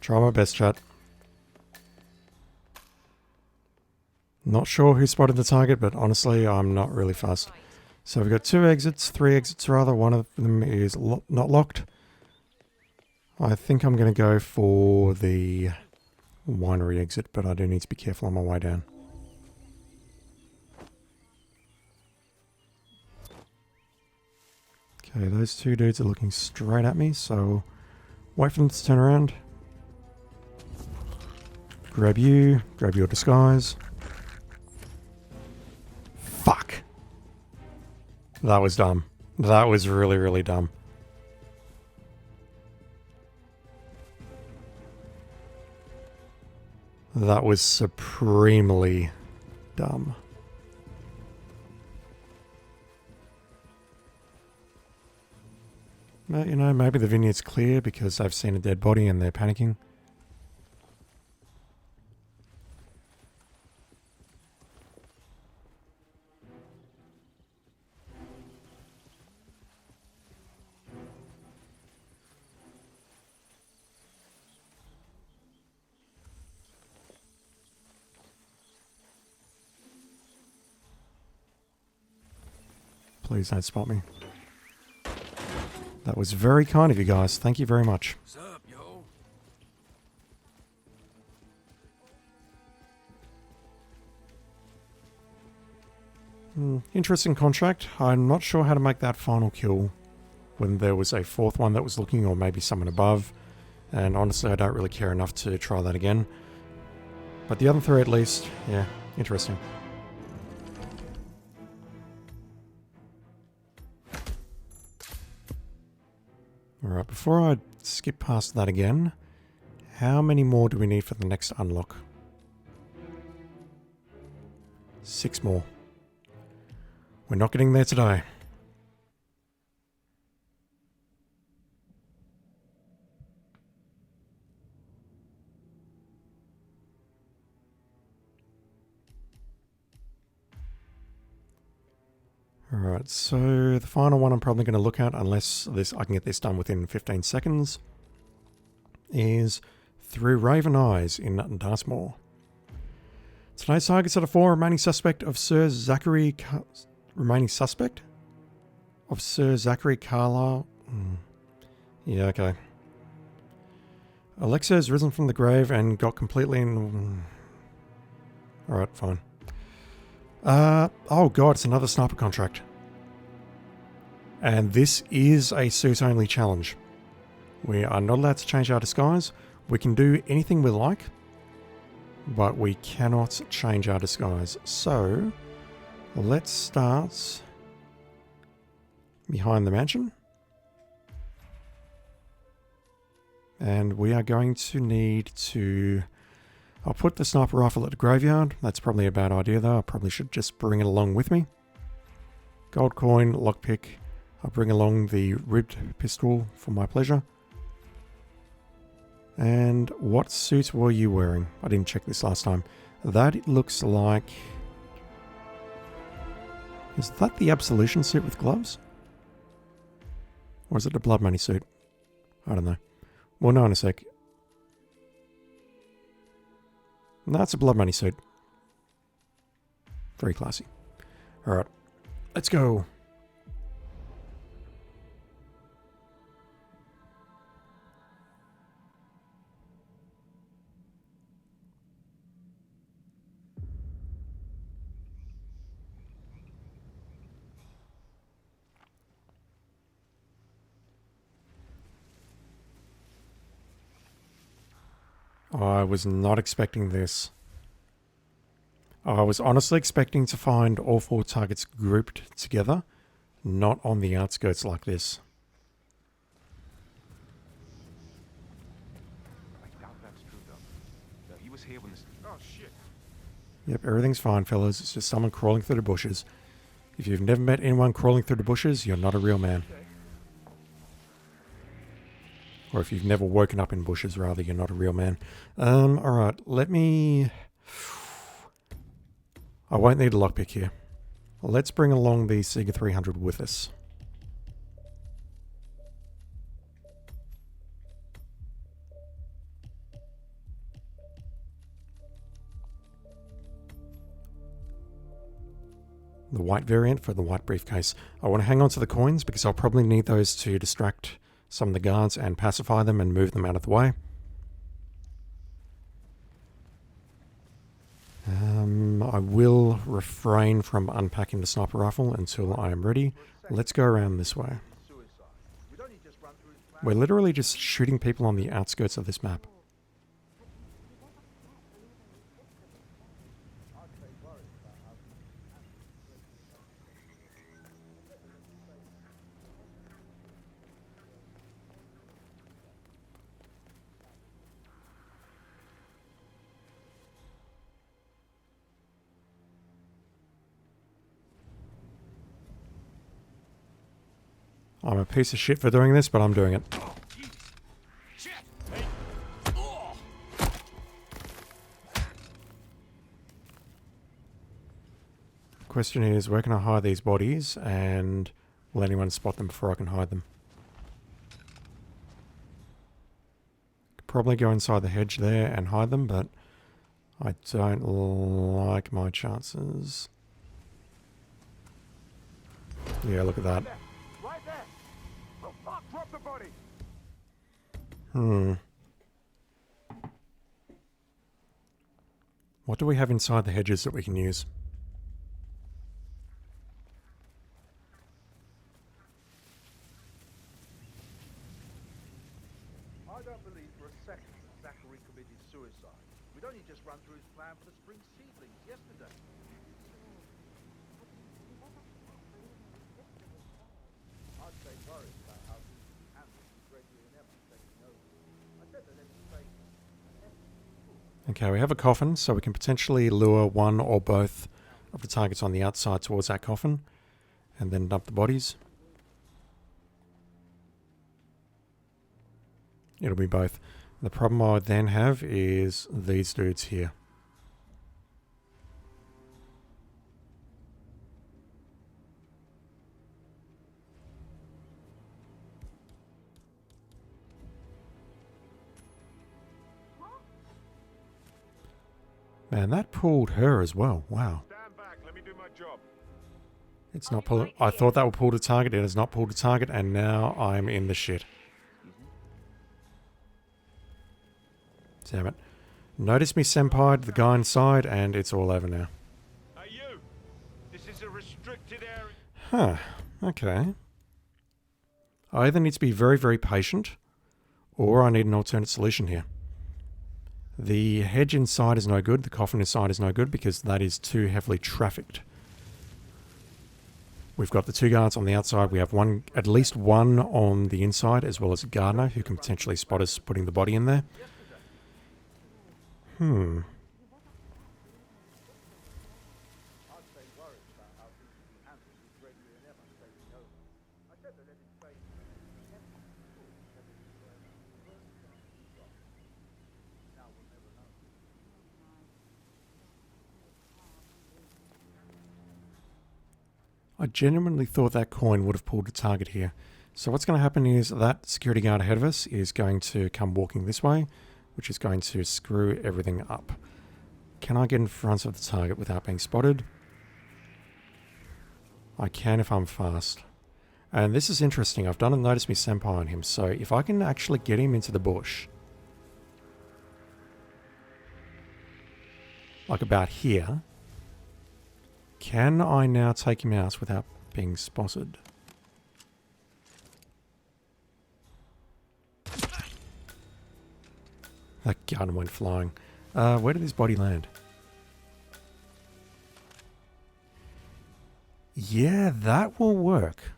Try my best, chat. Not sure who spotted the target, but honestly, I'm not really fussed. So we've got three exits rather. One of them is not locked. I think I'm going to go for the winery exit, but I do need to be careful on my way down. Okay, those two dudes are looking straight at me, so wait for them to turn around. Grab you, grab your disguise. Fuck! That was dumb. That was really, really dumb. That was supremely dumb. But, you know, maybe the vineyard's clear because they've seen a dead body and they're panicking. Please don't spot me. That was very kind of you guys. Thank you very much. What's up, yo? Interesting contract. I'm not sure how to make that final kill when there was a fourth one that was looking, or maybe someone above. And honestly, I don't really care enough to try that again. But the other three at least, yeah, interesting. Alright, before I skip past that again, how many more do we need for the next unlock? 6 more. We're not getting there today. Alright, so the final one I'm probably going to look at, unless I can get this done within 15 seconds, is Through Raven Eyes in Dartmoor. Today's targets are the 4 remaining suspect of Sir Zachary... remaining suspect? of Sir Zachary Carlyle. Yeah, okay. Alexa has risen from the grave and got completely in... Alright, fine. Oh god, it's another sniper contract. And this is a suit-only challenge. We are not allowed to change our disguise. We can do anything we like, but we cannot change our disguise. So, let's start behind the mansion. And we are going to need to... I'll put the sniper rifle at the graveyard. That's probably a bad idea though. I probably should just bring it along with me. Gold coin, lockpick. I'll bring along the ribbed pistol for my pleasure. And what suit were you wearing? I didn't check this last time. That looks like... Is that the Absolution suit with gloves? Or is it the Blood Money suit? I don't know. We'll know in a sec. No, it's a Blood Money suit. Very classy. Alright, let's go. I was not expecting this. I was honestly expecting to find all 4 targets grouped together, not on the outskirts like this. I doubt that's true, though. He was here when this... Oh, shit. Yep, everything's fine, fellas. It's just someone crawling through the bushes. If you've never met anyone crawling through the bushes, you're not a real man. Or if you've never woken up in bushes, rather, you're not a real man. Alright, let me... I won't need a lockpick here. Let's bring along the Sega 300 with us. The white variant for the white briefcase. I want to hang on to the coins because I'll probably need those to distract some of the guards and pacify them and move them out of the way. I will refrain from unpacking the sniper rifle until I am ready. Let's go around this way. We're literally just shooting people on the outskirts of this map. I'm a piece of shit for doing this, but I'm doing it. Question is, where can I hide these bodies, and will anyone spot them before I can hide them? Could probably go inside the hedge there and hide them, but I don't like my chances. Yeah, look at that. What do we have inside the hedges that we can use? I don't believe for a second that Zachary committed suicide. We'd only just run through his plan for the spring seedlings yesterday. I'd say worried about how we handled Gregory and Emma taking over. I said that they would say... Okay, we have a coffin, so we can potentially lure one or both of the targets on the outside towards that coffin, and then dump the bodies. It'll be both. The problem I then have is these dudes here. Man, that pulled her as well. Wow. Stand back, let me do my job. It's not pull. I thought that would pull to target. It has not pulled to target, and now I'm in the shit. Damn it. Notice me, senpai, the guy inside, and it's all over now. Hey, you! This is a restricted area. Huh. Okay. I either need to be very, very patient, or I need an alternate solution here. The hedge inside is no good. The coffin inside is no good because that is too heavily trafficked. We've got the 2 guards on the outside. We have one, at least one on the inside, as well as a gardener who can potentially spot us putting the body in there. I genuinely thought that coin would have pulled a target here. So what's going to happen is that security guard ahead of us is going to come walking this way, which is going to screw everything up. Can I get in front of the target without being spotted? I can if I'm fast. And this is interesting. I've done a Notice Me Senpai on him, so if I can actually get him into the bush, like about here, can I now take him out without being spotted? That gun went flying. Where did his body land? Yeah, that will work.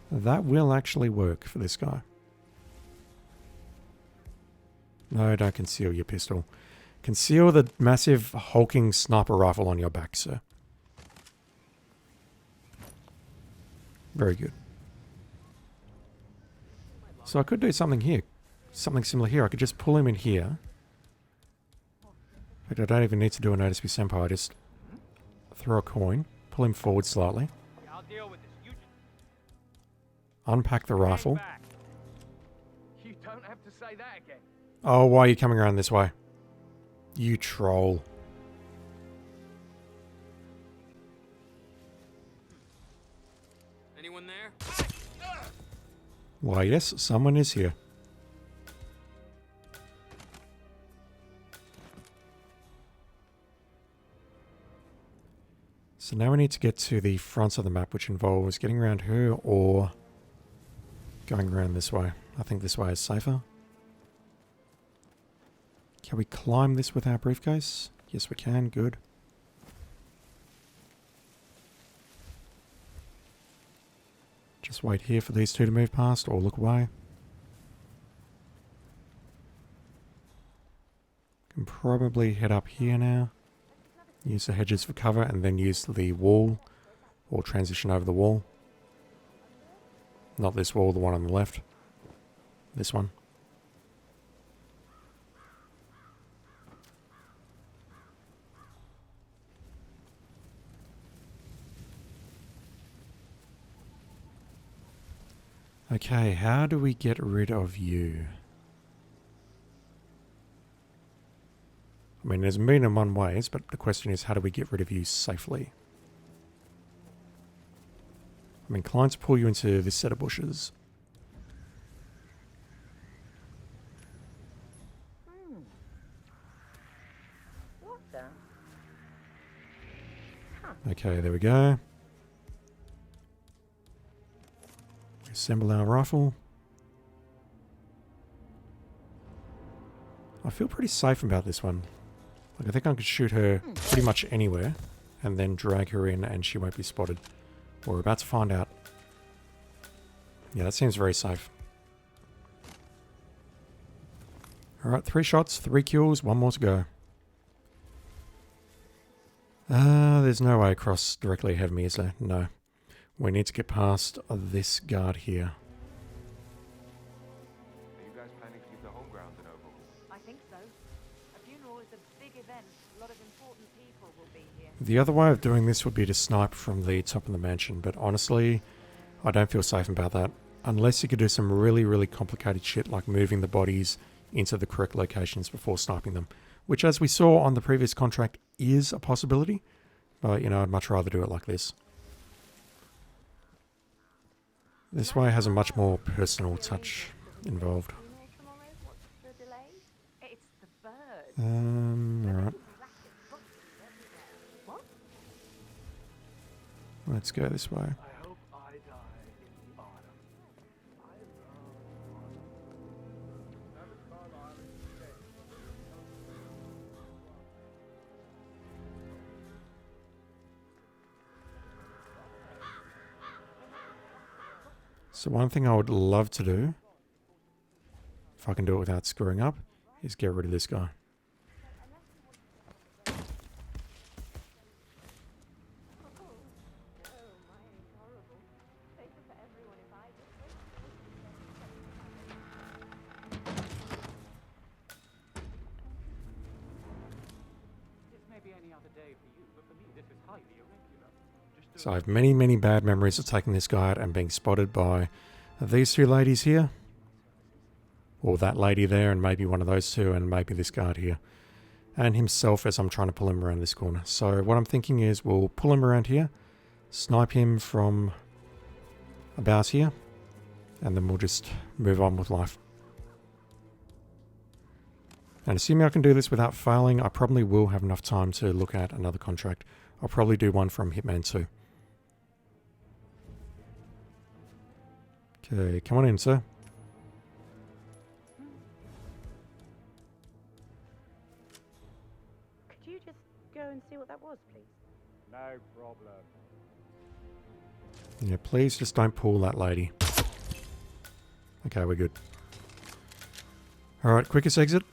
That will actually work for this guy. No, don't conceal your pistol. Conceal the massive hulking sniper rifle on your back, sir. Very good. So I could do something here. Something similar here. I could just pull him in here. In fact, I don't even need to do a Notice Me Senpai. I just throw a coin, pull him forward slightly. I'll deal with this. Unpack the rifle. You don't have to say that again. Oh, why are you coming around this way? You troll. Anyone there? Why, yes, someone is here. So now we need to get to the front of the map, which involves getting around her or going around this way. I think this way is safer. Can we climb this with our briefcase? Yes, we can. Good. Just wait here for these two to move past or look away. Can probably head up here now. Use the hedges for cover and then use the wall or transition over the wall. Not this wall, the one on the left. This one. Okay, how do we get rid of you? I mean, there's a million and one ways, but the question is, how do we get rid of you safely? I'm inclined to pull you into this set of bushes. What the? Okay, there we go. Assemble our rifle. I feel pretty safe about this one. Like, I think I could shoot her pretty much anywhere and then drag her in and she won't be spotted. We're about to find out. Yeah, that seems very safe. Alright, 3 shots, 3 kills, 1 more to go. There's no way across directly ahead of me, is there? No. We need to get past this guard here. Are you guys planning to keep the home grounds in overhaul? I think so. A funeral is a big event. A lot of important people will be here. The other way of doing this would be to snipe from the top of the mansion, but honestly, I don't feel safe about that. Unless you could do some really, really complicated shit like moving the bodies into the correct locations before sniping them. Which, as we saw on the previous contract, is a possibility. But, you know, I'd much rather do it like this. This way has a much more personal touch involved. Alright. Let's go this way. So one thing I would love to do, if I can do it without screwing up, is get rid of this guy. So I have many, many bad memories of taking this guy out and being spotted by these two ladies here. Or that lady there, and maybe one of those two, and maybe this guard here. And himself as I'm trying to pull him around this corner. So what I'm thinking is we'll pull him around here, snipe him from about here, and then we'll just move on with life. And assuming I can do this without failing, I probably will have enough time to look at another contract. I'll probably do one from Hitman 2. Okay, come on in, sir. Could you just go and see what that was, please? No problem. Yeah, please just don't pull that lady. Okay, we're good. Alright, quickest exit.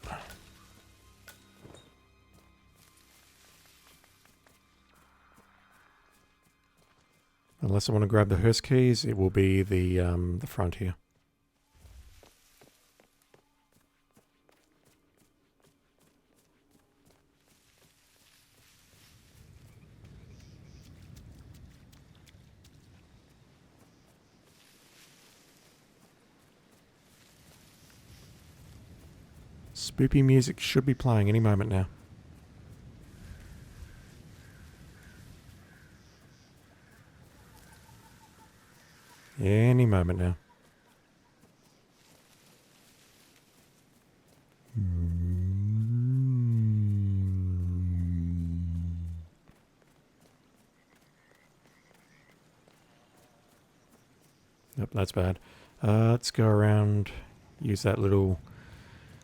Unless I want to grab the hearse keys, it will be the front here. Spoopy music should be playing any moment now. Any moment now. Yep, that's bad. Let's go around, use that little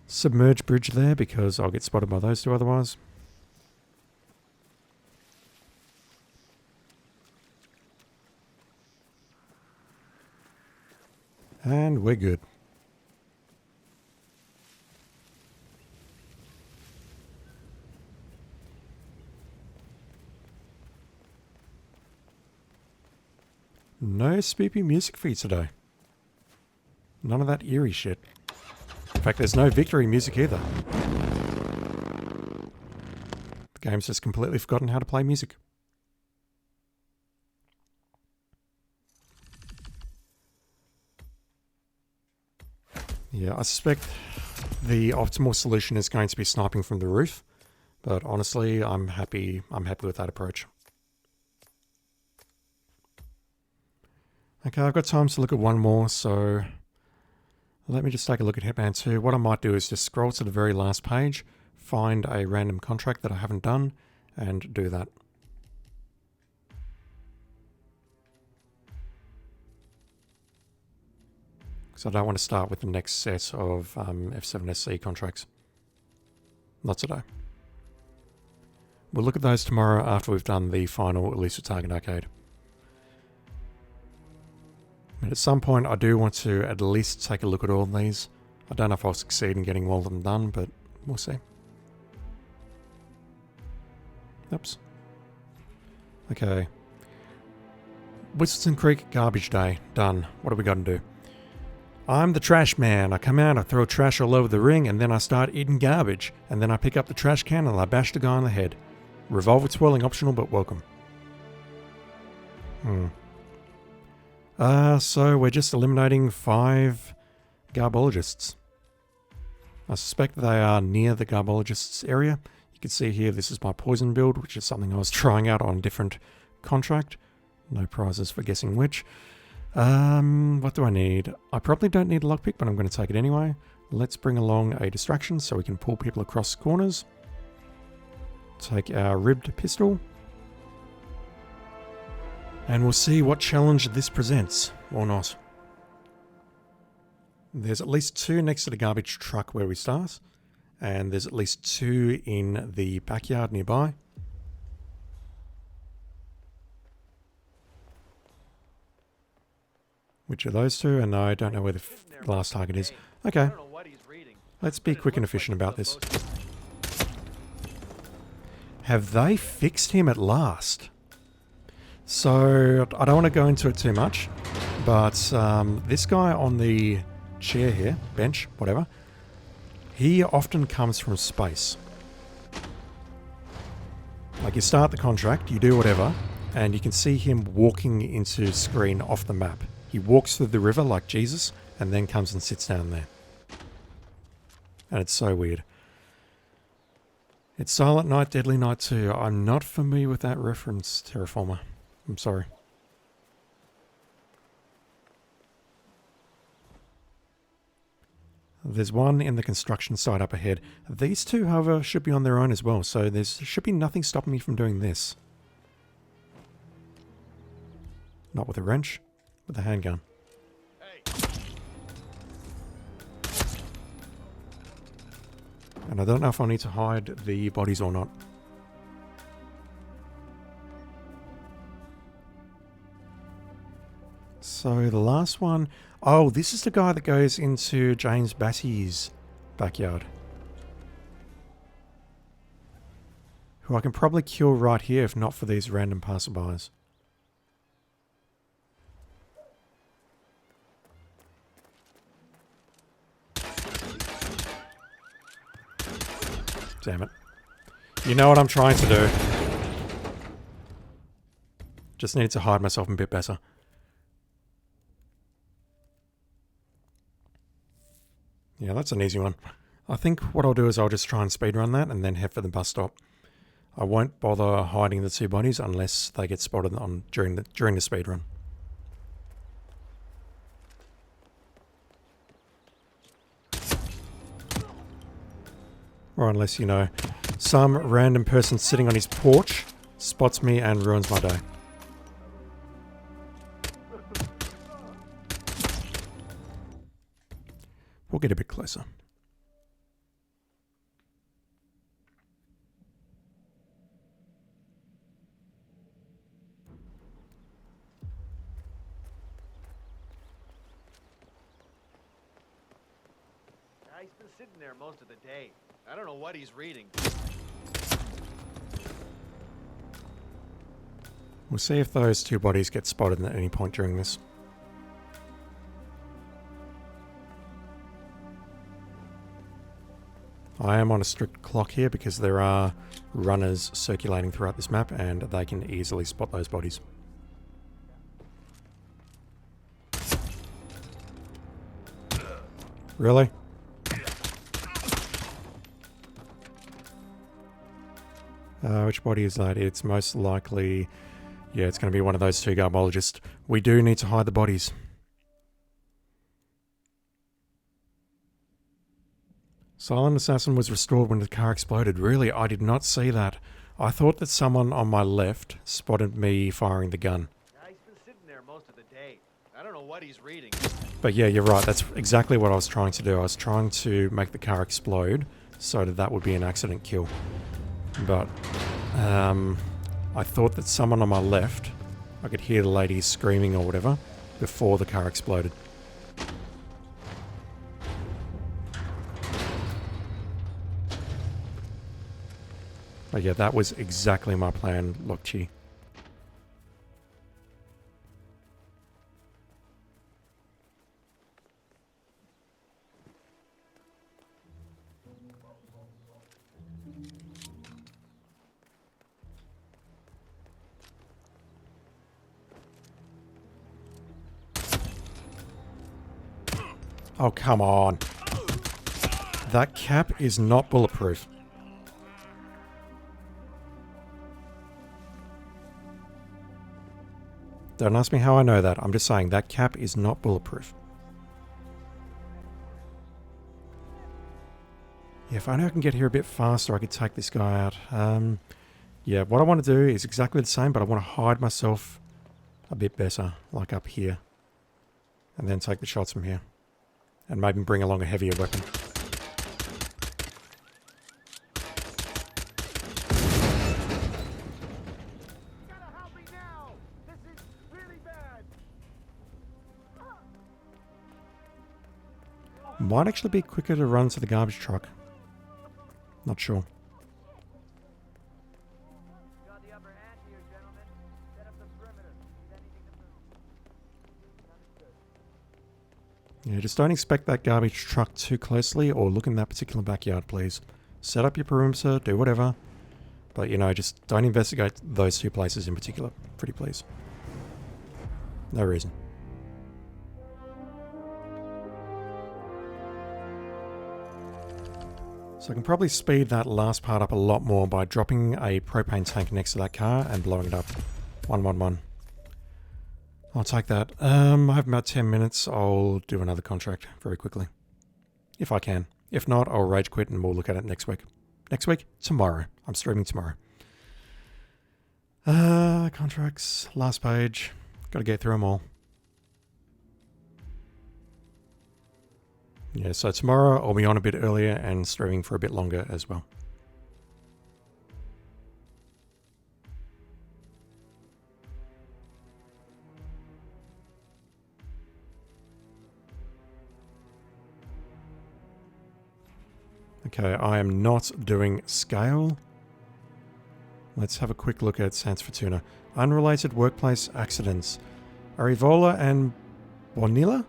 submerged bridge there because I'll get spotted by those two otherwise. And we're good. No spoopy music for you today. None of that eerie shit. In fact, there's no victory music either. The game's just completely forgotten how to play music. Yeah, I suspect the optimal solution is going to be sniping from the roof, but honestly, I'm happy with that approach. Okay, I've got time to look at one more, so let me just take a look at Hitman 2. What I might do is just scroll to the very last page, find a random contract that I haven't done, and do that. Because I don't want to start with the next set of F7SC contracts. Not today. We'll look at those tomorrow after we've done the final Elusive Target Arcade. And at some point I do want to at least take a look at all of these. I don't know if I'll succeed in getting all of them done, but we'll see. Oops. Okay. Whistleton Creek Garbage Day. Done. What do we got to do? I'm the trash man. I come out, I throw trash all over the ring, and then I start eating garbage. And then I pick up the trash can and I bash the guy on the head. Revolver twirling optional, but welcome. So we're just eliminating 5 garbologists. I suspect they are near the garbologists area. You can see here, this is my poison build, which is something I was trying out on a different contract. No prizes for guessing which. What do I need? I probably don't need a lockpick, but I'm going to take it anyway. Let's bring along a distraction so we can pull people across corners. Take our ribbed pistol. And we'll see what challenge this presents, or not. There's at least 2 next to the garbage truck where we start. And there's at least 2 in the backyard nearby. Which are those 2? And no, I don't know where the last target is. Okay. Let's be quick and efficient about this. Have they fixed him at last? So, I don't want to go into it too much. But this guy on the chair here, bench, whatever, he often comes from space. Like, you start the contract, you do whatever, and you can see him walking into screen off the map. He walks through the river like Jesus, and then comes and sits down there. And it's so weird. It's Silent Night, Deadly Night 2. I'm not familiar with that reference, Terraformer. I'm sorry. There's one in the construction site up ahead. These 2, however, should be on their own as well, so there should be nothing stopping me from doing this. Not with a wrench, with a handgun. And I don't know if I need to hide the bodies or not. So the last one... Oh, this is the guy that goes into James Battie's backyard. Who I can probably kill right here if not for these random passerbys. Damn it. You know what I'm trying to do. Just needed to hide myself a bit better. Yeah, that's an easy one. I think what I'll do is I'll just try and speedrun that and then head for the bus stop. I won't bother hiding the 2 bodies unless they get spotted during the speedrun. Or unless, you know, some random person sitting on his porch spots me and ruins my day. We'll get a bit closer. He's been sitting there most of the day. I don't know what he's reading. We'll see if those 2 bodies get spotted at any point during this. I am on a strict clock here because there are runners circulating throughout this map and they can easily spot those bodies. Really? Which body is that? It's most likely... Yeah, it's going to be one of those 2 garbologists. We do need to hide the bodies. Silent Assassin was restored when the car exploded. Really, I did not see that. I thought that someone on my left spotted me firing the gun. He's been sitting there most of the day. I don't know what he's reading. But yeah, you're right. That's exactly what I was trying to do. I was trying to make the car explode so that would be an accident kill. But I thought that someone on my left, I could hear the lady screaming or whatever before the car exploded. But yeah, that was exactly my plan, Lokchi. Oh, come on. That cap is not bulletproof. Don't ask me how I know that. I'm just saying that cap is not bulletproof. Yeah, if I know I can get here a bit faster, I could take this guy out. Yeah, what I want to do is exactly the same, but I want to hide myself a bit better, like up here. And then take the shots from here. And maybe bring along a heavier weapon. Might actually be quicker to run to the garbage truck. Not sure. Yeah, just don't expect that garbage truck too closely or look in that particular backyard, please. Set up your perimeter, do whatever. But, you know, just don't investigate those two places in particular. Pretty please. No reason. So I can probably speed that last part up a lot more by dropping a propane tank next to that car and blowing it up. 111. I'll take that. I have about 10 minutes. I'll do another contract very quickly. If I can. If not, I'll rage quit and we'll look at it next week. Next week? Tomorrow. I'm streaming tomorrow. Contracts. Last page. Got to get through them all. Yeah, so tomorrow I'll be on a bit earlier and streaming for a bit longer as well. Okay, I am not doing scale. Let's have a quick look at Sans Fortuna. Unrelated workplace accidents. Arivola and Bonilla?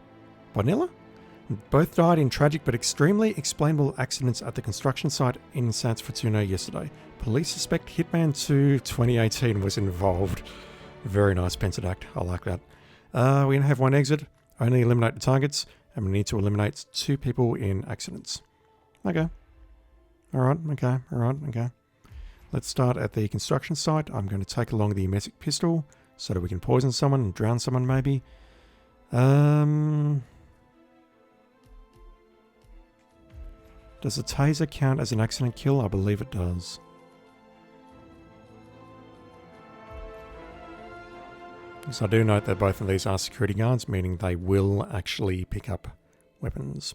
Both died in tragic but extremely explainable accidents at the construction site in Sans Fortuna yesterday. Police suspect Hitman 2 2018 was involved. Very nice Pentadact. I like that. We're going to have one exit, only eliminate the targets, and we need to eliminate 2 people in accidents. Okay. Alright, okay. Let's start at the construction site. I'm going to take along the emetic pistol so that we can poison someone and drown someone maybe. Does a taser count as an accident kill? I believe it does. So I do note that both of these are security guards, meaning they will actually pick up weapons.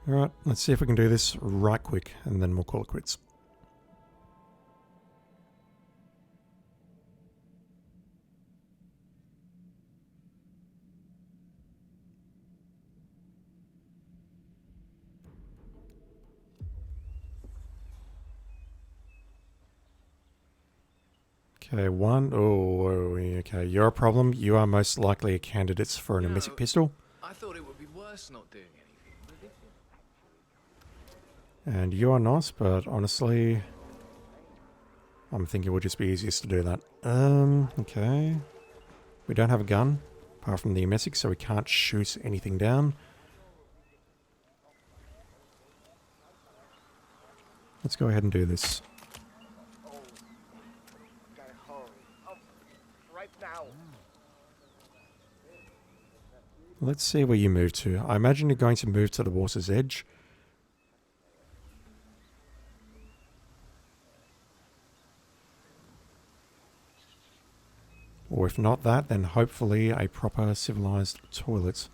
Alright, let's see if we can do this right quick, and then we'll call it quits. Okay, okay, you're a problem. You are most likely a candidate for an emetic pistol. I thought it would be worse not doing anything. And you are not, but honestly, I'm thinking it would just be easiest to do that. Okay. We don't have a gun, apart from the emetic, so we can't shoot anything down. Let's go ahead and do this. Let's see where you move to. I imagine you're going to move to the water's edge. Or if not that, then hopefully a proper civilized toilet.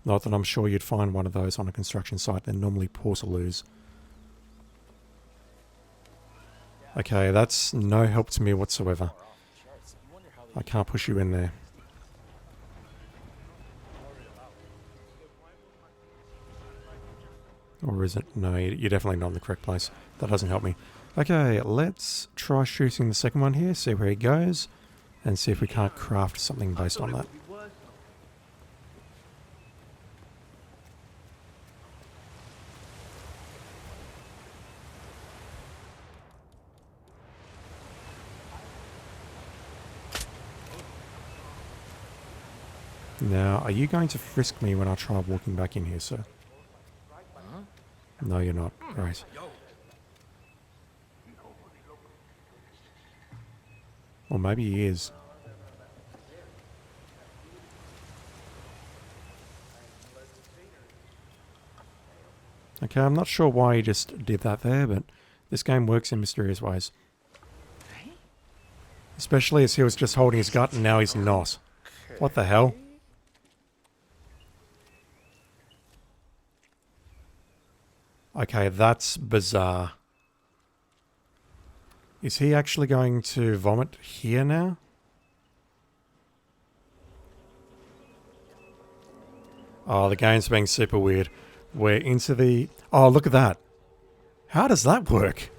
Not that I'm sure you'd find one of those on a construction site. They're normally portaloos. Okay, that's no help to me whatsoever. I can't push you in there. Or is it? No, you're definitely not in the correct place. That doesn't help me. Okay, let's try shooting the second one here, see where he goes, and see if we can't craft something based on that. Now, are you going to frisk me when I try walking back in here, sir? No, you're not. Right. Or maybe he is. Okay, I'm not sure why he just did that there, but this game works in mysterious ways. Especially as he was just holding his gut and now he's not. What the hell? Okay, that's bizarre. Is he actually going to vomit here now? Oh, the game's being super weird. We're into the... Oh, look at that. How does that work?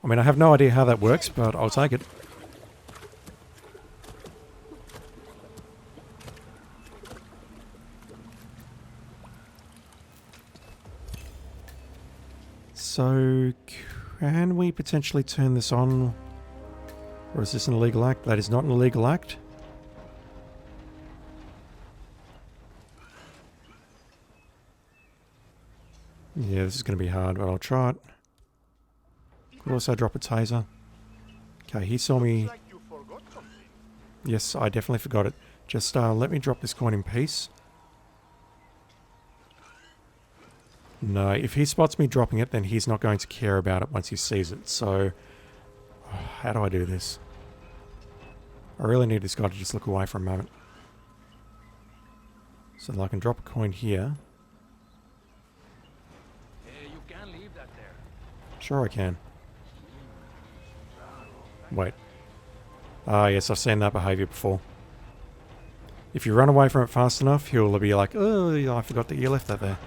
I mean, I have no idea how that works, but I'll take it. So, can we potentially turn this on? Or is this an illegal act? That is not an illegal act. Yeah, this is going to be hard, but I'll try it. Could also drop a taser. Okay, he saw me. Yes, I definitely forgot it. Just let me drop this coin in peace. No, if he spots me dropping it, then he's not going to care about it once he sees it. So, how do I do this? I really need this guy to just look away for a moment. So that I can drop a coin here. You can't leave that there. Sure I can. Wait. Ah, yes, I've seen that behavior before. If you run away from it fast enough, he'll be like, oh, I forgot that you left that there.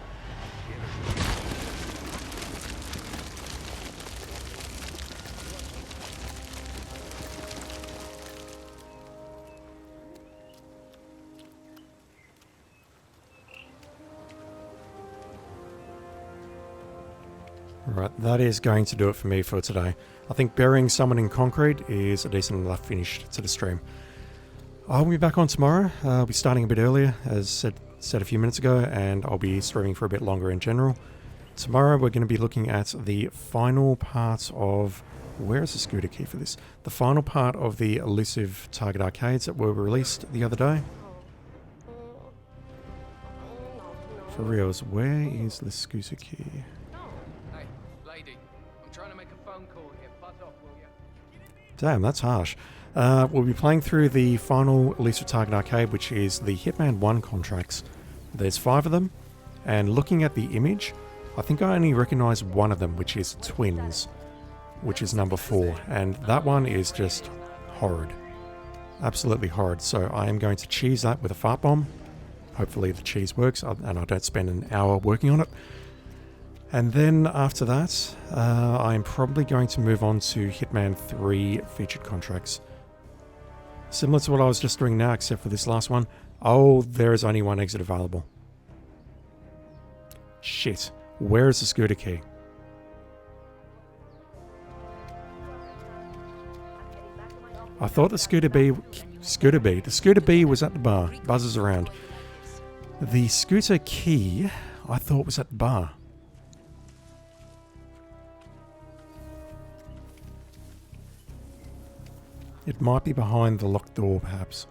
Right, that is going to do it for me for today. I think burying someone in concrete is a decent enough finish to the stream. I'll be back on tomorrow. I'll be starting a bit earlier, as said a few minutes ago, and I'll be streaming for a bit longer in general. Tomorrow we're going to be looking at the final part of... Where is the scooter key for this? The final part of the Elusive Target Arcades that were released the other day. For reals, where is the scooter key? Damn, that's harsh. We'll be playing through the final Elusive Target Arcade, which is the Hitman 1 contracts. There's 5 of them, and looking at the image, I think I only recognise one of them, which is Twins, which is number 4, and that one is just horrid. Absolutely horrid. So I am going to cheese that with a fart bomb. Hopefully the cheese works, and I don't spend an hour working on it. And then after that, I'm probably going to move on to Hitman 3 featured contracts. Similar to what I was just doing now, except for this last one. Oh, there is only one exit available. Shit. Where is the scooter key? I thought the scooter B was at the bar. Buzzes around. The scooter key, I thought was at the bar. It might be behind the locked door, perhaps.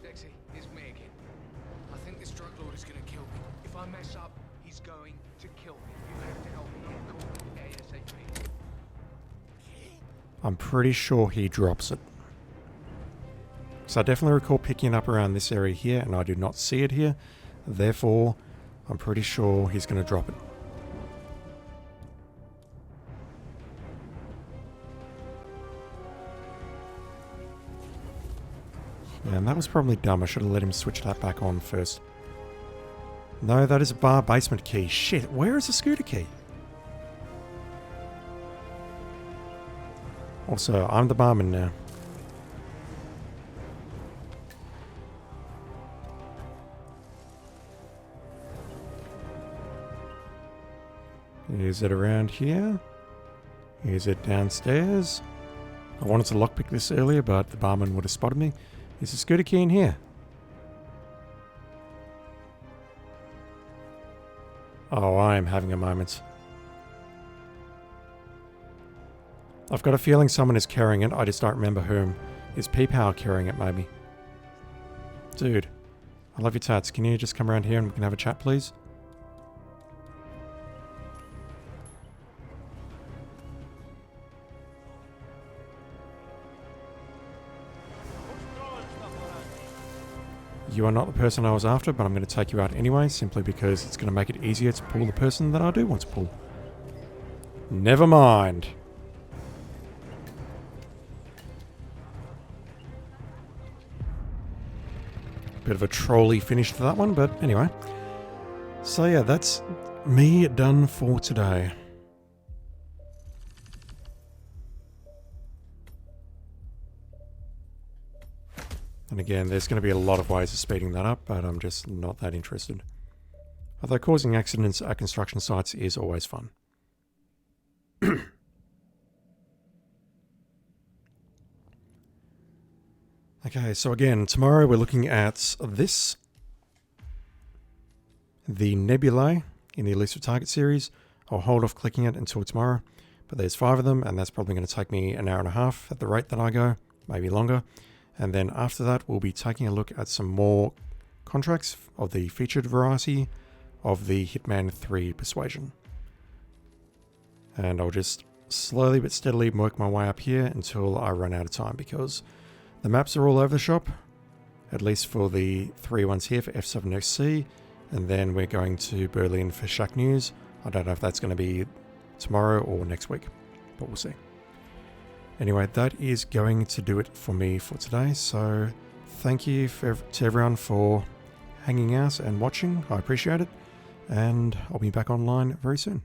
Dexy, it's me again. I think this drug lord is gonna kill me. If I mess up, he's going to kill me. You have to help me. Call me ASAP. I'm pretty sure he drops it. So I definitely recall picking it up around this area here, and I do not see it here. Therefore, I'm pretty sure he's going to drop it. And that was probably dumb. I should have let him switch that back on first. No, that is a bar basement key. Shit, where is the scooter key? Also, I'm the barman now. Is it around here? Is it downstairs? I wanted to lockpick this earlier, but the barman would have spotted me. Is the scooter key in here? Oh, I am having a moment. I've got a feeling someone is carrying it. I just don't remember whom. Is P-Power carrying it, maybe? Dude, I love your tats. Can you just come around here and we can have a chat, please? You are not the person I was after, but I'm going to take you out anyway, simply because it's going to make it easier to pull the person that I do want to pull. Never mind. Bit of a trolley finish to that one, but anyway. So yeah, that's me done for today. And again, there's going to be a lot of ways of speeding that up, but I'm just not that interested. Although causing accidents at construction sites is always fun. Okay, so again, tomorrow we're looking at this. The nebulae in the Elusive Target series. I'll hold off clicking it until tomorrow. But there's 5 of them, and that's probably going to take me an hour and a half at the rate that I go. Maybe longer. And then after that, we'll be taking a look at some more contracts of the featured variety of the Hitman 3 Persuasion. And I'll just slowly but steadily work my way up here until I run out of time, because the maps are all over the shop, at least for the 3 ones here for F7XC, and then we're going to Berlin for Shack News. I don't know if that's going to be tomorrow or next week, but we'll see. Anyway, that is going to do it for me for today. So thank you to everyone for hanging out and watching. I appreciate it. And I'll be back online very soon.